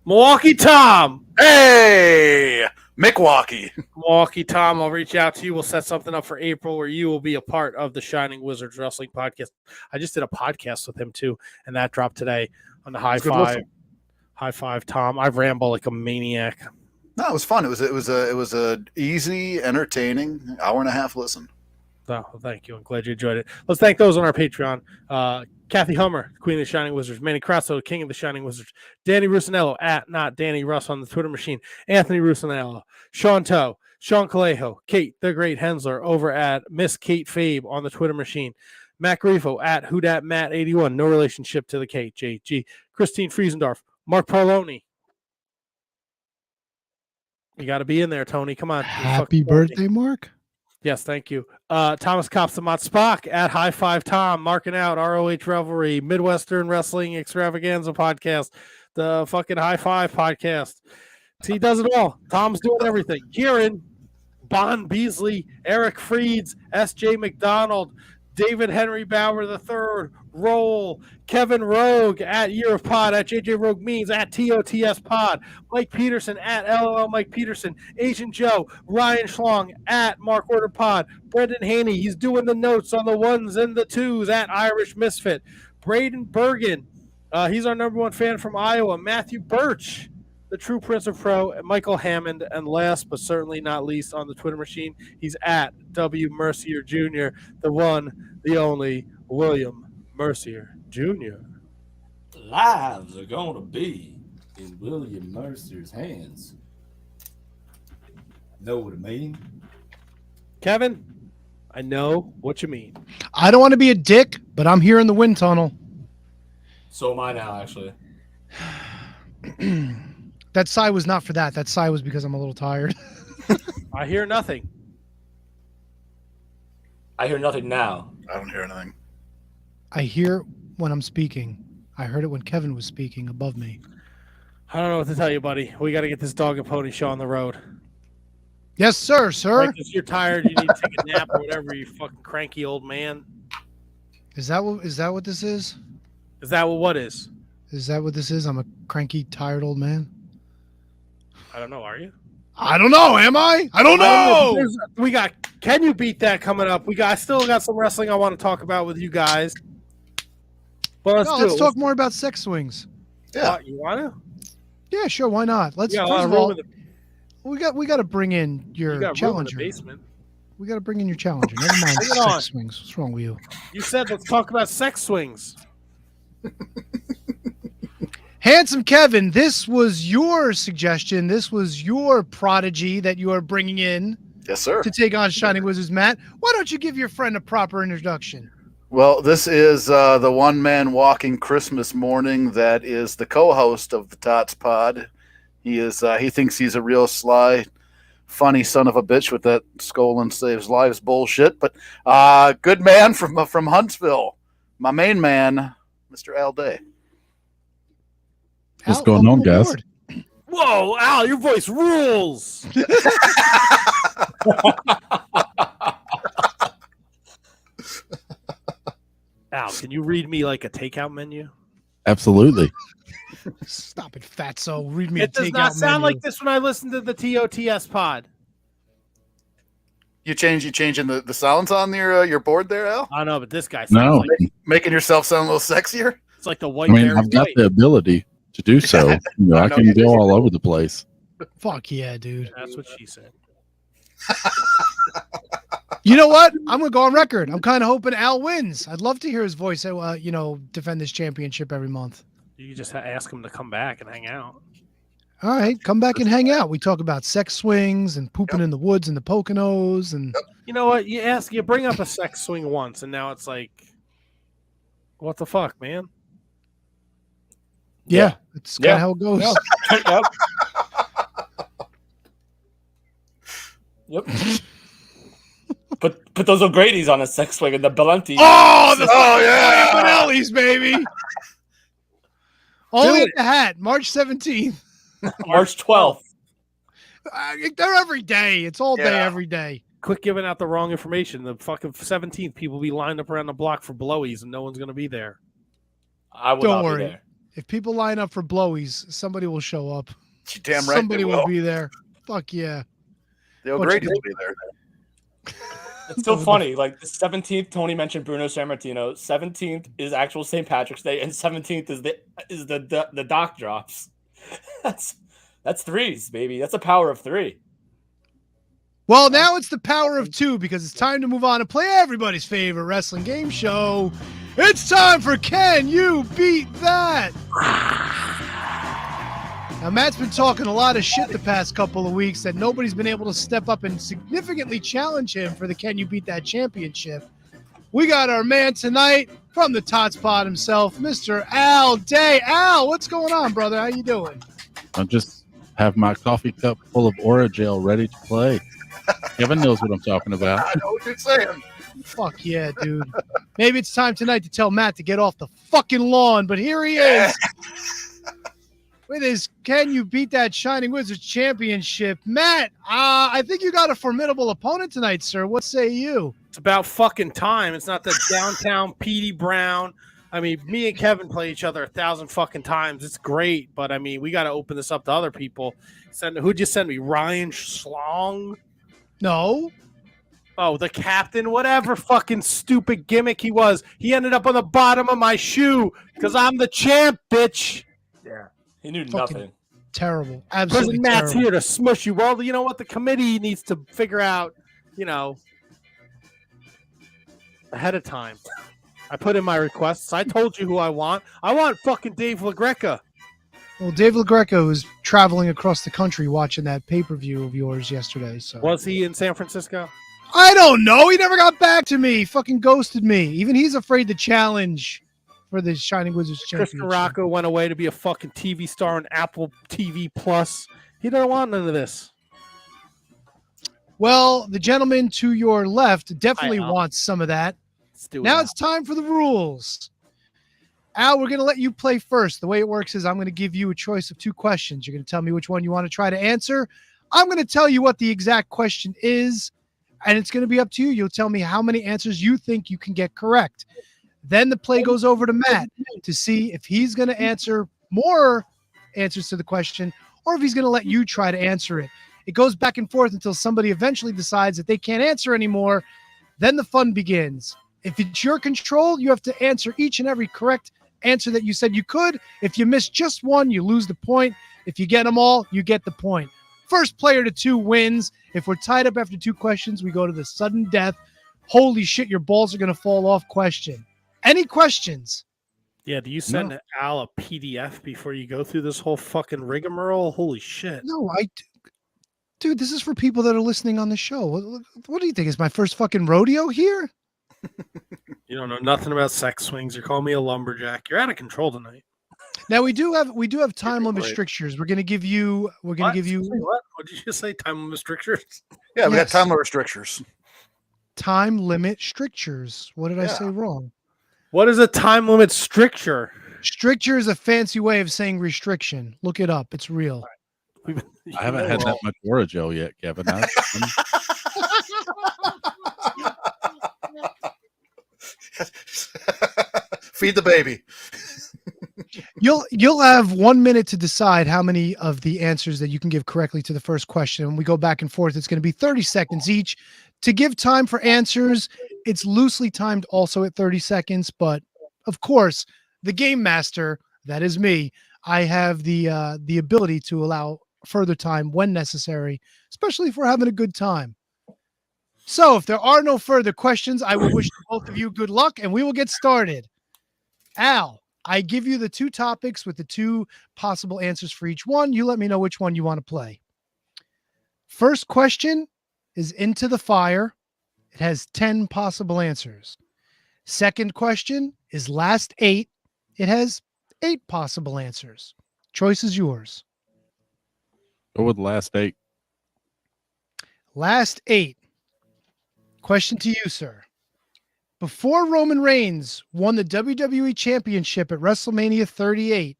S1: Milwaukee Tom.
S4: Hey, Milwaukee.
S1: Milwaukee Tom, I'll reach out to you. We'll set something up for April where you will be a part of the Shining Wizards Wrestling Podcast. I just did a podcast with him too, and that dropped today on the High Five. High Five Tom. I ramble like a maniac.
S4: No, it was fun. It was a easy, entertaining hour and a half listen.
S1: Oh, thank you. I'm glad you enjoyed it. Let's thank those on our Patreon. Kathy Hummer, Queen of the Shining Wizards. Manny Crasso, King of the Shining Wizards. Danny Rusinello, at not Danny Russ on the Twitter machine. Anthony Rusinello. Sean Toe. Sean Calejo. Kate, the Great Hensler, over at Miss Kate Fabe on the Twitter machine. Matt Grifo, at WhoDatMatt81. No relationship to the Kate. JG. Christine Friesendorf. Mark Parloni. You got to be in there, Tony. Come on.
S2: Happy birthday, Mark.
S1: Yes, thank you. Thomas Kopsamat Spock at High Five Tom, marking out ROH Revelry, Midwestern Wrestling Extravaganza Podcast, the fucking High Five Podcast. He does it all. Tom's doing everything. Kieran, Bon Beasley, Eric Freeds, S.J. McDonald, David Henry Bauer III, Roll, Kevin Rogue at Year of Pod, at JJ Rogue Means, at TOTS Pod, Mike Peterson at LOL Mike Peterson, Asian Joe, Ryan Schlong at Mark Order Pod, Brendan Haney, he's doing the notes on the ones and the twos at Irish Misfit, Braden Bergen, he's our number one fan from Iowa, Matthew Birch, the True Prince of Pro, Michael Hammond, and last but certainly not least on the Twitter machine, he's at W. Mercier Jr., the one, the only, William Mercier Jr.
S10: Lives are going to be in William Mercier's hands. Know what I mean?
S1: Kevin, I know what you mean.
S2: I don't want to be a dick, but I'm here in the wind tunnel.
S3: So am I now, actually.
S2: That sigh was not for that. That sigh was because I'm a little tired.
S1: I hear nothing.
S3: I hear nothing now.
S4: I don't hear anything.
S2: I hear when I'm speaking. I heard it when Kevin was speaking above me.
S1: I don't know what to tell you, buddy. We got to get this dog and pony show on the road.
S2: Yes, sir, sir.
S1: Like, if you're tired, you need to take a nap or whatever, you fucking cranky old man.
S2: Is that what this is?
S1: Is that what is?
S2: Is that what this is? I'm a cranky, tired old man.
S1: I don't know. Are you?
S2: I don't know. Am I? I don't know.
S1: We got Can You Beat That coming up. I still got some wrestling I want to talk about with you guys. But let's
S2: talk more about sex swings.
S4: Yeah.
S1: You want to?
S2: Yeah, sure. Why not? Let's.
S1: Yeah,
S2: first of all, we got to bring in your challenger.
S1: Basement.
S2: We got to bring in your challenger. Never mind sex swings. What's wrong with you?
S1: You said let's talk about sex swings.
S2: Handsome Kevin, this was your suggestion. This was your prodigy that you are bringing in.
S4: Yes, sir.
S2: To take on Shining Wizards, Matt. Why don't you give your friend a proper introduction?
S4: Well, this is the one man walking Christmas morning that is the co-host of the Tots Pod. He thinks he's a real sly, funny son of a bitch with that skull and saves lives bullshit. But good man from Huntsville, my main man, Mr. Al Day.
S11: What's going on, guys?
S2: Aboard.
S1: Whoa, Al, your voice rules. Al, can you read me like a takeout menu?
S11: Absolutely.
S2: Stop it, fatso. Read me
S1: it
S2: a takeout menu.
S1: It does not sound like this when I listen to the TOTS pod.
S4: You changing the sounds on your board there, Al?
S1: I know, but this guy sounds like
S4: making yourself sound a little sexier.
S1: It's like the white bear.
S11: I've got the ability to do so. I can go all over the place.
S2: Fuck yeah, dude.
S1: That's what she said.
S2: You know what? I'm going to go on record. I'm kind of hoping Al wins. I'd love to hear his voice, defend this championship every month.
S1: You can just ask him to come back and hang out.
S2: All right, come back and hang out. We talk about sex swings and pooping in the woods and the Poconos. And
S1: you know what? You bring up a sex swing once, and now it's like, what the fuck, man?
S2: Yeah, it's kind of how it goes.
S3: Yep. Put those O'Grady's on a sex swing and the Belenti.
S2: Oh yeah, Bonelli's, baby. Only at the hat, March 17th.
S3: March 12th.
S2: They're every day. It's all day, every day.
S1: Quit giving out the wrong information. The fucking 17th, people will be lined up around the block for blowies, and no one's going to be there.
S3: I will
S2: Don't
S3: not
S2: worry.
S3: be there.
S2: If people line up for blowies, somebody will show up.
S4: You damn right.
S2: Somebody will be there. Fuck yeah.
S4: The O'Grady's will be there.
S3: It's so funny. Like the 17th, Tony mentioned Bruno Sammartino. 17th is actual St. Patrick's Day, and 17th is the doc drops. That's threes, baby. That's a power of three.
S2: Well, now it's the power of two because it's time to move on and play everybody's favorite wrestling game show. It's time for Can You Beat That? Now, Matt's been talking a lot of shit the past couple of weeks that nobody's been able to step up and significantly challenge him for the Can You Beat That championship. We got our man tonight from the Tot Spot himself, Mr. Al Day. Al, what's going on, brother? How you doing?
S11: I just have my coffee cup full of Orajel ready to play. Kevin knows what I'm talking about.
S4: I know what you're saying.
S2: Fuck yeah, dude. Maybe it's time tonight to tell Matt to get off the fucking lawn, but here he is. With his Can You Beat That Shining Wizards championship. Matt, I think you got a formidable opponent tonight, sir. What say you?
S1: It's about fucking time. It's not the downtown Petey Brown. I mean, me and Kevin play each other 1,000 fucking times. It's great, but I mean, we got to open this up to other people. Who'd you send me? Ryan Schlong?
S2: No.
S1: Oh, the captain, whatever fucking stupid gimmick he was. He ended up on the bottom of my shoe because I'm the champ, bitch.
S3: Yeah. He knew
S2: Fucking
S3: nothing.
S2: Terrible. Absolutely
S1: Because Matt's
S2: terrible.
S1: here to smush you. Well, you know what? The committee needs to figure out, ahead of time. I put in my requests. I told you who I want. I want fucking Dave LaGreca.
S2: Well, Dave LaGreca was traveling across the country watching that pay-per-view of yours yesterday. So
S1: Was he in San Francisco?
S2: I don't know. He never got back to me. He fucking ghosted me. Even he's afraid to challenge for the Shining Wizards championship.
S1: Kristen Rocco went away to be a fucking TV star on Apple TV Plus. He doesn't want none of this.
S2: Well, the gentleman to your left definitely
S1: Hi, Al.
S2: wants some of that.
S1: Let's do it.
S2: Now
S1: Al.
S2: it's time for the rules. Al, we're going to let you play first. The way it works is I'm going to give you a choice of two questions. You're going to tell me which one you want to try to answer. I'm going to tell you what the exact question is, and it's going to be up to you. You'll tell me how many answers you think you can get correct. Then the play goes over to Matt to see if he's going to answer more answers to the question or if he's going to let you try to answer it. It goes back and forth until somebody eventually decides that they can't answer anymore. Then the fun begins. If it's your control, you have to answer each and every correct answer that you said you could. If you miss just one, you lose the point. If you get them all, you get the point. First player to two wins. If we're tied up after two questions, we go to the sudden death. Holy shit, your balls are going to fall off question. Any questions?
S1: Yeah, do you send Al a PDF before you go through this whole fucking rigmarole? Holy shit.
S2: No, dude, this is for people that are listening on the show. What do you think? Is my first fucking rodeo here?
S1: You don't know nothing about sex swings. You're calling me a lumberjack. You're out of control tonight.
S2: Now we do have time limit strictures. We're gonna give you
S1: What? What did you just say? Time limit strictures?
S4: Yeah, we
S2: Yes.
S4: got time limit restrictions.
S2: time limit strictures. What did I say wrong?
S1: What is a time limit stricture?
S2: Stricture is a fancy way of saying restriction. Look it up. It's real.
S11: I haven't had that much Orajel yet, Kevin.
S4: Feed the baby.
S2: You'll have 1 minute to decide how many of the answers that you can give correctly to the first question. When we go back and forth, it's going to be 30 seconds each. To give time for answers, it's loosely timed also at 30 seconds. But of course, the game master, that is me, I have the ability to allow further time when necessary, especially if we're having a good time. So if there are no further questions, I will wish both of you good luck, and we will get started. Al, I give you the 2 topics with the 2 possible answers for each one. You let me know which one you want to play. First question is Into the Fire. It has 10 possible answers. Second question is Last 8. It has 8 possible answers. Choice is yours.
S11: Go with last 8.
S2: Last 8. Question to you, sir. Before Roman Reigns won the WWE Championship at WrestleMania 38,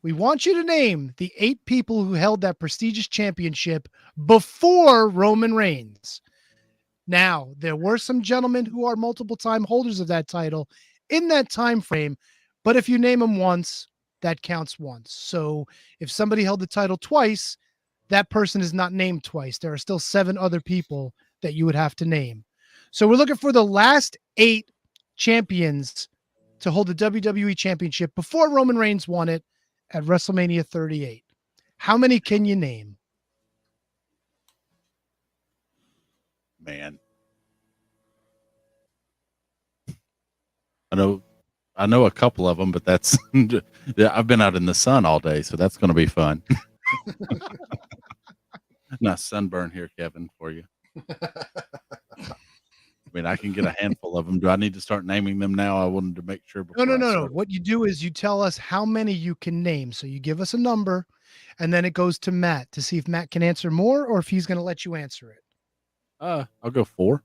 S2: we want you to name the 8 people who held that prestigious championship before Roman Reigns. Now, there were some gentlemen who are multiple time holders of that title in that time frame, but if you name them once, that counts once. So if somebody held the title twice, that person is not named twice. There are still 7 other people that you would have to name. So we're looking for the last 8 champions to hold the WWE Championship before Roman Reigns won it at WrestleMania 38. How many can you name?
S11: Man. I know a couple of them, but that's I've been out in the sun all day, so that's going to be fun. Nice sunburn here, Kevin, for you. I mean, I can get a handful of them. Do I need to start naming them now? I wanted to make sure.
S2: No. What you do is you tell us how many you can name. So you give us a number, and then it goes to Matt to see if Matt can answer more or if he's going to let you answer it.
S11: I'll go 4.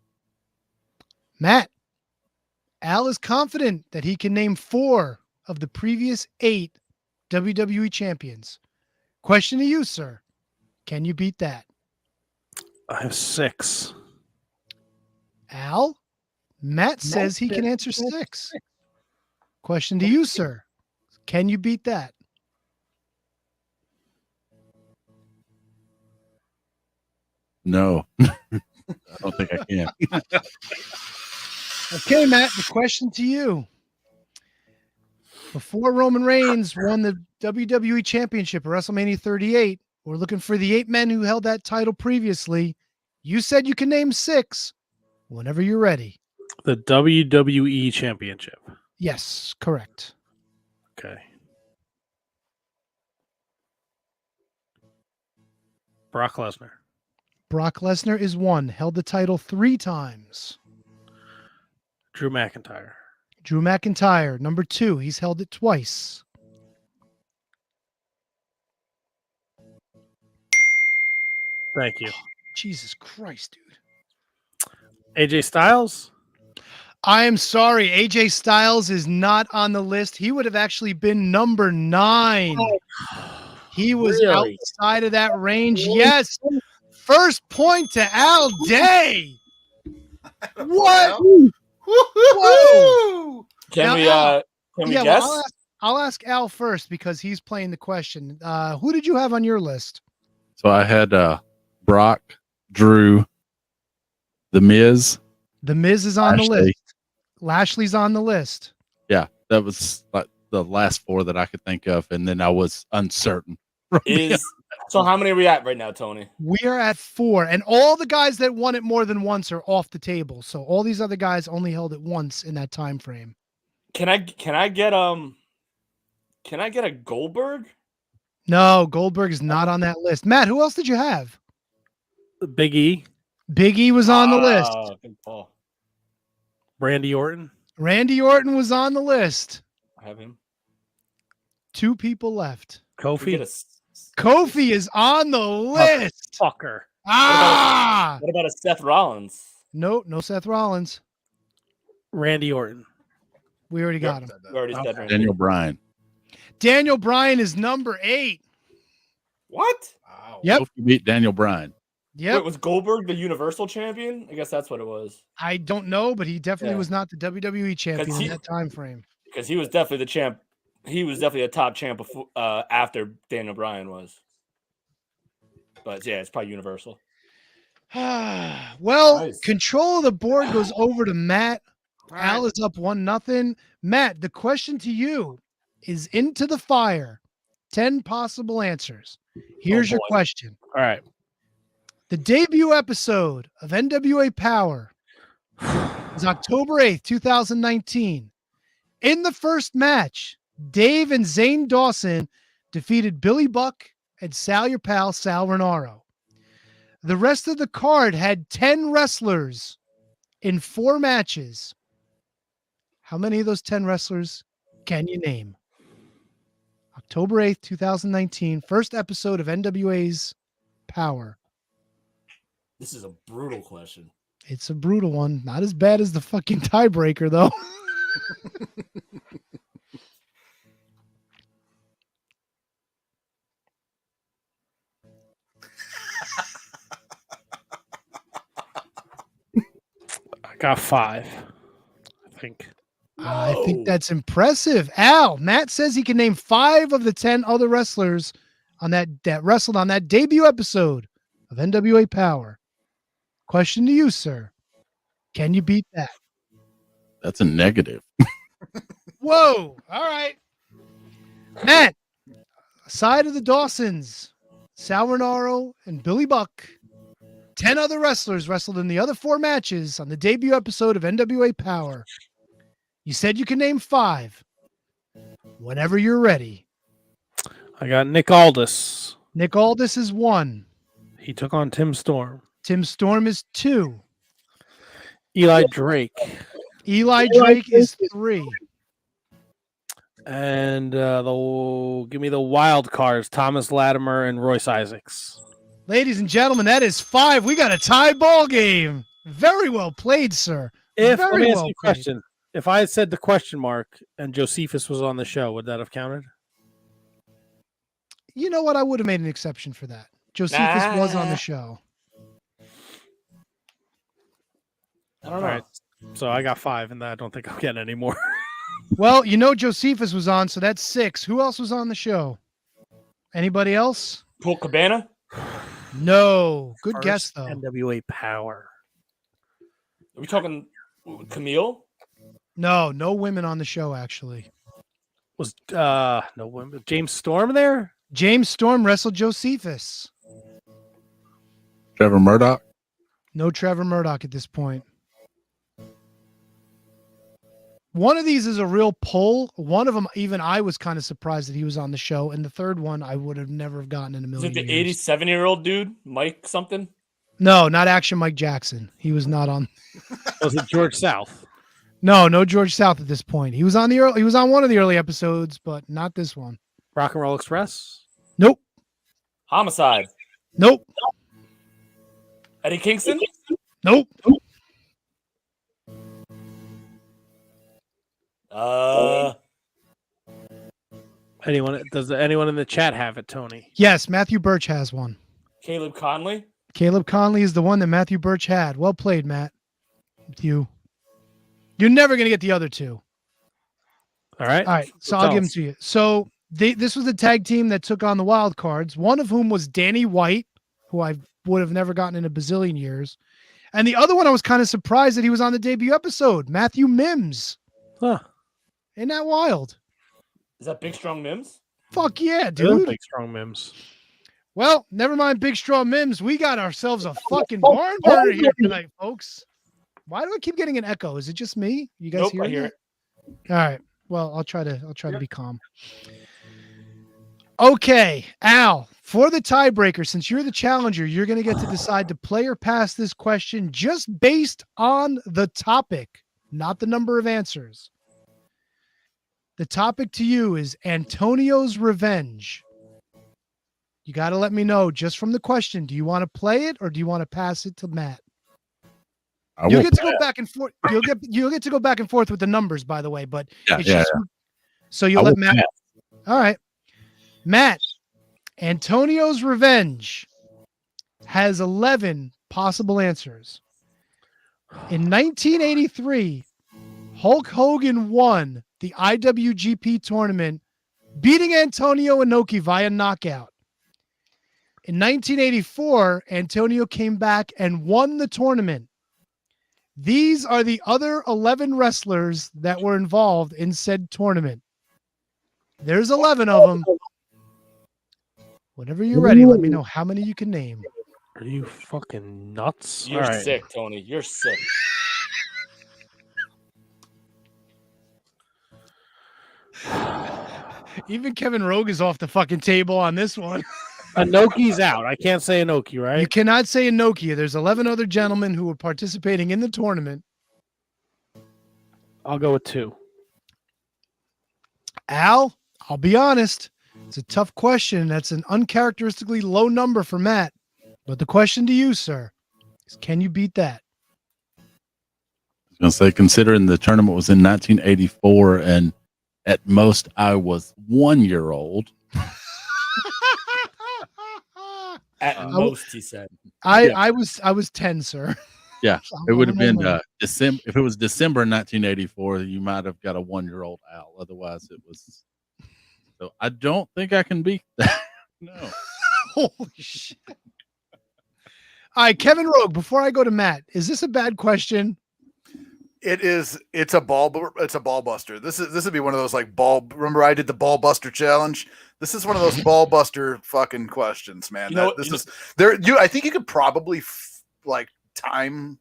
S2: Matt, Al is confident that he can name 4 of the previous 8 WWE champions. Question to you, sir. Can you beat that?
S1: I have 6.
S2: Al, Matt says he can answer 6. Question to you, sir. Can you beat that?
S11: No, I don't think I can.
S2: Okay, Matt, the question to you. Before Roman Reigns won the WWE Championship at WrestleMania 38, we're looking for the 8 men who held that title previously. You said you can name 6. Whenever you're ready.
S1: The WWE Championship.
S2: Yes, correct.
S1: Okay. Brock Lesnar.
S2: Brock Lesnar is 1. Held the title 3 times.
S1: Drew McIntyre.
S2: Drew McIntyre, number 2. He's held it twice.
S1: Thank you.
S2: Jesus Christ, dude.
S1: AJ Styles?
S2: I am sorry. AJ Styles is not on the list. He would have actually been number 9. He was outside of that range. Yes. First point to Al Day. What? Whoa.
S3: Can we guess?
S2: Well, I'll ask Al first because he's playing the question. Who did you have on your list?
S11: So I had Brock, Drew, The Miz.
S2: The Miz is on the list. Lashley's on the list.
S11: Yeah, that was like the last 4 that I could think of, and then I was uncertain.
S3: So how many are we at right now, Tony?
S2: We are at 4, and all the guys that won it more than once are off the table. So all these other guys only held it once in that time frame.
S3: Can I get a Goldberg?
S2: No, Goldberg is not on that list. Matt, who else did you have?
S1: Big E.
S2: Big E was on the list.
S3: Good call.
S1: Randy Orton.
S2: Randy Orton was on the list.
S3: I have him.
S2: 2 people left.
S1: Kofi.
S2: Kofi is on the list.
S1: Fucker.
S2: Ah!
S3: What about a Seth Rollins?
S2: No Seth Rollins.
S1: Randy Orton.
S2: We already got him.
S3: We already said Randy.
S11: Daniel Bryan.
S2: Daniel Bryan is number 8.
S3: What?
S4: Wow.
S2: Yep.
S11: Kofi beat Daniel Bryan.
S2: Yep.
S3: Wait, was Goldberg the Universal Champion? I guess that's what it was.
S2: I don't know, but he definitely was not the WWE champion in that time frame.
S3: Because he was definitely the champ. He was definitely a top champ before, after Daniel Bryan was. But yeah, it's probably Universal.
S2: Well,
S3: Nice.
S2: Control of the board goes over to Matt. Al is up 1-0. Matt, the question to you is Into the Fire. 10 possible answers. Here's your question.
S1: All right.
S2: The debut episode of NWA Power is October 8th, 2019. In the first match, Dave and Zane Dawson defeated Billy Buck and Sal Your Pal, Sal Renaro. The rest of the card had 10 wrestlers in 4 matches. How many of those 10 wrestlers can you name? October 8th, 2019, first episode of NWA's Power.
S10: This is a brutal question.
S2: It's a brutal one. Not as bad as the fucking tiebreaker, though.
S1: I got 5, I think.
S2: I think that's impressive. Al, Matt says he can name 5 of the 10 other wrestlers on that wrestled on that debut episode of NWA Power. Question to you, sir. Can you beat that?
S11: That's a negative.
S2: Whoa. All right. Matt, aside of the Dawsons, Sal Renaro and Billy Buck, 10 other wrestlers wrestled in the other 4 matches on the debut episode of NWA Power. You said you can name 5. Whenever you're ready.
S1: I got Nick Aldis.
S2: Nick Aldis is 1.
S1: He took on Tim Storm.
S2: Tim Storm is 2.
S1: Eli Drake.
S2: Eli Drake is 3.
S1: And give me the wild cards, Thomas Latimer and Royce Isaacs.
S2: Ladies and gentlemen, that is 5. We got a tie ball game. Very well played, sir.
S1: Let
S2: Very
S1: me ask
S2: well
S1: you a
S2: played.
S1: question. If I had said the question mark and Josephus was on the show, would that have counted?
S2: You know what? I would have made an exception for that. Josephus was on the show.
S10: I don't know.
S1: All right. So I got 5, and I don't think I'll get any more.
S2: Well, you know Josephus was on, so that's 6. Who else was on the show? Anybody else?
S3: Colt Cabana?
S2: No. Good
S1: First
S2: guess, though.
S1: NWA Power.
S3: Are we talking Camille?
S2: No women on the show, actually.
S1: Was no women? James Storm there?
S2: James Storm wrestled Josephus.
S11: Trevor Murdoch.
S2: No Trevor Murdoch at this point. One of these is a real pull. One of them, even I was kind of surprised that he was on the show. And the third one, I would have never gotten in a
S3: Is
S2: million
S3: it the
S2: years.
S3: 87-year-old dude, Mike something?
S2: No, not Action Mike Jackson. He was not on.
S1: Was it George South?
S2: No George South at this point. He was on he was on one of the early episodes, but not this one.
S1: Rock and Roll Express?
S2: Nope.
S3: Homicide.
S2: Nope.
S3: Eddie Kingston?
S2: Nope.
S1: Does anyone in the chat have it, Tony?
S2: Yes, Matthew Birch has one.
S3: Caleb Conley?
S2: Caleb Conley is the one that Matthew Birch had. Well played, Matt. With you. You're never going to get the other 2.
S1: All right.
S2: All right. So I'll give them to you. So this was a tag team that took on the wild cards, one of whom was Danny White, who I would have never gotten in a bazillion years. And the other one, I was kind of surprised that he was on the debut episode, Matthew Mims.
S1: Huh.
S2: Isn't that wild?
S3: Is that Big Strong Mims?
S2: Fuck yeah, dude.
S1: Big Strong Mims.
S2: Well, never mind Big Strong Mims. We got ourselves a fucking barn burner here tonight, folks. Why do I keep getting an echo? Is it just me? You guys
S3: Nope, I hear
S2: it?
S3: it.
S2: All right. Well, I'll try to be calm. Okay, Al, for the tiebreaker, since you're the challenger, you're going to get to decide to play or pass this question just based on the topic, not the number of answers. The topic to you is Antonio's Revenge. You got to let me know just from the question. Do you want to play it or do you want to pass it to Matt? You'll get to go back and forth. You'll get to go back and forth with the numbers, by the way. But so you'll let Matt. All right, Matt. Antonio's Revenge has 11 possible answers. In 1983, Hulk Hogan won the IWGP tournament, beating Antonio Inoki via knockout. In 1984, Antonio came back and won the tournament. These are the other 11 wrestlers that were involved in said tournament. There's 11 of them. Whenever you're ready, let me know how many you can name.
S1: Are you fucking nuts?
S3: You're
S1: All right.
S3: sick, Tony. You're sick.
S2: Even Kevin Rogue is off the fucking table on this one.
S1: Inoki's out. I can't say Inoki, right?
S2: You cannot say Inoki. There's 11 other gentlemen who are participating in the tournament.
S1: I'll go with 2.
S2: Al, I'll be honest. It's a tough question. That's an uncharacteristically low number for Matt. But the question to you, sir, is can you beat that?
S11: I was going to say, considering the tournament was in 1984 and at most I was 1 year old.
S3: At most, he said.
S2: I was 10, sir.
S11: Yeah, it would have been December. If it was December 1984, you might have got a 1 year old Al. Otherwise, it was. So I don't think I can beat that. No.
S2: Holy shit! All right, Kevin Rogue. Before I go to Matt, is this a bad question?
S4: It is. It's a ball buster. This would be one of those like ball. Remember, I did the ball buster challenge. This is one of those ball buster fucking questions, man. I think you could probably time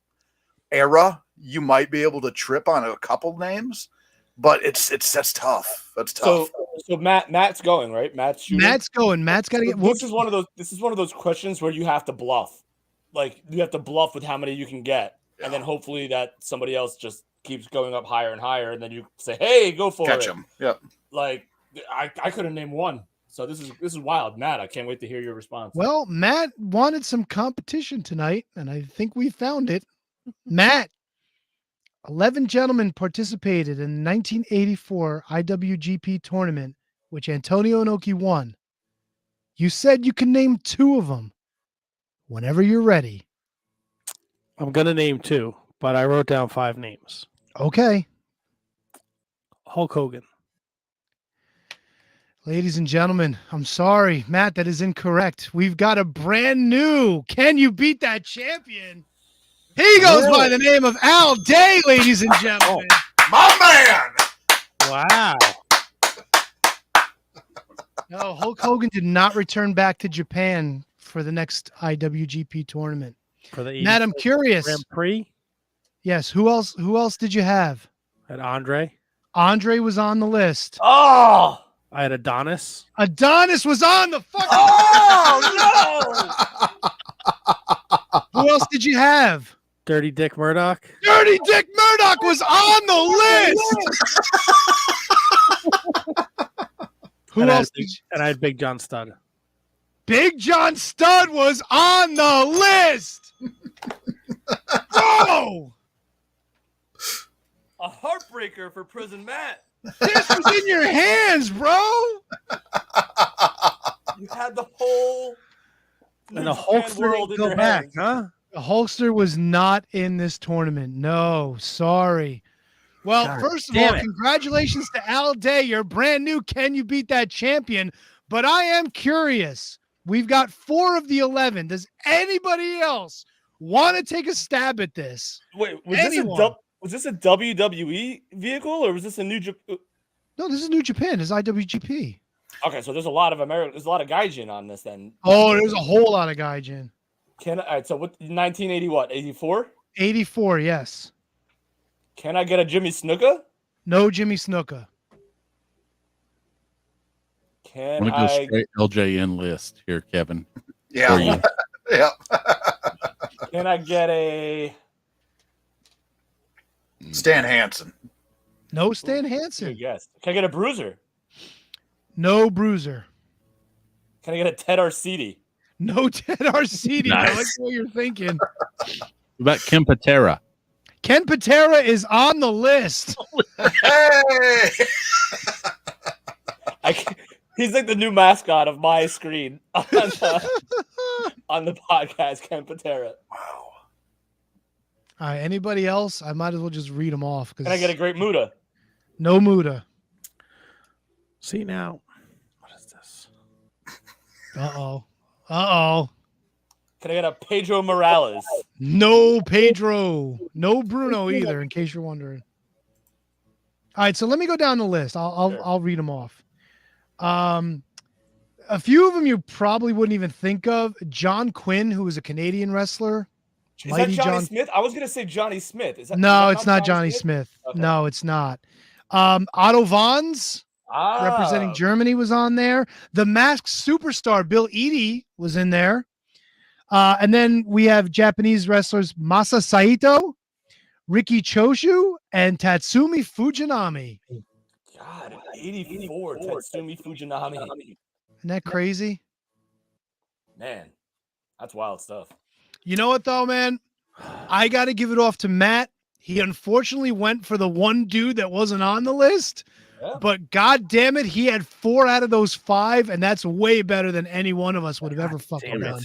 S4: era. You might be able to trip on a couple names, but that's tough. That's tough.
S3: So Matt's going, right? Matt's shooting.
S2: Matt's going. Matt's got to get.
S3: This is one of those questions where you have to bluff. Like you have to bluff with how many you can get. And then hopefully that somebody else just keeps going up higher and higher, and then you say, "Hey, go for it."
S4: Catch him. Yep.
S3: Like I couldn't name one, so this is wild, Matt. I can't wait to hear your response.
S2: Well, Matt wanted some competition tonight, and I think we found it. Matt, 11 gentlemen participated in the 1984 IWGP tournament, which Antonio Inoki won. You said you can name 2 of them. Whenever you're ready.
S1: I'm going to name 2, but I wrote down 5 names.
S2: Okay.
S1: Hulk Hogan.
S2: Ladies and gentlemen, I'm sorry, Matt, that is incorrect. We've got a brand new Can You Beat That Champion? He goes by the name of Al Day, ladies and gentlemen.
S4: My man!
S1: Wow.
S2: No, Hulk Hogan did not return back to Japan for the next IWGP tournament.
S1: For the
S2: Matt, I'm curious.
S1: Grand Prix?
S2: Yes. Who else did you have?
S1: Had Andre.
S2: Andre was on the list.
S3: Oh,
S1: I had Adonis.
S2: Adonis was on the fucking.
S3: Oh
S2: no! Who else did you have?
S1: Dirty Dick Murdoch.
S2: Dirty Dick Murdoch was on the list. Who else?
S1: And I had Big John Studd.
S2: Big John Studd was on the list. Bro!
S3: A heartbreaker for Prison Matt.
S2: This was in your hands, bro.
S3: You had the whole
S1: and the Hulkster
S3: world
S1: didn't go back, huh?
S2: The Hulkster was not in this tournament. No, sorry. Well,
S1: God,
S2: first of all, congratulations to Al Day. You're brand new. Can you beat that champion? But I am curious. We've got 4 of the 11. Does anybody else want to take a stab at this?
S3: Wait, was this a WWE vehicle or was this a New Japan?
S2: No, this is New Japan. This is IWGP.
S3: Okay, so there's a lot of Gaijin on this then.
S2: Oh, there's a whole lot of Gaijin.
S3: All right, so what 1980 what? 84?
S2: 84, yes.
S3: Can I get a Jimmy Snuka?
S2: No Jimmy Snuka.
S3: Can
S11: I'm gonna go straight LJN list here, Kevin.
S4: Yeah. Yeah.
S3: Can I get a
S4: Stan Hansen?
S2: No Stan Hansen.
S3: Yes. Can I get a Bruiser?
S2: No Bruiser.
S3: Can I get a Ted Arcidi?
S2: No Ted Arcidi.
S11: Nice.
S2: I like what you're thinking.
S11: What about Ken Patera?
S2: Ken Patera is on the list.
S4: Hey!
S3: He's like the new mascot of my screen on the podcast, Ken Patera.
S4: Wow.
S2: All right, anybody else? I might as well just read them off.
S3: Can I get a Great Muda?
S2: No Muda.
S1: See now. What is this?
S2: Uh-oh. Uh-oh.
S3: Can I get a Pedro Morales?
S2: No Pedro. No Bruno either, in case you're wondering. All right, so let me go down the list. I'll read them off. A few of them you probably wouldn't even think of. John Quinn, who was a Canadian wrestler.
S3: Is that Johnny Smith? I was going to say Johnny Smith.
S2: No, it's not Johnny Smith.
S3: Okay.
S2: No, it's not. Otto Vons, representing Germany, was on there. The Masked Superstar, Bill Eadie, was in there. And then we have Japanese wrestlers Masa Saito, Riki Choshu, and Tatsumi Fujinami.
S3: God, 84, Tatsumi Fujinami.
S2: Isn't that crazy?
S3: Man, that's wild stuff.
S2: You know what, though, man? I got to give it off to Matt. He unfortunately went for the one dude that wasn't on the list. Yeah. But God damn it, he had 4 out of those 5, and that's way better than any one of us would have ever fucking done.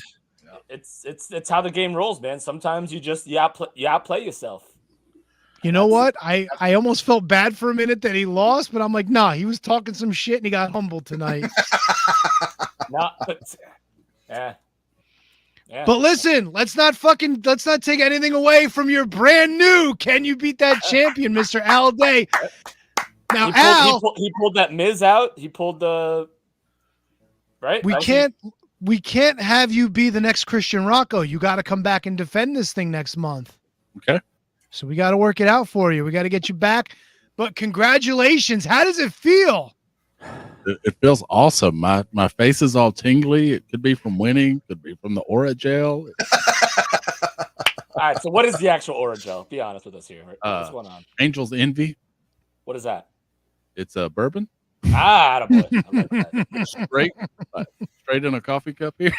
S3: It's how the game rolls, man. Sometimes you just play yourself.
S2: You know what? I almost felt bad for a minute that he lost, but I'm like, nah, he was talking some shit and he got humbled tonight.
S3: Yeah.
S2: But listen, let's not take anything away from your brand new Can You Beat That Champion, Mr. Al Day. Now,
S3: he pulled that Miz out. He pulled the right.
S2: We can't have you be the next Christian Rocco. You got to come back and defend this thing next month.
S11: Okay.
S2: So we got to work it out for you. We got to get you back. But congratulations. How does it feel?
S11: It feels awesome. My face is all tingly. It could be from winning. Could be from the Aura Gel.
S3: All right. So what is the actual Aura Gel? Be honest with us here. What's going on?
S11: Angel's Envy.
S3: What is that?
S11: It's a bourbon.
S3: Attaboy. I like that.
S11: Straight in a coffee cup here.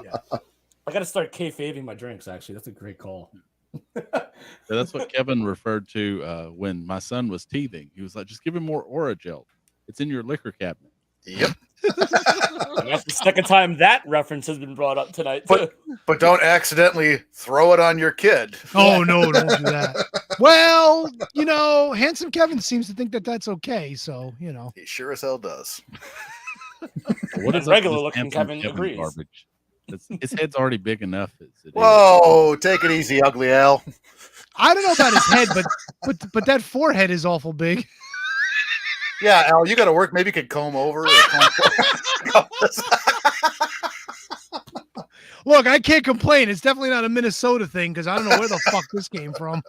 S3: Yeah. I got to start kayfaving my drinks, actually. That's a great call.
S11: That's what Kevin referred to when my son was teething. He was like, just give him more Aura Gel. It's in your liquor cabinet.
S4: Yep.
S3: And that's the second time that reference has been brought up tonight, too.
S4: But don't accidentally throw it on your kid.
S2: Oh, no, don't do that. Well, Handsome Kevin seems to think that that's okay. So,
S4: He sure as hell does.
S11: What is
S3: regular looking Kevin agrees.
S11: Garbage? His head's already big enough.
S4: Whoa, take it easy, ugly Al.
S2: I don't know about his head, but that forehead is awful big.
S4: Yeah, Al, you got to work. Maybe you could comb over.
S2: Look, I can't complain. It's definitely not a Minnesota thing because I don't know where the fuck this came from.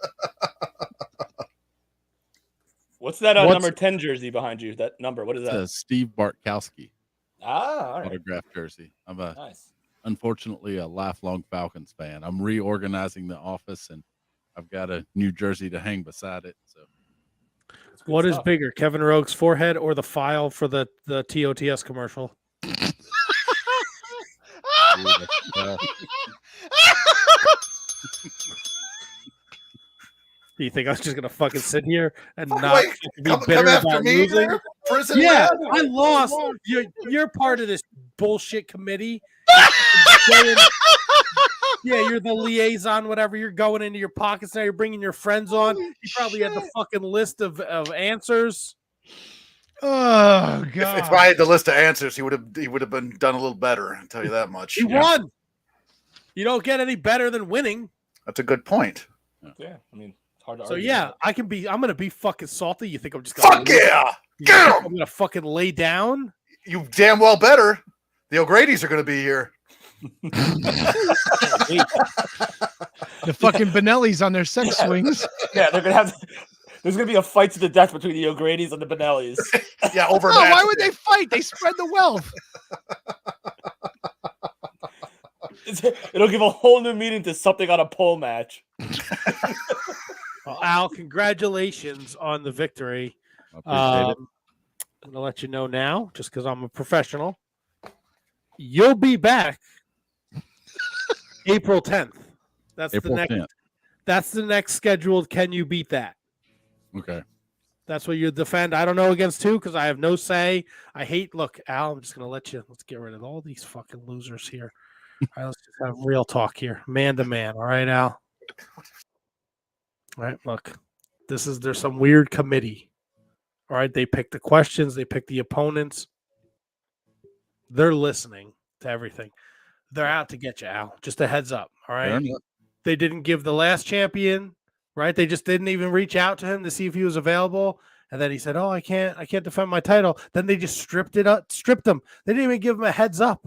S3: What's that number 10 jersey behind you? That number, what is that?
S11: Steve Bartkowski.
S3: All right.
S11: Autographed jersey. I'm
S3: nice.
S11: Unfortunately a lifelong Falcons fan. I'm reorganizing the office and I've got a new jersey to hang beside it. So
S1: what is bigger, Kevin Rogue's forehead or the file for the TOTS commercial? Do you think I was just gonna fucking sit here and not be bitter about losing? Yeah, I lost. You're part of this bullshit committee. Yeah, you're the liaison, whatever. You're going into your pockets now. You're bringing your friends on. You probably had the fucking list of answers.
S2: Oh god!
S4: If I had the list of answers, he would have been done a little better. I'll tell you that much.
S1: He won. You don't get any better than winning.
S4: That's a good point.
S3: Yeah, I mean, it's hard to
S1: so
S3: argue.
S1: Yeah, I'm gonna be fucking salty. You think I'm just gonna
S4: fuck yeah?
S1: I'm gonna fucking lay down?
S4: You damn well better. The O'Grady's are gonna be here.
S2: The fucking Benellis on their sex swings.
S3: Yeah, they're gonna have. There's gonna be a fight to the death between the O'Grady's and the Benellis.
S4: Yeah, over.
S2: Oh, why would they fight? They spread the wealth.
S3: It'll give a whole new meaning to something on a pole match.
S1: Well, Al, congratulations on the victory.
S11: I appreciate it.
S1: I'm gonna let you know now, just because I'm a professional. You'll be back April 10th. That's
S11: April
S1: the next.
S11: 10th.
S1: That's the next scheduled. Can you beat that?
S11: Okay.
S1: That's what you defend. I don't know against who because I have no say. I hate. Look, Al, I'm just gonna let you. Let's get rid of all these fucking losers here. All right, let's just have real talk here, man to man. All right, Al. All right, look. There's some weird committee. All right, they pick the questions. They pick the opponents. They're listening to everything. They're out to get you, Al. Just a heads up. All right. They didn't give the last champion, right? They just didn't even reach out to him to see if he was available. And then he said, "Oh, I can't defend my title." Then they just stripped him. They didn't even give him a heads up.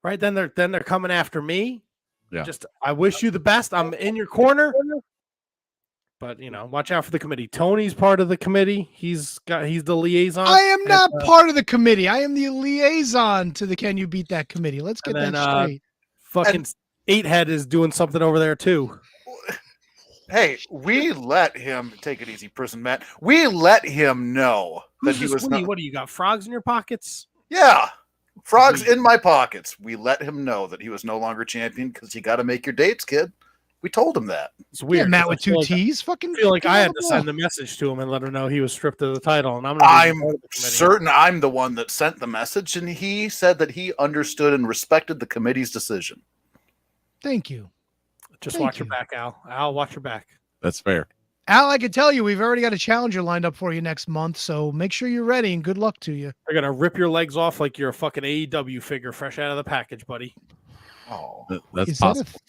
S1: Right? Then they're coming after me.
S11: Yeah.
S1: Just, I wish you the best. I'm in your corner. But, watch out for the committee. Tony's part of the committee. He's the liaison.
S2: I am not part of the committee. I am the liaison to the Can You Beat That committee. Let's get that straight.
S1: Fucking 8-Head is doing something over there too.
S4: Hey, we let him take it easy, Prison Matt. We let him know that he was.
S1: What do you got? Frogs in your pockets?
S4: Yeah, frogs in my pockets. We let him know that he was no longer champion because you got to make your dates, kid. We told him that.
S1: It's weird.
S2: Yeah, Matt with two T's.
S1: I feel like I had to send the message to him and let him know he was stripped of the title. And
S4: I'm certain I'm the one that sent the message, and he said that he understood and respected the committee's decision.
S2: Thank you.
S1: Just watch your back, Al. Al, watch your back.
S11: That's fair.
S2: Al, I can tell you, we've already got a challenger lined up for you next month, so make sure you're ready and good luck to you.
S1: They're going to rip your legs off like you're a fucking AEW figure fresh out of the package, buddy.
S4: Oh,
S11: that's possible.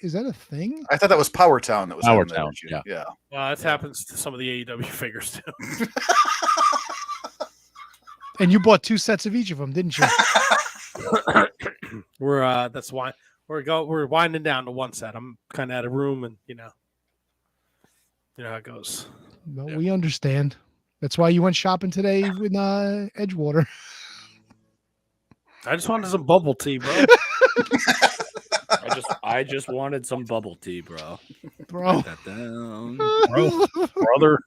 S2: Is that a thing?
S4: I thought that was Power Town. That was
S11: Power Town.
S4: Yeah.
S1: That happens to some of the AEW figures too.
S2: And you bought 2 sets of each of them, didn't you?
S1: That's why we're winding down to 1 set. I'm kind of out of room, and you know how it goes.
S2: No, we understand. That's why you went shopping today with Edgewater.
S1: I just wanted some bubble tea, bro.
S3: I just wanted some bubble tea, bro.
S2: Bro.
S3: Write that down.
S1: Brother.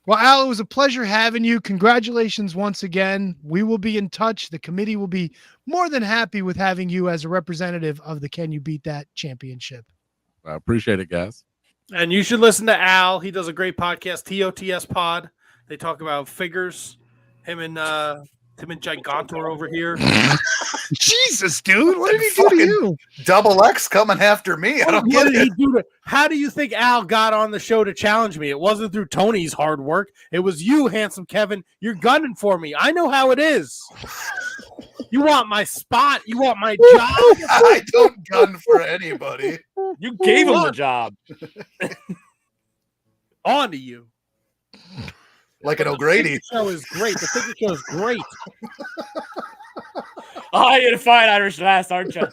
S2: Well, Al, it was a pleasure having you. Congratulations once again. We will be in touch. The committee will be more than happy with having you as a representative of the Can You Beat That championship.
S11: I appreciate it, guys.
S1: And you should listen to Al. He does a great podcast, TOTS Pod. They talk about figures. Him and Gigantor over here.
S2: Jesus, dude. What did he do to you?
S4: Double X coming after me. I don't get it.
S1: How do you think Al got on the show to challenge me? It wasn't through Tony's hard work. It was you, handsome Kevin. You're gunning for me. I know how it is. You want my spot. You want my job.
S4: I don't gun for anybody.
S3: You gave him the job.
S1: On to you.
S4: Like an O'Grady.
S1: The show is great. The figure show is great.
S3: Oh, you're the fine Irish last, aren't you?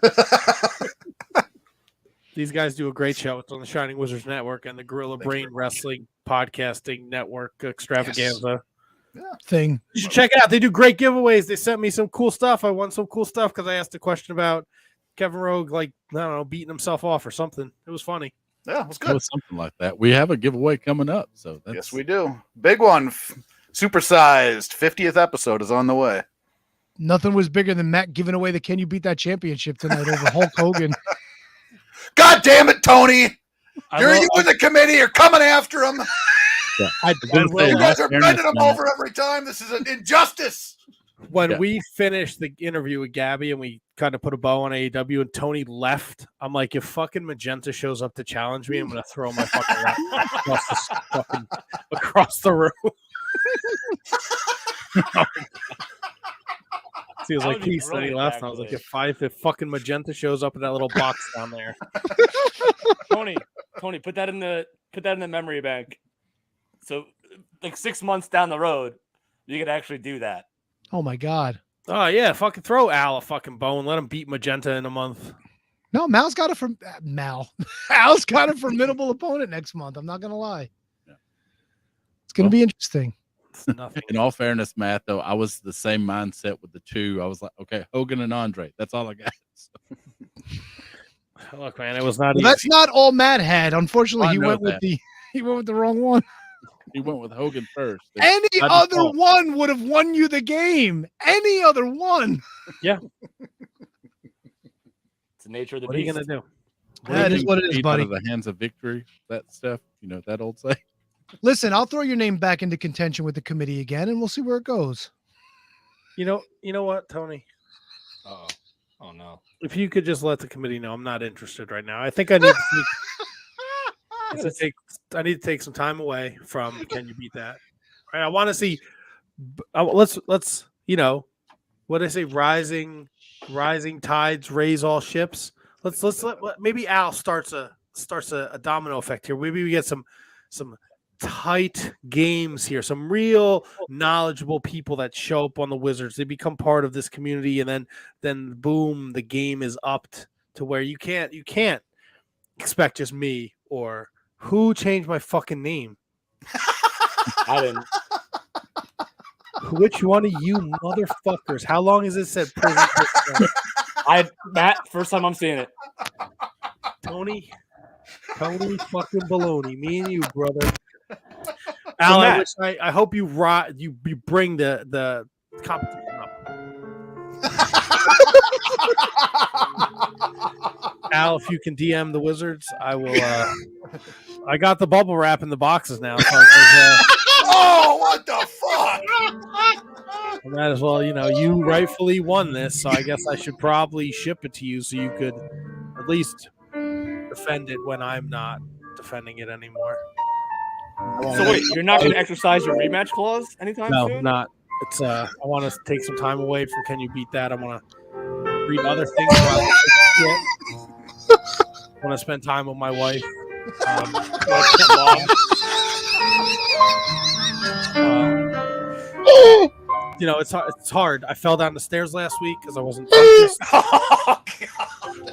S1: These guys do a great show. It's on the Shining Wizards Network and the Gorilla Brain Wrestling Podcasting Network extravaganza
S2: thing.
S1: You should check it out. They do great giveaways. They sent me some cool stuff. I won some cool stuff because I asked a question about Kevin Rogue, beating himself off or something. It was funny.
S4: Yeah, it was good.
S11: Something like that. We have a giveaway coming up. So
S4: yes, we do. Big one. Supersized 50th episode is on the way.
S2: Nothing was bigger than Matt giving away the Can You Beat That championship tonight over Hulk Hogan.
S4: God damn it, Tony. You and the committee are coming after him.
S11: Yeah.
S4: You guys are bending him over every time. This is an injustice.
S1: When we finished the interview with Gabby and we kind of put a bow on AEW and Tony left, I'm like, if fucking Magenta shows up to challenge me, I'm going to throw my fucking laptop across the room. He was like, peace. Then he left. And I was like, if fucking Magenta shows up in that little box down there.
S3: Tony, put that in the memory bank. So, like 6 months down the road, you could actually do that.
S2: Oh my God.
S1: Oh yeah, fucking throw Al a fucking bone. Let him beat Magenta in a month.
S2: No, Mal's got Al's got a formidable opponent next month. I'm not gonna lie. Yeah. It's gonna be interesting.
S11: In all fairness, Matt, though, I was the same mindset with the two. I was like, okay, Hogan and Andre. That's all I got. So.
S1: Look, man, it was not.
S2: Well, that's not all Matt had. Unfortunately, he went with the wrong one.
S11: He went with Hogan first.
S2: Any other one would have won you the game. Any other one.
S1: Yeah.
S3: It's the nature of the
S1: beast. What are you going to do?
S2: That is what it is, buddy.
S11: Out of the hands of victory, that stuff, that old saying.
S2: Listen, I'll throw your name back into contention with the committee again, and we'll see where it goes.
S1: You know what, Tony?
S3: Oh, no.
S1: If you could just let the committee know, I'm not interested right now. I think I need I need to take some time away from Can You Beat That? Right, I want to see. Let's what I say, rising tides raise all ships. Let's let maybe Al starts a domino effect here. Maybe we get some tight games here. Some real knowledgeable people that show up on the Wizards. They become part of this community, and then boom, the game is upped to where you can't expect just me or who changed my fucking name.
S3: I didn't.
S1: Which one of you motherfuckers? How long has it said prison?
S3: Matt, first time I'm seeing it.
S1: Tony fucking baloney. Me and you, brother. Al, I hope you bring the competition up. Al, if you can DM the Wizards, I will. I got the bubble wrap in the boxes now. So
S4: oh, what the fuck!
S1: I might as well, you rightfully won this, so I guess I should probably ship it to you so you could at least defend it when I'm not defending it anymore.
S3: So wait, you're not going to exercise your rematch clause anytime soon?
S1: No, not. It's I want to take some time away from Can You Beat That? I want to read other things about it. I want to spend time with my wife. It's hard. I fell down the stairs last week because I wasn't focused.
S4: Oh, God.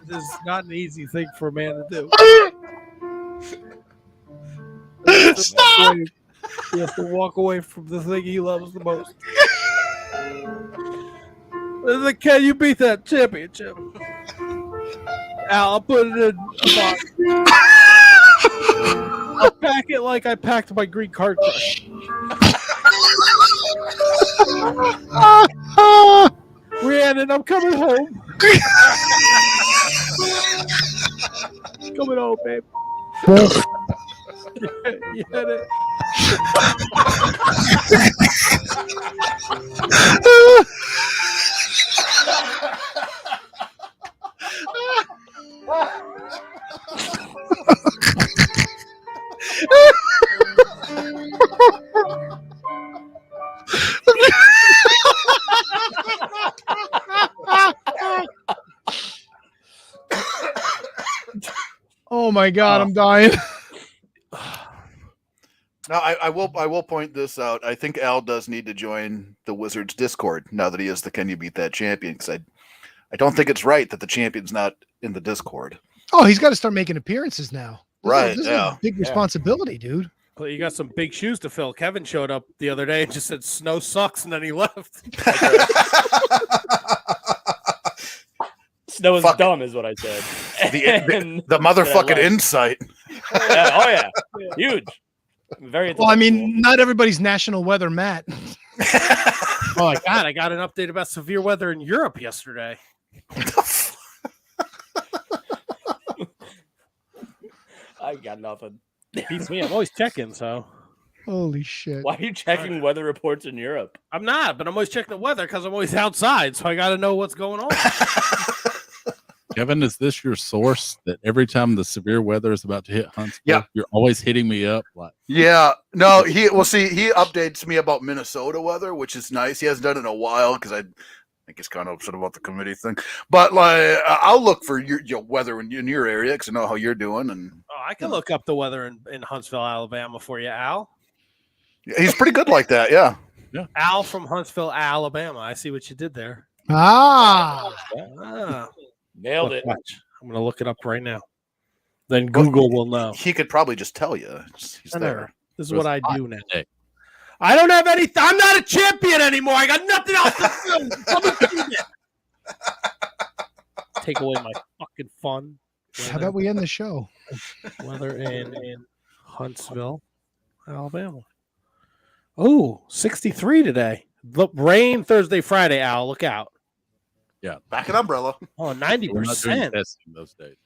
S1: This is not an easy thing for a man to do.
S2: Stop!
S1: He has to walk away from the thing he loves the most. Can You Beat That championship? Al, I'll put it in a box. I'll pack it like I packed my green card crush. Rhiannon, I'm coming home. Coming home, babe. You had it.
S2: Oh my God, I'm dying.
S4: Now, I will point this out. I think Al does need to join the Wizards Discord now that he is the Can You Beat That champion, because I don't think it's right that the champion's not in the Discord.
S2: Oh, he's got to start making appearances now.
S4: Right,
S2: This is a big responsibility, dude.
S1: Well, you got some big shoes to fill. Kevin showed up the other day and just said snow sucks, and then he left.
S3: Snow is dumb, is what I said.
S4: The motherfucking insight.
S3: Yeah, huge. Very.
S2: Well, I mean, not everybody's national weather, Matt.
S1: Oh my God, I got an update about severe weather in Europe yesterday.
S3: I got nothing.
S1: Beats me. I'm always checking, so.
S2: Holy shit.
S3: Why are you checking weather reports in Europe?
S1: I'm not, but I'm always checking the weather because I'm always outside, so I got to know what's going on.
S11: Kevin, is this your source that every time the severe weather is about to hit Huntsville,
S4: Yeah.
S11: you're always hitting me up? Like,
S4: Yeah, no, he updates me about Minnesota weather, which is nice. He hasn't done it in a while because I think he's kind of upset about the committee thing. But like, I'll look for your weather in your area because I know how you're doing. And
S1: I can look up the weather in Huntsville, Alabama for you, Al.
S4: He's pretty good like that, yeah.
S1: Al from Huntsville, Alabama. I see what you did there.
S3: Nailed it.
S1: Watch. I'm going to look it up right now. Then Google will know.
S4: He could probably just tell you. He's there.
S1: This is what I do now. I don't have any. I'm not a champion anymore. I got nothing else to do. Take away my fucking fun.
S2: How about we end the show?
S1: Weather in Huntsville, Alabama. Oh, 63 today. Look, rain Thursday, Friday, Al. Look out.
S11: Yeah.
S4: Back an umbrella.
S1: Oh,
S11: we're not doing
S1: 90%.
S11: testing those days.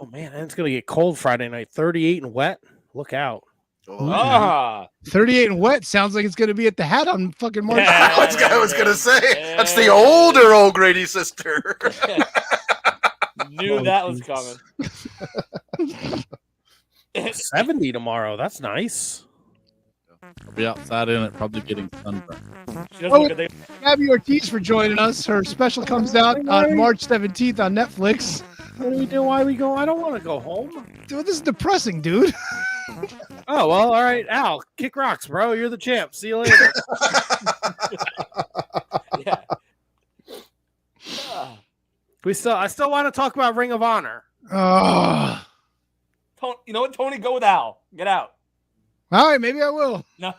S1: Oh, man. And it's going to get cold Friday night. 38 and wet. Look out.
S3: Ah,
S2: 38 and wet sounds like it's going to be at the hat on fucking March.
S3: Yeah.
S4: I was going to say. That's the older O'Grady sister.
S3: knew that was coming.
S1: 70 tomorrow. That's nice.
S11: I'll be outside in it, probably getting sunburned.
S2: Gabby Ortiz for joining us. Her special comes out on March 17th on Netflix.
S1: What do we do? Why we go? I don't want to go home.
S2: Dude, this is depressing, dude.
S1: Oh, well, all right. Al, kick rocks, bro. You're the champ. See you later.
S3: Yeah.
S1: I still want to talk about Ring of Honor.
S2: Oh.
S3: You know what, Tony? Go with Al. Get out.
S2: All right, maybe I will.
S3: No.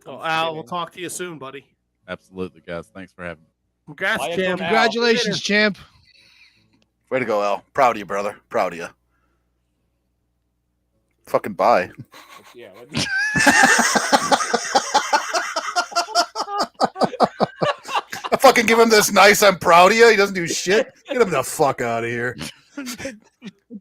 S1: Oh, Al, we'll talk to you soon, buddy.
S11: Absolutely, guys. Thanks for having me.
S1: Congrats,
S3: Bye,
S1: champ.
S2: Congratulations, champ.
S4: Way to go, Al. Proud of you, brother. Proud of you. Fucking bye.
S3: Yeah.
S4: I fucking give him this nice, I'm proud of you. He doesn't do shit. Get him the fuck out of here.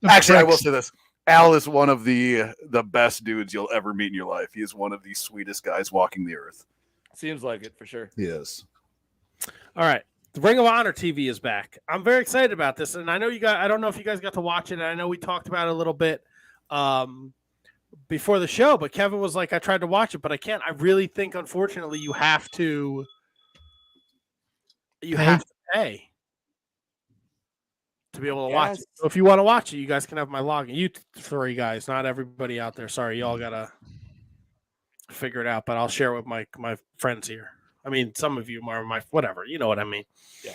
S4: Actually, I will say this. Al is one of the best dudes you'll ever meet in your life. He is one of the sweetest guys walking the earth.
S3: Seems like it for sure.
S4: He is.
S1: All right. The Ring of Honor TV is back. I'm very excited about this. And I know I don't know if you guys got to watch it. And I know we talked about it a little bit before the show, but Kevin was like, I tried to watch it, but I can't. I really think, unfortunately, you have to pay to be able to watch it. So if you want to watch it, you guys can have my login. You three guys, not everybody out there. Sorry, y'all gotta figure it out, but I'll share with my friends here. I mean, some of you are my whatever, you know what I mean.
S3: Yeah.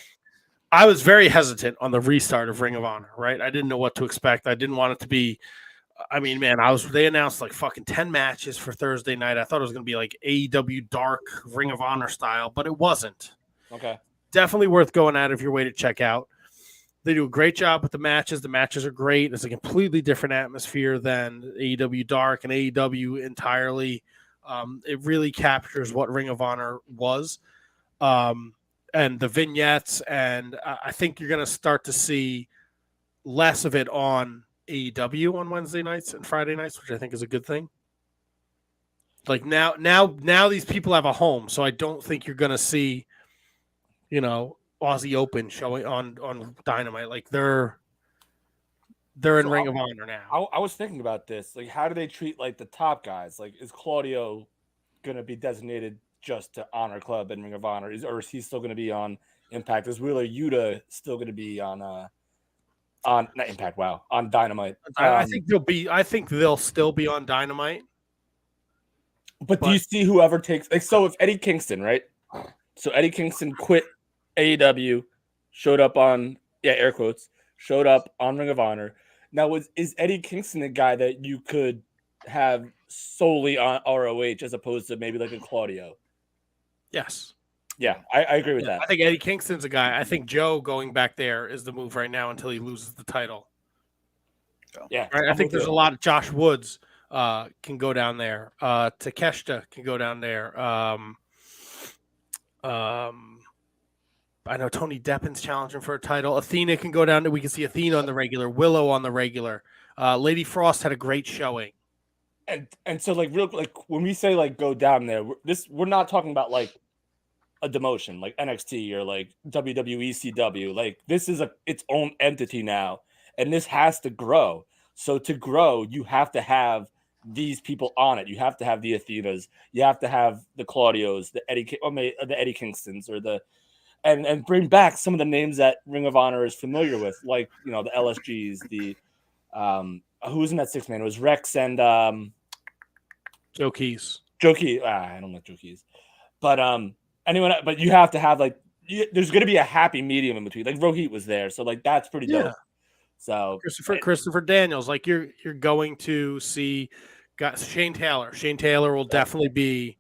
S1: I was very hesitant on the restart of Ring of Honor, right? I didn't know what to expect. I didn't want it to be. I mean, man, they announced like fucking 10 matches for Thursday night. I thought it was going to be like AEW Dark Ring of Honor style, but it wasn't.
S3: Okay.
S1: Definitely worth going out of your way to check out. They do a great job with the matches. The matches are great. It's a completely different atmosphere than AEW Dark and AEW entirely. It really captures what Ring of Honor was. And the vignettes, and I think you're going to start to see less of it on AEW on Wednesday nights and Friday nights, which I think is a good thing. Like now these people have a home, so I don't think you're going to see, Aussie Open showing on Dynamite. Like they're in Ring of Honor now.
S3: I was thinking about this. Like, how do they treat like the top guys? Like, is Claudio going to be designated just to Honor Club and Ring of Honor, or is he still going to be on Impact? Is Wheeler Yuta still going to be on not Impact? Wow, on Dynamite.
S1: I think they'll still be on Dynamite.
S3: But do you see whoever takes so if Eddie Kingston, right? So Eddie Kingston quit AEW, showed up on air quotes, showed up on Ring of Honor. Now is Eddie Kingston a guy that you could have solely on ROH as opposed to maybe like a Claudio?
S1: Yes.
S3: Yeah, I agree with that.
S1: I think Eddie Kingston's a guy. I think Joe going back there is the move right now until he loses the title.
S3: Yeah.
S1: Right? I think there's a lot of Josh Woods can go down there. Takeshita can go down there. I know Tony Deppin's challenging for a title. Athena can go down there. We can see Athena on the regular. Willow on the regular. Lady Frost had a great showing.
S3: And so like when we say like go down there, we're not talking about like a demotion like NXT or like WWE CW. Like this is its own entity now, and this has to grow. So to grow, you have to have these people on it. You have to have the Athenas. You have to have the Claudios, the Eddie Kingstons, or and bring back some of the names that Ring of Honor is familiar with, like the LSGs, the who was in that 6-man? It was Rex and
S1: Joe Keys.
S3: I don't like Joe Keys, but but you have to have there's going to be a happy medium in between. Like Rohit was there, so like that's pretty dope. So
S1: Christopher Daniels, like you're going to see Shane Taylor. Shane Taylor will definitely be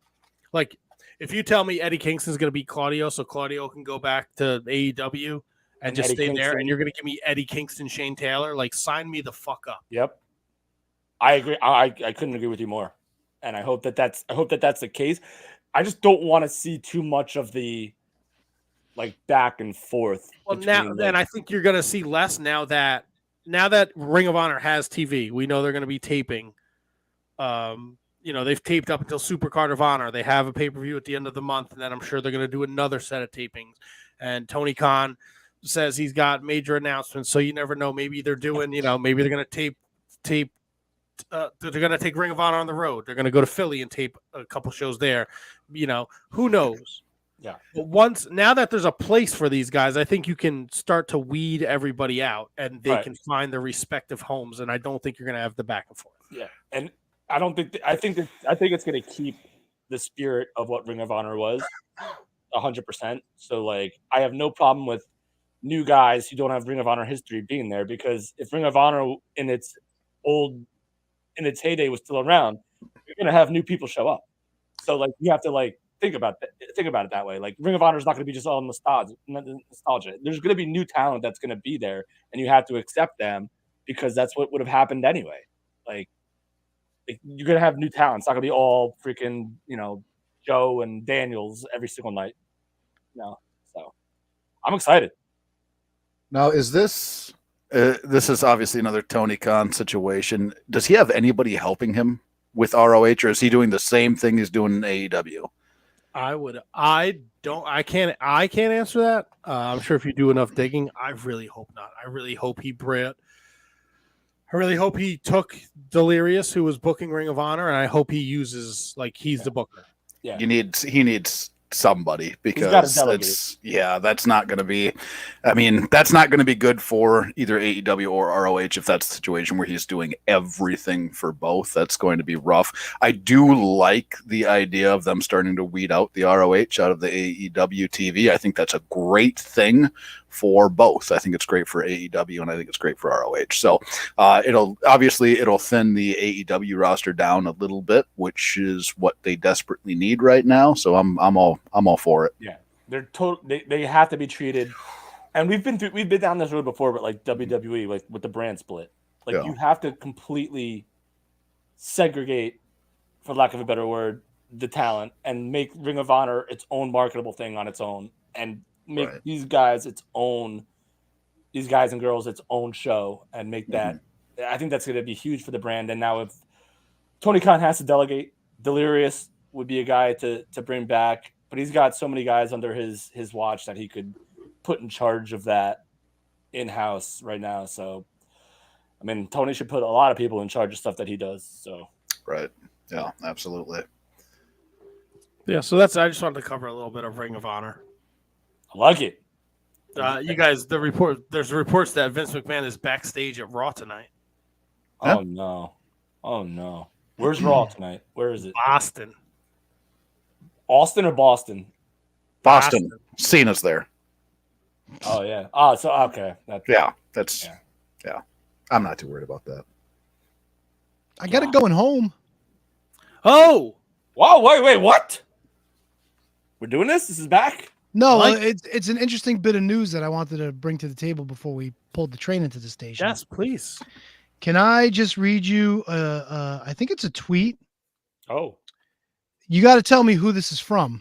S1: like, if you tell me Eddie Kingston's going to beat Claudio, so Claudio can go back to AEW and just stay there, and you're going to give me Eddie Kingston, Shane Taylor, like sign me the fuck up.
S3: Yep, I agree. I couldn't agree with you more, and I hope that's the case. I just don't want to see too much of the back and forth.
S1: Well, I think you're going to see less now that Ring of Honor has TV. We know they're going to be taping. They've taped up until Supercard of Honor. They have a pay-per-view at the end of the month, and then I'm sure they're going to do another set of tapings. And Tony Khan says he's got major announcements, so you never know. Maybe they're doing, maybe they're going to tape. They're going to take Ring of Honor on the road. They're going to go to Philly and tape a couple shows there. Who knows?
S3: Yeah.
S1: But now that there's a place for these guys, I think you can start to weed everybody out, and they can find their respective homes. And I don't think you're going to have the back and forth.
S3: Yeah, and I don't think I think it's going to keep the spirit of what Ring of Honor was 100%. So like, I have no problem with new guys who don't have Ring of Honor history being there, because if Ring of Honor in its heyday was still around, you're going to have new people show up. So like, you have to like think about it that way. Like, Ring of Honor is not going to be just all nostalgia. There's going to be new talent that's going to be there, and you have to accept them, because that's what would have happened anyway. Like you're going to have new talent. It's not going to be all freaking, Joe and Daniels every single night. No. So I'm excited.
S4: Now, is this is obviously another Tony Khan situation. Does he have anybody helping him with ROH, or is he doing the same thing he's doing in AEW?
S1: I can't answer that. I'm sure if you do enough digging, I really hope not. I really hope he took Delirious, who was booking Ring of Honor, and I hope he uses, like, he's the booker.
S3: Yeah.
S4: He needs somebody, because that's not going to be, that's not going to be good for either AEW or ROH if that's the situation where he's doing everything for both. That's going to be rough. I do like the idea of them starting to weed out the ROH out of the AEW TV. I think that's a great thing for both. I think it's great for AEW, and I think it's great for ROH. So it'll thin the AEW roster down a little bit, which is what they desperately need right now. So I'm all for it.
S3: Yeah, they have to be treated, and we've been down this road before, but like WWE, like with the brand split, like you have to completely segregate, for lack of a better word, the talent, and make Ring of Honor its own marketable thing on its own, and make these guys and girls its own show, and make that. I think that's going to be huge for the brand. And now if Tony Khan has to delegate, Delirious would be a guy to bring back, but he's got so many guys under his watch that he could put in charge of that in-house right now. So, Tony should put a lot of people in charge of stuff that he does. So,
S4: right. Yeah, absolutely.
S1: Yeah. So I just wanted to cover a little bit of Ring of Honor.
S3: I like it.
S1: You guys, there's reports that Vince McMahon is backstage at Raw tonight.
S3: Oh no. Where's Raw tonight? Where is it?
S1: Boston.
S3: Austin or Boston?
S4: Boston. Cena's there.
S3: Oh yeah. Oh, so okay.
S4: Yeah. I'm not too worried about that.
S2: I got it going home.
S1: Oh.
S3: Wow. Wait. What? We're doing this? This is back?
S2: No, it's an interesting bit of news that I wanted to bring to the table before we pulled the train into the station.
S1: Yes, please.
S2: Can I just read you? I think it's a tweet.
S3: Oh.
S2: You got to tell me who this is from.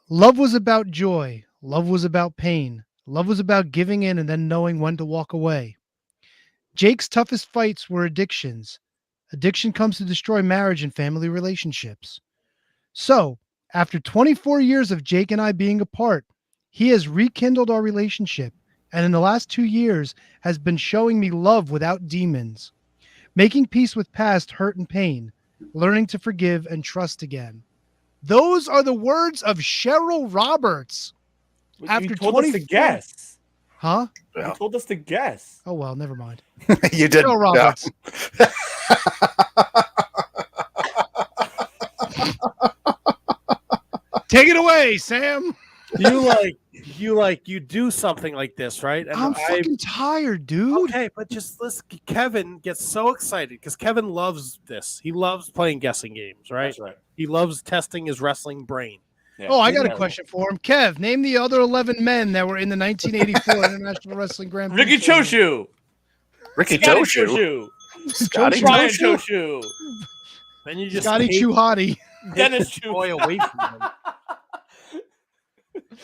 S2: Love was about joy. Love was about pain. Love was about giving in and then knowing when to walk away. Jake's toughest fights were addictions. Addiction comes to destroy marriage and family relationships. So, after 24 years of Jake and I being apart, he has rekindled our relationship, and in the last 2 years has been showing me love without demons, making peace with past hurt and pain, learning to forgive and trust again. Those are the words of Cheryl Roberts.
S3: You told us to guess.
S2: Huh?
S3: Yeah. You told us to guess.
S2: Oh, well, never mind.
S4: You did.
S2: Cheryl Roberts.
S4: Yeah.
S2: Take it away, Sam.
S1: You do something like this, right? And
S2: I'm fucking tired, dude.
S1: Okay, but just listen. Kevin gets so excited because Kevin loves this. He loves playing guessing games, right?
S3: That's right.
S1: He loves testing his wrestling brain.
S3: Yeah.
S2: Oh, I got a question for him. Kev, name the other 11 men that were in the 1984 International Wrestling Grand Prix.
S3: Ricky Choshu.
S4: Ricky
S3: Scotty
S4: Choshu.
S3: Scotty Brian Choshu.
S1: Then you just
S2: Scotty Chuhati.
S3: Dennis
S1: Choi away from him.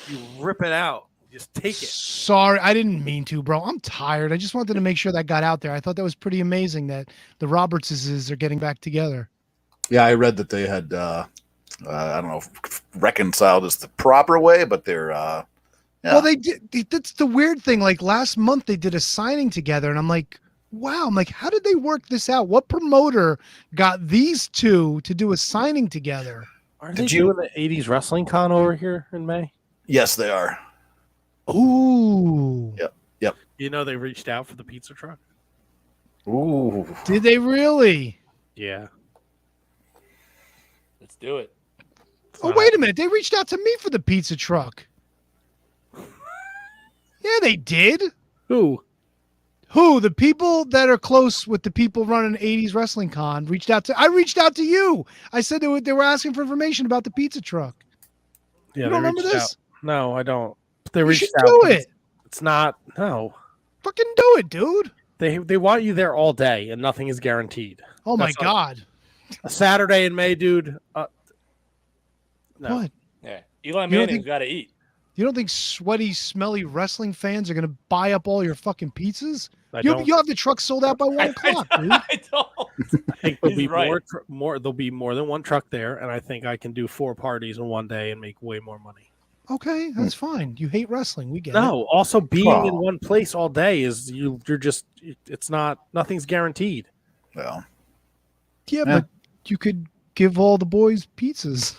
S1: You rip it out. Just take it.
S2: Sorry, I didn't mean to, bro. I'm tired. I just wanted to make sure that got out there. I thought that was pretty amazing that the Robertses are getting back together.
S4: Yeah, I read that they had, I don't know if reconciled is the proper way, but they're, yeah.
S2: Well, they did. That's the weird thing. Like last month, they did a signing together, and I'm like, wow. I'm like, how did they work this out? What promoter got these two to do a signing together?
S1: Are they doing the 80s wrestling con over here in May?
S4: Yes, they are.
S2: Ooh.
S4: Yep.
S1: You know they reached out for the pizza truck?
S4: Ooh.
S2: Did they really?
S1: Yeah.
S3: Let's do it.
S2: Oh, wait a minute. They reached out to me for the pizza truck. Yeah, they did.
S1: Who?
S2: The people that are close with the people running 80s Wrestling Con reached out to. I reached out to you. I said they were asking for information about the pizza truck.
S1: Yeah,
S2: you don't remember this?
S1: Out. No, I don't. They
S2: You
S1: reached
S2: should
S1: out.
S2: do it.
S1: It's not. No.
S2: Fucking do it, dude.
S1: They want you there all day, and nothing is guaranteed.
S2: Oh my God.
S1: A Saturday in May, dude. No.
S2: What?
S3: Yeah, Eli Manning's got to eat.
S2: You don't think sweaty, smelly wrestling fans are going to buy up all your fucking pizzas?
S1: I
S2: You'll
S1: don't.
S2: have the truck sold out by 1 o'clock, dude.
S3: I don't.
S1: I think there'll
S3: He's
S1: be
S3: right.
S1: more. There'll be more than one truck there, and I think I can do 4 parties in one day and make way more money.
S2: Okay, that's fine. You hate wrestling. We get it.
S1: No, also being in one place all day is you're just. It's not. Nothing's guaranteed.
S4: Well.
S2: Yeah, but you could give all the boys pizzas.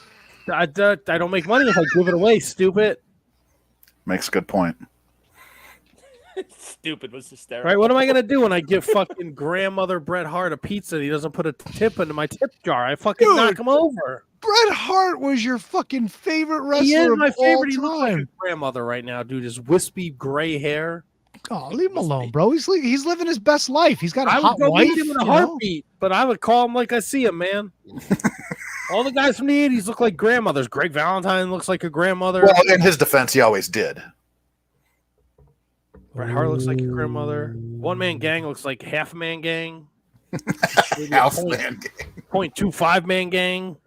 S1: I don't make money if I give it away. Stupid.
S4: Makes a good point.
S3: Stupid was hysterical.
S1: Right? What am I gonna do when I give fucking grandmother Bret Hart a pizza and he doesn't put a tip into my tip jar? I fucking knock him over.
S2: Bret Hart was your fucking favorite wrestler
S1: He is
S2: of
S1: my
S2: all
S1: favorite. He looks like a
S2: time.
S1: grandmother right now, dude. His wispy gray hair.
S2: Oh, leave him alone, bro. He's living his best life. He's got a
S1: I would
S2: hot
S1: go
S2: wife.
S1: meet him in a
S2: you know?
S1: heartbeat, but I would call him like I see him, man. All the guys from the 80s look like grandmothers. Greg Valentine looks like a grandmother.
S4: Well, in his defense, he always did.
S1: Bret Hart looks like a grandmother. One Man Gang looks like half man gang.
S4: Half man gang.
S1: 0.25 man gang.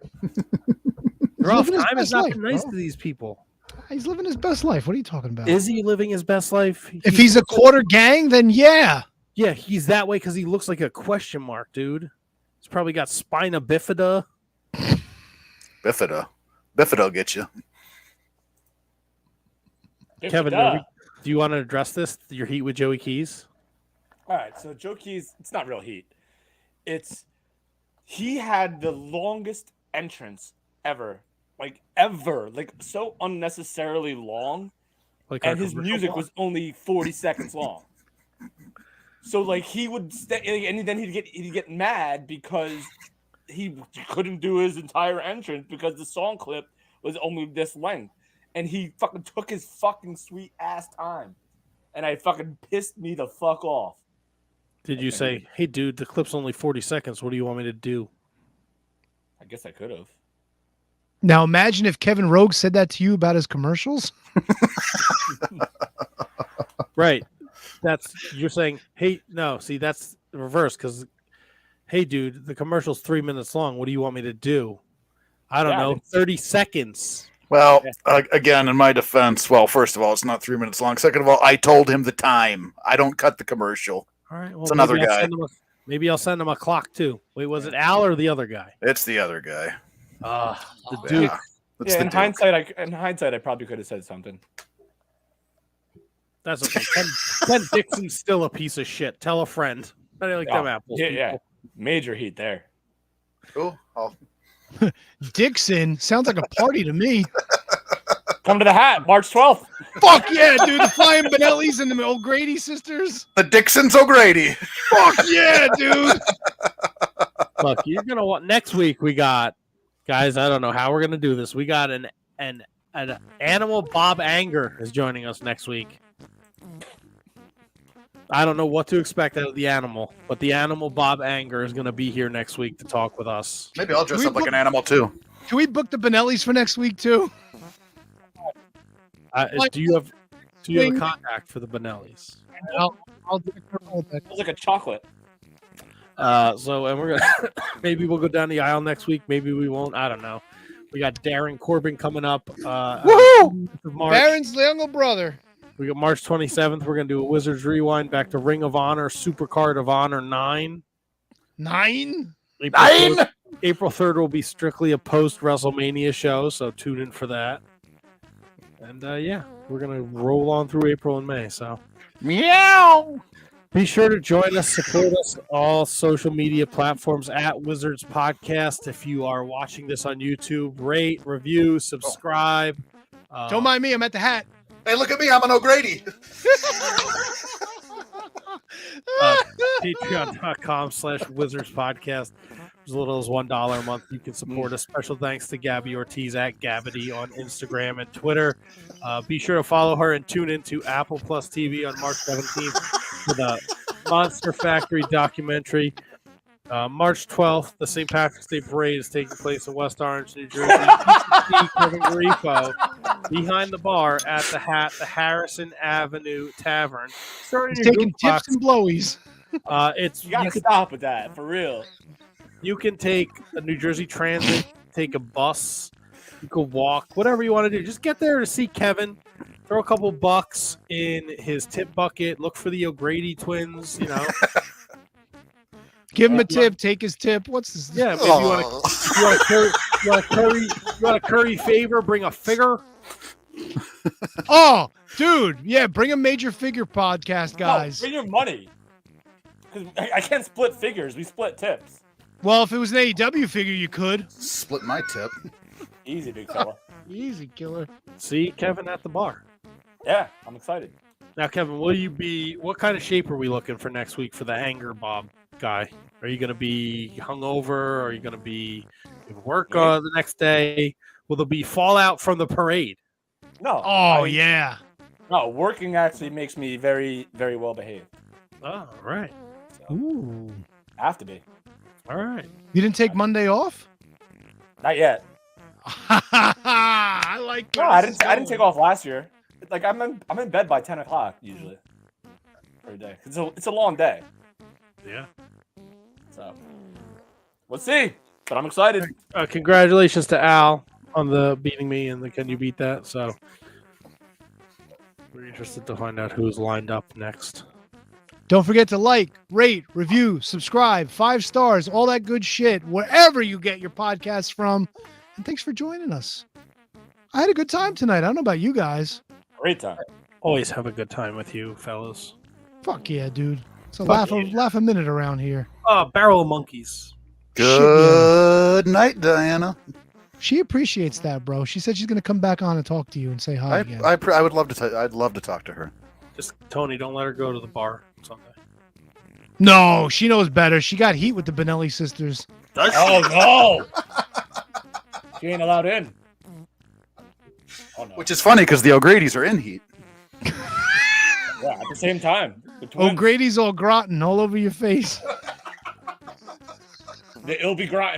S1: Rough
S2: living his
S1: time has
S2: best
S1: not
S2: life,
S1: been nice
S2: bro.
S1: to these people.
S2: He's living his best life. What are you talking about?
S1: Is he living his best life?
S2: If he's a quarter gang, then yeah.
S1: Yeah, he's that way because he looks like a question mark, dude. He's probably got spina bifida.
S4: Bifida will get you.
S1: Kevin, do you want to address this? Your heat with Joey Keys?
S3: All right, so Joe Keys, it's not real heat. He had the longest entrance ever, like so unnecessarily long, and his music was only 40 seconds long. So like he would stay, and then he'd get mad because he couldn't do his entire entrance because the song clip was only this length, and he fucking took his fucking sweet ass time, and I fucking pissed me the fuck off.
S1: Did you say, hey, dude, the clip's only 40 seconds. What do you want me to do?
S3: I guess I could have.
S2: Now imagine if Kevin Rogue said that to you about his commercials.
S1: Right. You're saying, hey, no, see, that's the reverse because, hey, dude, the commercial's 3 minutes long. What do you want me to do? I don't know, 30 seconds.
S4: Well, again, in my defense, well, first of all, it's not 3 minutes long. Second of all, I told him the time. I don't cut the commercial.
S1: All right. Well,
S4: it's another guy.
S1: Maybe I'll send him a clock too. Wait, was it Al or the other guy?
S4: It's the other guy.
S1: The Duke.
S3: Yeah, in hindsight, I probably could have said something.
S1: That's okay. Ken Dixon's still a piece of shit. Tell a friend. I like them apples.
S3: Yeah. Major heat there.
S4: Cool.
S2: Dixon sounds like a party to me.
S3: Come to the hat, March 12th.
S2: Fuck yeah, dude. The Flying Benellis and the O'Grady sisters.
S4: The Dixons O'Grady.
S2: Fuck yeah, dude.
S1: Look, you're going to want next week. We got, guys, I don't know how we're going to do this. We got an animal. Bob Anger is joining us next week. I don't know what to expect out of the animal, but the animal Bob Anger is going to be here next week to talk with us.
S4: Maybe I'll dress up like an animal too.
S2: Can we book the Benellis for next week too?
S1: Do you have a contact for the Benellis?
S2: I'll do it.
S3: It's like a chocolate.
S1: And we're gonna maybe we'll go down the aisle next week. Maybe we won't. I don't know. We got Darren Corbin coming up.
S2: Woohoo!
S1: March.
S2: Darren's younger brother.
S1: We got March 27th. We're gonna do a Wizards Rewind back to Ring of Honor Supercard of Honor 9.
S2: 9?
S1: April 3rd will be strictly a post WrestleMania show, so tune in for that. And we're gonna roll on through April and May. So
S4: meow.
S1: Be sure to join us, support us on all social media platforms at Wizards Podcast. If you are watching this on YouTube, rate, review, subscribe.
S2: Don't mind me. I'm at the hat.
S4: Hey, look at me. I'm an O'Grady.
S1: Patreon.com/Wizards Podcast. As little as $1 a month, you can support us. Special thanks to Gabby Ortiz at Gabby on Instagram and Twitter. Be sure to follow her and tune into Apple Plus TV on March 17th for the Monster Factory documentary. March 12th, the St. Patrick's Day Parade is taking place in West Orange, New Jersey. You can see Kevin Garifo behind the bar at the Harrison Avenue Tavern.
S2: He's taking tips and blowies.
S3: You gotta stop with that, for real.
S1: You can take a New Jersey Transit, take a bus, you can walk, whatever you want to do. Just get there to see Kevin. Throw a couple bucks in his tip bucket. Look for the O'Grady twins, you know.
S2: Give him a tip. Take his tip. What's this?
S1: Yeah, maybe you want a curry favor. Bring a figure.
S2: Oh, dude, yeah, bring a major figure podcast, guys.
S3: No, bring your money. Because I can't split figures. We split tips.
S2: Well, if it was an AEW figure, you could
S4: split my tip.
S3: Easy, big fella.
S2: Easy, killer.
S1: See Kevin at the bar.
S3: Yeah, I'm excited.
S1: Now, Kevin, what kind of shape are we looking for next week for the Anger Bob guy? Are you going to be hungover? Are you going to be in work the next day? Will there be fallout from the parade?
S3: No.
S2: Oh, yeah.
S3: No, working actually makes me very, very well behaved.
S1: Oh, all right.
S3: So,
S2: Ooh.
S3: Have to be.
S1: All right.
S2: You didn't take Monday off?
S3: Not yet.
S2: I like.
S3: No, I didn't take off last year. Like I'm in bed by 10 o'clock usually. Every day. It's a long day.
S1: Yeah.
S3: So we'll see. But I'm excited.
S1: Congratulations to Al on the beating me and the Can You Beat That? So we're interested to find out who's lined up next.
S2: Don't forget to like, rate, review, subscribe, 5 stars, all that good shit, wherever you get your podcasts from. And thanks for joining us. I had a good time tonight. I don't know about you guys.
S3: Great time.
S1: Always have a good time with you, fellas.
S2: Fuck yeah, dude. So laugh a minute around here.
S1: Barrel of Monkeys.
S4: Good night, Diana.
S2: She appreciates that, bro. She said she's going to come back on and talk to you and say hi again.
S4: I would love to. I'd love to talk to her.
S1: Just Tony, don't let her go to the bar someday.
S2: No, she knows better. She got heat with the Benelli sisters.
S3: Oh no! She ain't allowed in. Oh, no.
S4: Which is funny because the O'Grady's are in heat.
S3: Yeah, at the same time.
S2: O'Grady's all gratin all over your face.
S3: It'll be gratin.